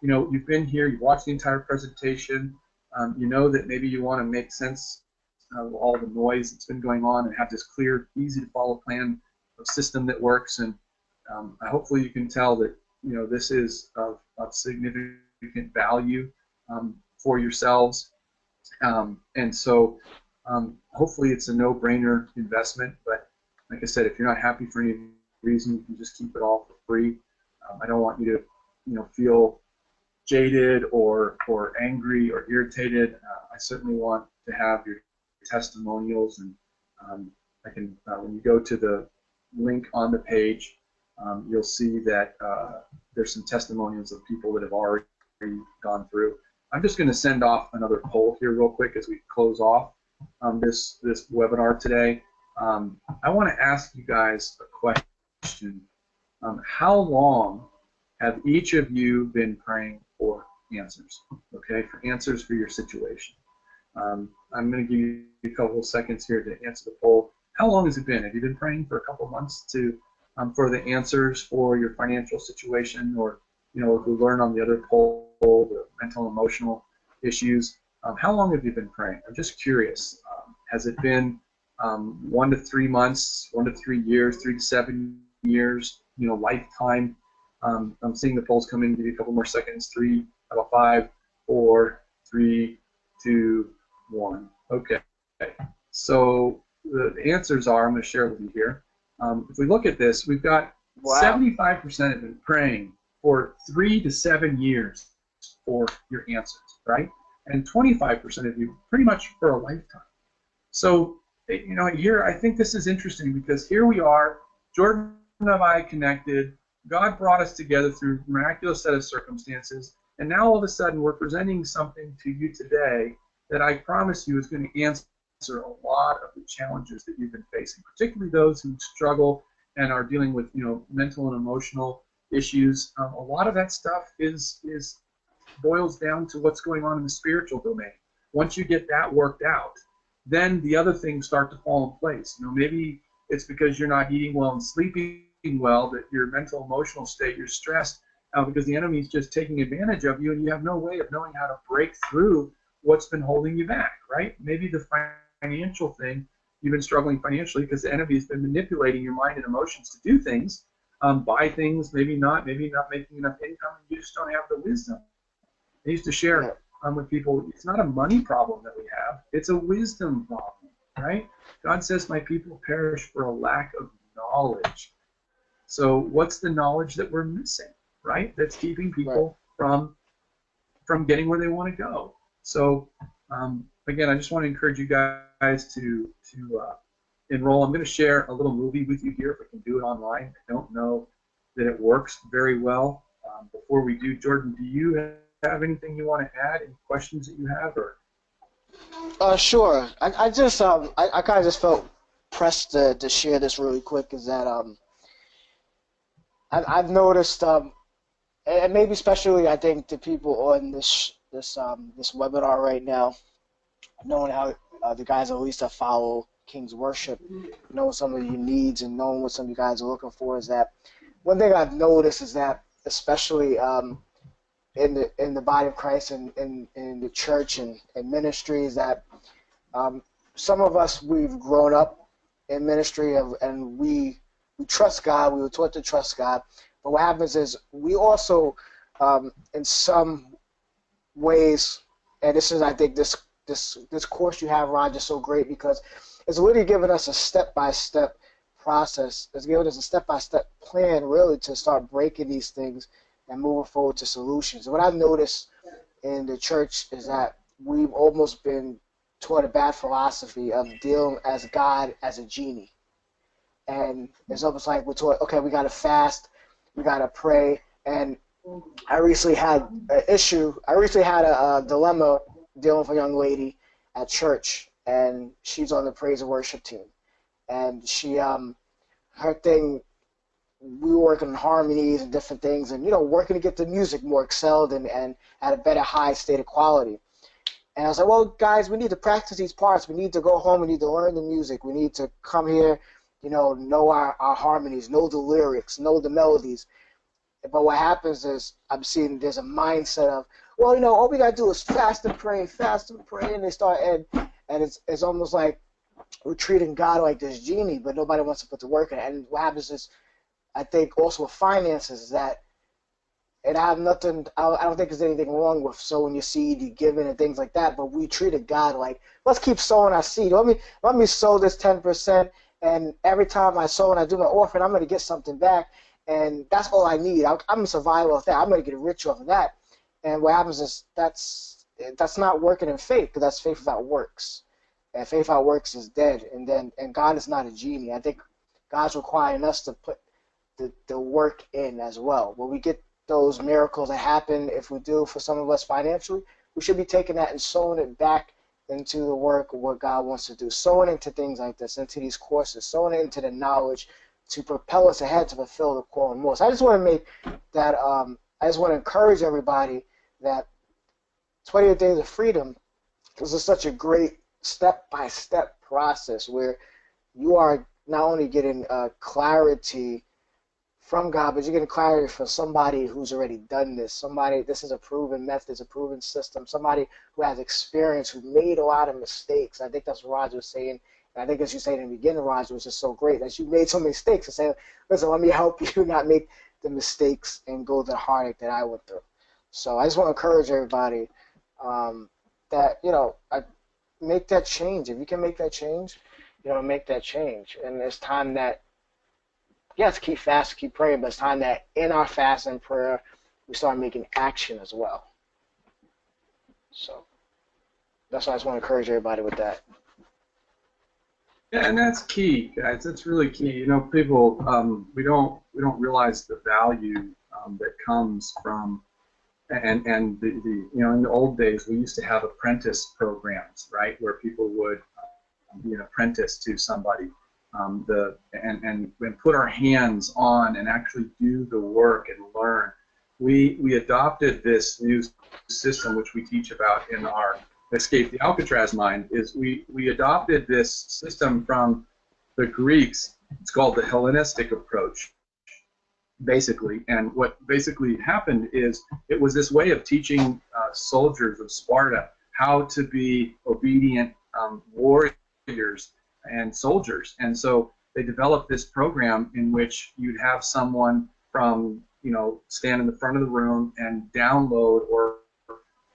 You've been here, you've watched the entire presentation, you know that maybe you want to make sense of all the noise that's been going on and have this clear, easy to follow plan of system that works. And hopefully you can tell that this is of significant value for yourselves. And so hopefully it's a no-brainer investment. But like I said, if you're not happy for any reason, you can just keep it all for free. I don't want you to feel jaded or angry or irritated. I certainly want to have your testimonials, and I can when you go to the link on the page, you'll see that there's some testimonials of people that have already gone through. I'm just going to send off another poll here real quick as we close off this webinar today. I want to ask you guys a question. How long have each of you been praying for answers? Okay, for answers for your situation. I'm going to give you a couple of seconds here to answer the poll. How long has it been? Have you been praying for a couple months for the answers for your financial situation, or if we learn on the other poll, the mental and emotional issues? How long have you been praying? I'm just curious. Has it been 1 to 3 months, 1 to 3 years, 3 to 7 years, lifetime? I'm seeing the polls come in. Give you a couple more seconds. 3 out of 5, 4, 3, 2, 1. Okay. So the answers are, I'm going to share with you here. If we look at this, we've got 75% have been praying for 3 to 7 years for your answers, right? And 25% of you pretty much for a lifetime. So, here I think this is interesting because here we are, Jordan and I connected, God brought us together through a miraculous set of circumstances, and now all of a sudden we're presenting something to you today that I promise you is going to answer a lot of the challenges that you've been facing, particularly those who struggle and are dealing with mental and emotional issues. A lot of that stuff boils down to what's going on in the spiritual domain. Once you get that worked out, then the other things start to fall in place. Maybe it's because you're not eating well and sleeping well, that your mental emotional state, you're stressed because the enemy's just taking advantage of you, and you have no way of knowing how to break through what's been holding you back, right? Maybe the financial thing, you've been struggling financially because the enemy has been manipulating your mind and emotions to do things, buy things, maybe not making enough income, and you just don't have the wisdom. I used to share with people, it's not a money problem that we have, it's a wisdom problem, right? God says, my people perish for a lack of knowledge. So what's the knowledge that we're missing, right? That's keeping people from getting where they want to go. So again, I just want to encourage you guys to enroll. I'm going to share a little movie with you here if we can do it online. I don't know that it works very well. Before we do, Jordan, do you have anything you want to add? Any questions that you have? Or
Sure. I just I kind of just felt pressed to share this really quick. Is that I've noticed and maybe especially I think the people on this webinar right now, knowing how the guys at least that follow King's Worship, know some of your needs and knowing what some of you guys are looking for, is that one thing I've noticed is that especially in the body of Christ and in the church and ministry, is that some of us, we've grown up in ministry and we trust God. We were taught to trust God. But what happens is we also, in some ways, and this is, I think, this this course you have, Raj, is so great because it's really giving us a step-by-step process. It's giving us a step-by-step plan, really, to start breaking these things and moving forward to solutions. What I've noticed in the church is that we've almost been taught a bad philosophy of dealing as God as a genie. And it's almost like we're taught, okay, we got to fast, we got to pray. And I recently had a dilemma dealing with a young lady at church, and she's on the praise and worship team. And she, her thing, we were working on harmonies and different things, and working to get the music more excelled and at a better high state of quality. And I was like, well, guys, we need to practice these parts. We need to go home. We need to learn the music. We need to come here, know our harmonies, know the lyrics, know the melodies. But what happens is I'm seeing there's a mindset of, well, all we got to do is fast and pray, and they start, and it's almost like we're treating God like this genie, but nobody wants to put the work in. And what happens is, I think also with finances is that, and I don't think there's anything wrong with sowing your seed, you giving and things like that, but we treated God like, let's keep sowing our seed. Let me sow this 10%, and every time I sow and I do my offering, I'm going to get something back, and that's all I need. I'm a survivor of that. I'm going to get rich off of that. And what happens is that's not working in faith, because that's faith without works. And faith without works is dead. And God is not a genie. I think God's requiring us to put the work in as well. When we get those miracles that happen, if we do for some of us financially, we should be taking that and sowing it back into the work of what God wants to do, sowing into things like this, into these courses, sowing into the knowledge to propel us ahead to fulfill the call and more. So I just want to make that, I just want to encourage everybody that 28 Days of Freedom is such a great step-by-step process where you are not only getting clarity from God, but you're getting clarity from somebody who's already done this. This is a proven method, it's a proven system, somebody who has experience, who made a lot of mistakes. I think that's what Roger was saying. And I think as you said in the beginning, Roger, was just so great that you made so many mistakes and saying, listen, let me help you not make the mistakes and go the heartache that I went through. So I just want to encourage everybody that, make that change. If you can make that change, make that change. And it's time that, yes, keep fast, keep praying, but it's time that in our fast and prayer, we start making action as well. So that's why I just want to encourage everybody with that.
Yeah, and that's key, guys. That's really key. People, we don't realize the value that comes from, and the in the old days we used to have apprentice programs, right, where people would be an apprentice to somebody. And put our hands on and actually do the work and learn. We adopted this new system, which we teach about in our Escape the Alcatraz Mind, is we adopted this system from the Greeks. It's called the Hellenistic approach, basically. And what basically happened is it was this way of teaching soldiers of Sparta how to be obedient warriors and soldiers. And so they developed this program in which you'd have someone from, stand in the front of the room and download or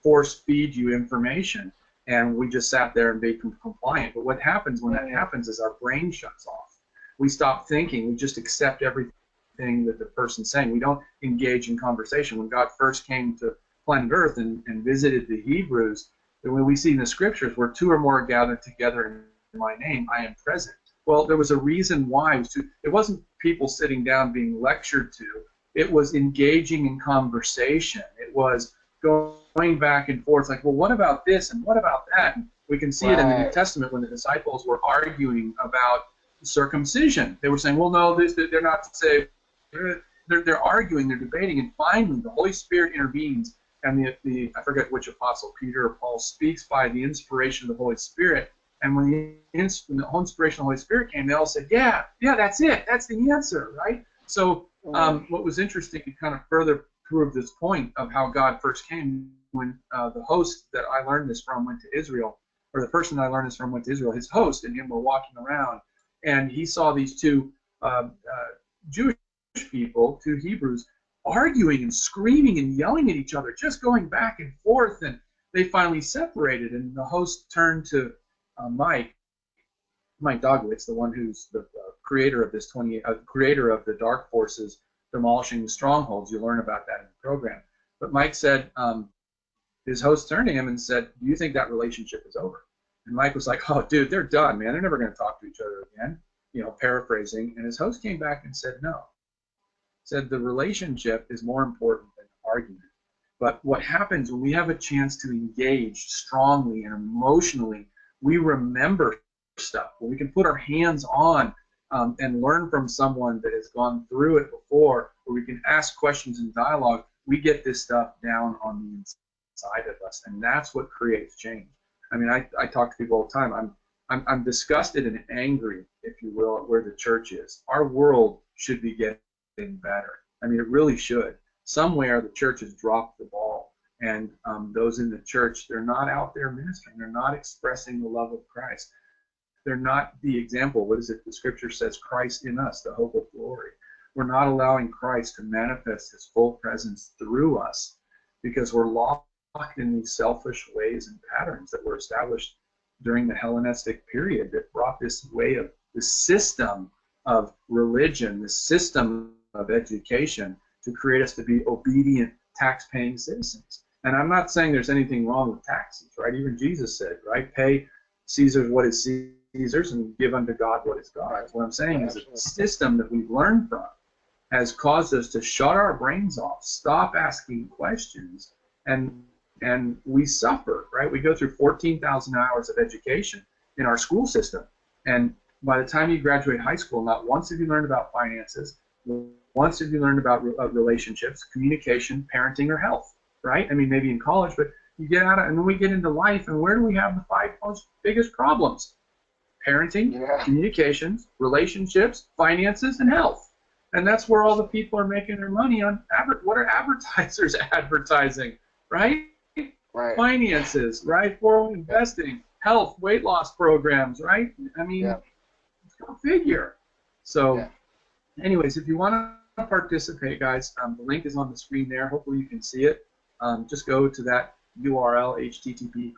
force feed you information. And we just sat there and made them compliant. But what happens when that happens is our brain shuts off. We stop thinking. We just accept everything that the person's saying. We don't engage in conversation. When God first came to planet Earth and visited the Hebrews, when we see in the scriptures where two or more are gathered together in my name, I am present. Well, there was a reason why. It wasn't people sitting down being lectured to. It was engaging in conversation. It was going back and forth, like, well, what about this and what about that? We can see it in the New Testament when the disciples were arguing about circumcision. They were saying, well, no, they're not saved. They're arguing, they're debating, and finally the Holy Spirit intervenes, and I forget which apostle, Peter or Paul, speaks by the inspiration of the Holy Spirit. And when the inspiration of the Holy Spirit came, they all said, yeah, that's it. That's the answer, right? So what was interesting to kind of further prove this point of how God first came, when the host that I learned this from went to Israel, or the person that I learned this from went to Israel, his host and him were walking around, and he saw these two Jewish people, two Hebrews, arguing and screaming and yelling at each other, just going back and forth. And they finally separated, and the host turned to Mike Dogwitz, the one who's the creator of this creator of the dark forces demolishing the strongholds. You learn about that in the program. But Mike said, his host turned to him and said, "Do you think that relationship is over?" And Mike was like, "Oh, dude, they're done, man. They're never going to talk to each other again." You know, paraphrasing. And his host came back and said, "No." Said the relationship is more important than argument. But what happens when we have a chance to engage strongly and emotionally, we remember stuff. When we can put our hands on and learn from someone that has gone through it before, or we can ask questions in dialogue, we get this stuff down on the inside of us, and that's what creates change. I mean, I talk to people all the time. I'm disgusted and angry, if you will, at where the church is. Our world should be getting better. I mean, it really should. Somewhere the church has dropped the ball, and those in the church, they're not out there ministering. They're not expressing the love of Christ. They're not the example. What is it? The scripture says, Christ in us, the hope of glory. We're not allowing Christ to manifest his full presence through us because we're locked in these selfish ways and patterns that were established during the Hellenistic period that brought this way of the system of religion, the system of education to create us to be obedient, tax-paying citizens. And I'm not saying there's anything wrong with taxes, right? Even Jesus said, right, pay Caesar what is Caesar's and give unto God what is God's. What I'm saying is that the system that we've learned from has caused us to shut our brains off, stop asking questions, and we suffer, right? We go through 14,000 hours of education in our school system, and by the time you graduate high school, not once have you learned about finances, once have you learned about relationships, communication, parenting, or health, right? I mean, maybe in college, but you get out of, and then we get into life, and where do we have the 5 most biggest problems? Parenting, communications, relationships, finances, and health. And that's where all the people are making their money on. What are advertisers advertising, right?
Right.
Finances, right? 401 investing, health, weight loss programs, right? I mean, go figure. So, anyways, if you want to participate, guys, the link is on the screen there. Hopefully you can see it. Just go to that URL, http://bit.ly,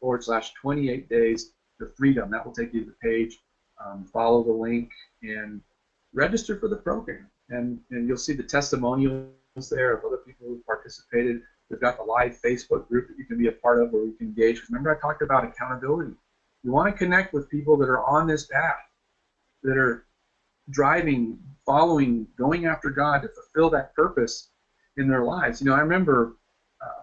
bit.ly/28 days to freedom. That will take you to the page. Follow the link and register for the program. And you'll see the testimonials there of other people who participated. We've got the live Facebook group that you can be a part of where we can engage. Because remember I talked about accountability. You want to connect with people that are on this path, that are driving, following, going after God to fulfill that purpose in their lives. You know, I remember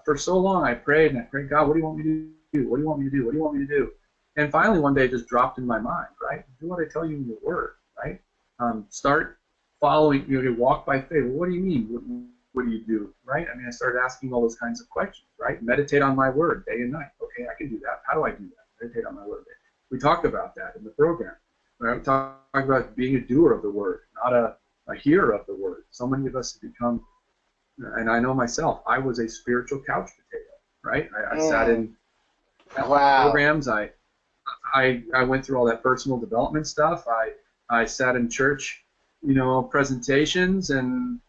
for so long I prayed, God, what do you want me to do? What do you want me to do? What do you want me to do? And finally one day it just dropped in my mind, right? Do what I tell you in your word, right? Start following, walk by faith. Well, what do you mean? What do you do, right? I mean, I started asking all those kinds of questions, right? Meditate on my word day and night. Okay, I can do that. How do I do that? Meditate on my word. We talked about that in the program. Right? We talked about being a doer of the word, not a hearer of the word. So many of us have become, and I know myself, I was a spiritual couch potato, right? I sat in programs. I went through all that personal development stuff. I sat in church, presentations, and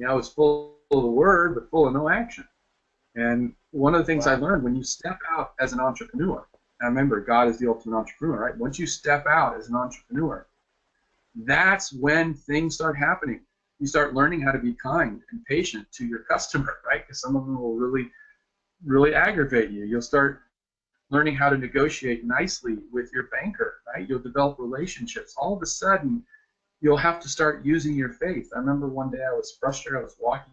I was full of the word, but full of no action. And one of the things I learned, when you step out as an entrepreneur, and remember, God is the ultimate entrepreneur, right? Once you step out as an entrepreneur, that's when things start happening. You start learning how to be kind and patient to your customer, right? Because some of them will really, really aggravate you. You'll start learning how to negotiate nicely with your banker, right? You'll develop relationships. All of a sudden, you'll have to start using your faith. I remember one day I was frustrated. I was walking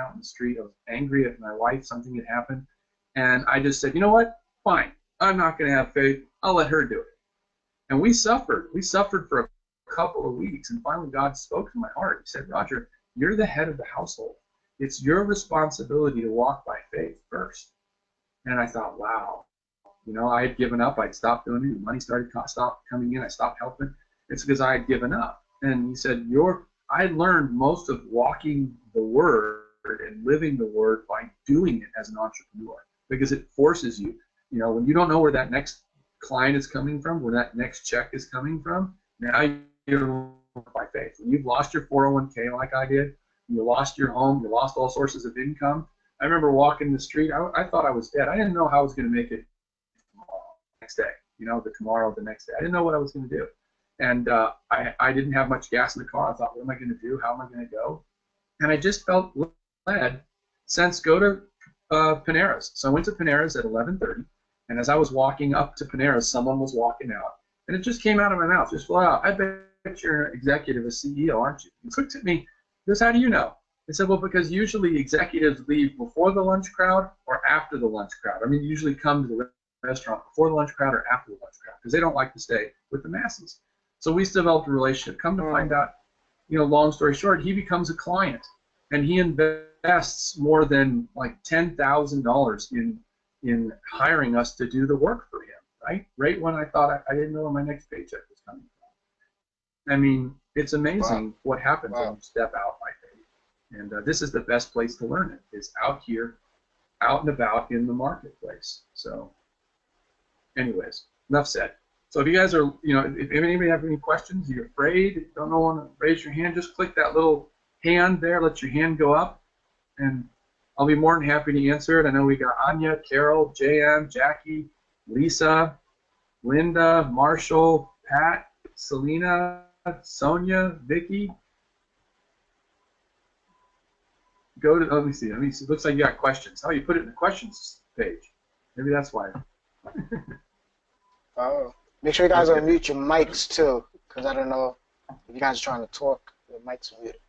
out in the street. I was angry at my wife. Something had happened. And I just said, you know what? Fine. I'm not going to have faith. I'll let her do it. And we suffered. We suffered for a couple of weeks. And finally, God spoke to my heart. He said, Roger, you're the head of the household. It's your responsibility to walk by faith first. And I thought, wow. I had given up. I'd stopped doing it. The money stopped coming in. I stopped helping. It's because I had given up. And he said, I learned most of walking the word and living the word by doing it as an entrepreneur, because it forces you. When you don't know where that next client is coming from, where that next check is coming from, now you're by faith. When you've lost your 401k like I did, you lost your home, you lost all sources of income. I remember walking the street. I thought I was dead. I didn't know how I was going to make it next day. You know, the next day. I didn't know what I was going to do, and I didn't have much gas in the car. I thought, what am I going to do? How am I going to go? And I just felt led, since go to Panera's. So I went to Panera's at 11:30, and as I was walking up to Panera's, someone was walking out, and it just came out of my mouth, just flat out. I bet you're an executive, a CEO, aren't you? He looked at me. He goes, how do you know? I said, well, because usually executives leave before the lunch crowd or after the lunch crowd. I mean, usually come to the restaurant before the lunch crowd or after the lunch crowd because they don't like to stay with the masses. So we developed a relationship. Come to find out, you know, long story short, he becomes a client, and he invests more than like $10,000 in hiring us to do the work for him, right when I thought I didn't know where my next paycheck was coming from. I mean, it's amazing what happens when you step out like that. And this is the best place to learn it, is out here, out and about in the marketplace. So anyways, enough said. So if you guys are, you know, if anybody have any questions, you're afraid, don't know want to raise your hand, just click that little hand there, let your hand go up, and I'll be more than happy to answer it. I know we got Anya, Carol, JM, Jackie, Lisa, Linda, Marshall, Pat, Selena, Sonia, Vicky. Go to, let me see. It looks like you got questions. Oh, you put it in the questions page. Maybe that's why.
Oh. Make sure you guys unmute your mics too, because I don't know if you guys are trying to talk. The mics are muted.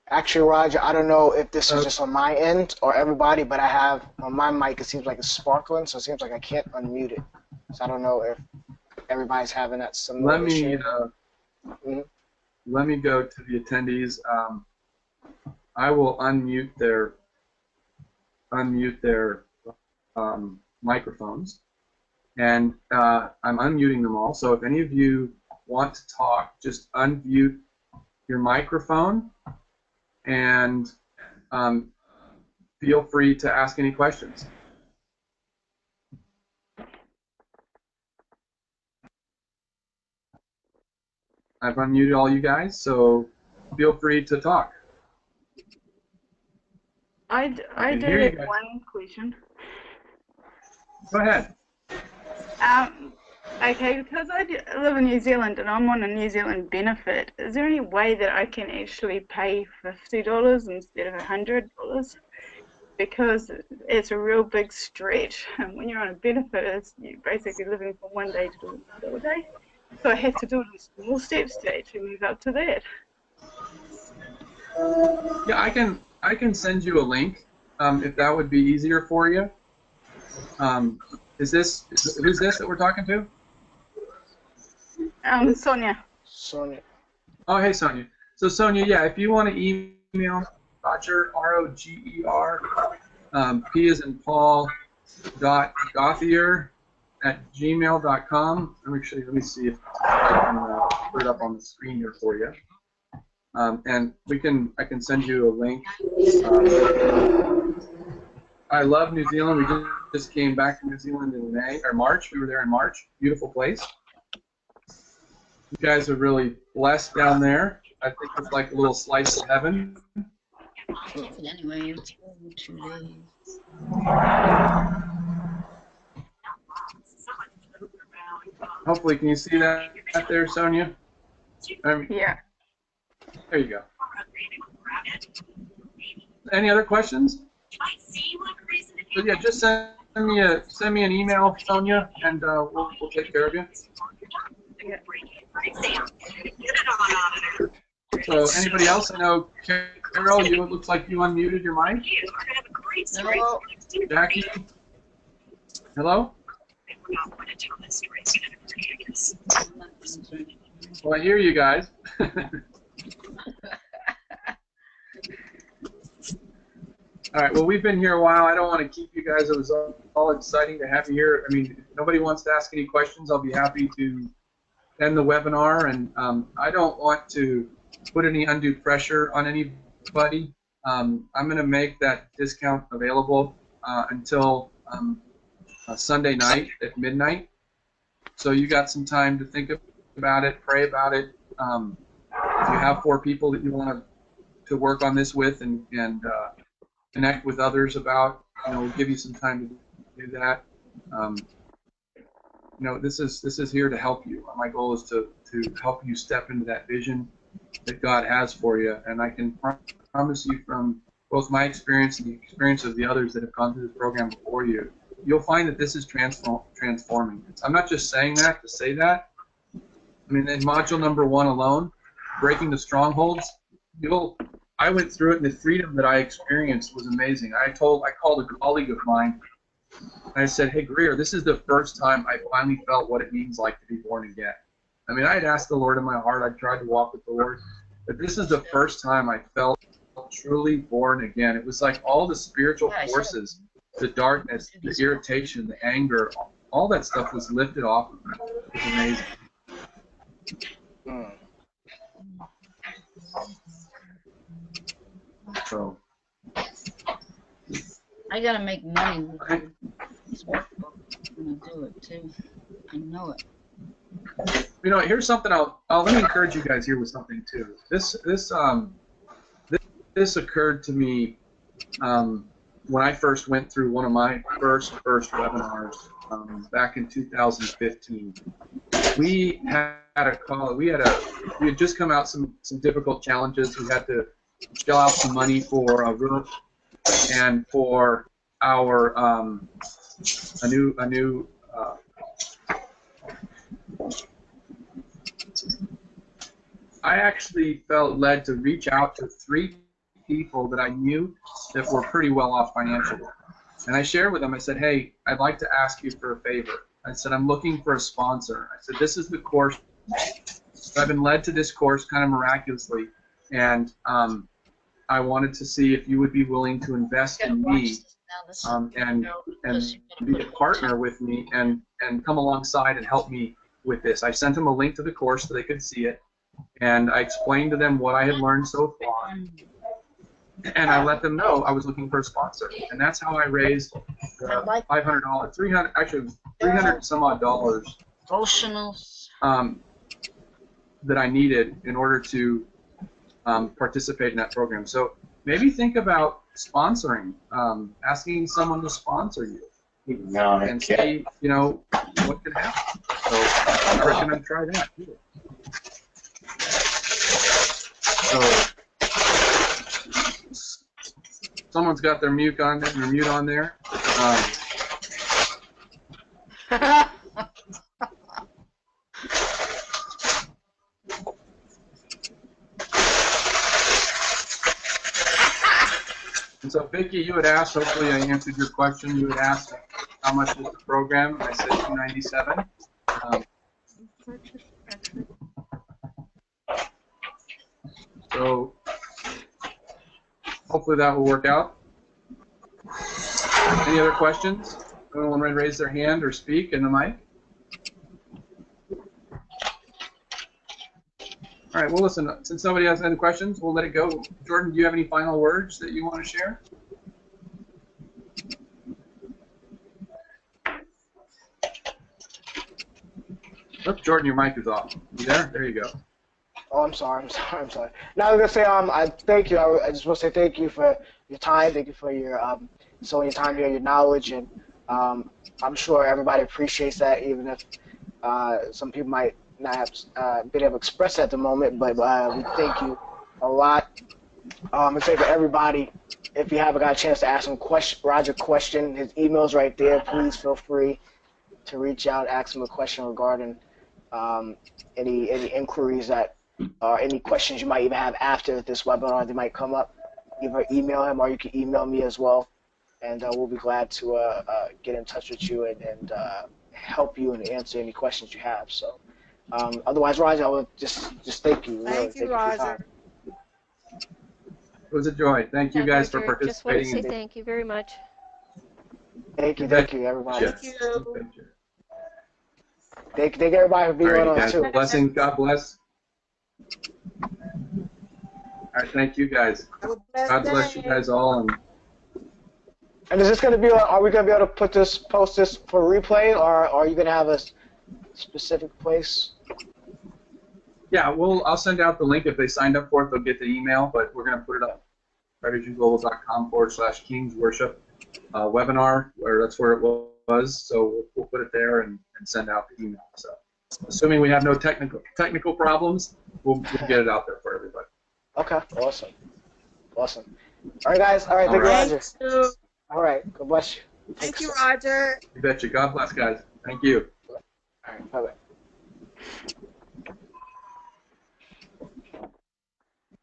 Actually, Roger, I don't know if this is just on my end or everybody, but I have on my mic, it seems like it's sparkling, so it seems like I can't unmute it. So I don't know if everybody's having that similar issue.
Let me go to the attendees. I will unmute their microphones, and I'm unmuting them all. So if any of you want to talk, just unmute your microphone, and feel free to ask any questions. I've unmuted all you guys, so feel free to talk.
I do have one question.
Go ahead.
Okay, because I live in New Zealand and I'm on a New Zealand benefit, is there any way that I can actually pay $50 instead of $100? Because it's a real big stretch. And when you're on a benefit, you're basically living from one day to another day. So I have to do it in small steps to actually move up to that.
Yeah, I can send you a link if that would be easier for you. Who's this that we're talking to?
Sonia.
Sonia.
Oh, hey, Sonia. So, Sonia, yeah, if you want to email Roger, R-O-G-E-R, P as in Paul, .gothier@gmail.com. Let me see if I can put it up on the screen here for you. And I can send you a link. I love New Zealand. We just came back from New Zealand in March. We were there in March. Beautiful place. You guys are really blessed down there. I think it's like a little slice of heaven.
Anyway, it's 2 days.
Hopefully, can you see that there, Sonia?
Yeah.
There you go. Any other questions? So yeah, just send me an email, Sonia, and we'll take care of you.
Yeah.
So anybody else? I know Carol, it looks like you unmuted your mic.
Hello.
Jackie. Hello. Well, I hear you guys. All right, well, we've been here a while. I don't want to keep you guys. It was all exciting to have you here. I mean, if nobody wants to ask any questions, I'll be happy to end the webinar. And I don't want to put any undue pressure on anybody. I'm going to make that discount available until Sunday night at midnight. So you got some time to think about it, pray about it. If you have 4 people that you want to work on this with and connect with others about, we'll give you some time to do that. This is here to help you. My goal is to help you step into that vision that God has for you, and I can promise you from both my experience and the experience of the others that have gone through this program before you, you'll find that this is transforming. I'm not just saying that to say that. I mean, in module number 1 alone, breaking the strongholds, I went through it, and the freedom that I experienced was amazing. I called a colleague of mine, and I said, hey, Greer, this is the first time I finally felt what it means like to be born again. I mean, I had asked the Lord in my heart. I tried to walk with the Lord. But this is the first time I felt truly born again. It was like all the spiritual forces, the darkness, the irritation, the anger, all that stuff was lifted off of me. It was amazing. So
I gotta make money with this workbook. I'm gonna do it too. I know it.
Here's something let me encourage you guys here with something too. This occurred to me when I first went through one of my first webinars back in 2015. We had just come out some difficult challenges. We had to shell out some money for a roof and for our a new I actually felt led to reach out to 3 people that I knew that were pretty well off financially. And I shared with them, I said, hey, I'd like to ask you for a favor. I said, I'm looking for a sponsor. I said, this is the course. I've been led to this course kind of miraculously, and I wanted to see if you would be willing to invest in me and be a partner with me and come alongside and help me with this. I sent them a link to the course so they could see it, and I explained to them what I had learned so far, and I let them know I was looking for a sponsor, and that's how I raised $500, 300, actually $300 some odd dollars that I needed in order to participate in that program. So maybe think about sponsoring, asking someone to sponsor you, and see, what can happen. So I recommend try that too. So someone's got their mute on there. And so, Vicki, you had asked, hopefully I answered your question, you had asked how much is the program, and I said $297. So hopefully that will work out. Any other questions? Anyone want to raise their hand or speak in the mic? All right, well, listen, since nobody has any questions, we'll let it go. Jordan, do you have any final words that you want to share? Oh, Jordan, your mic is off. You there? There you go.
Oh, I'm sorry. Now I was gonna say, I thank you. I just want to say thank you for your time. Thank you for your your time here, your knowledge, and I'm sure everybody appreciates that, even if some people might not have been able to express that at the moment. But we thank you a lot. And say for everybody, if you haven't got a chance to ask Roger a question, his email's right there. Please feel free to reach out, ask him a question regarding any inquiries that, or any questions you might even have after this webinar that might come up. Either email him or you can email me as well, and we'll be glad to get in touch with you and help you and answer any questions you have. So, otherwise, Roger, I would just thank you.
Thank you, Roger.
It was a joy. Thank you guys for participating.
Just want to say thank you very much.
Thank you, everybody.
Thank you.
Thank everybody for being on us too.
Blessings. God bless. All right, thank you guys. God bless you guys all.
And is this going to be? Are we going to be able to post this for replay, or are you going to have a specific place?
Yeah, I'll send out the link. If they signed up for it, they'll get the email, but we're going to put it up strategyglobal.com/Kings Worship webinar, where that's where it was. So we'll put it there and send out the email. So assuming we have no technical problems, we'll get it out there for everybody.
Okay, awesome. Awesome. All right, guys. All right, Big Roger.
Thank you.
All right, God bless you.
Thank you, Roger.
You betcha. God bless, guys. Thank you.
All right, bye-bye.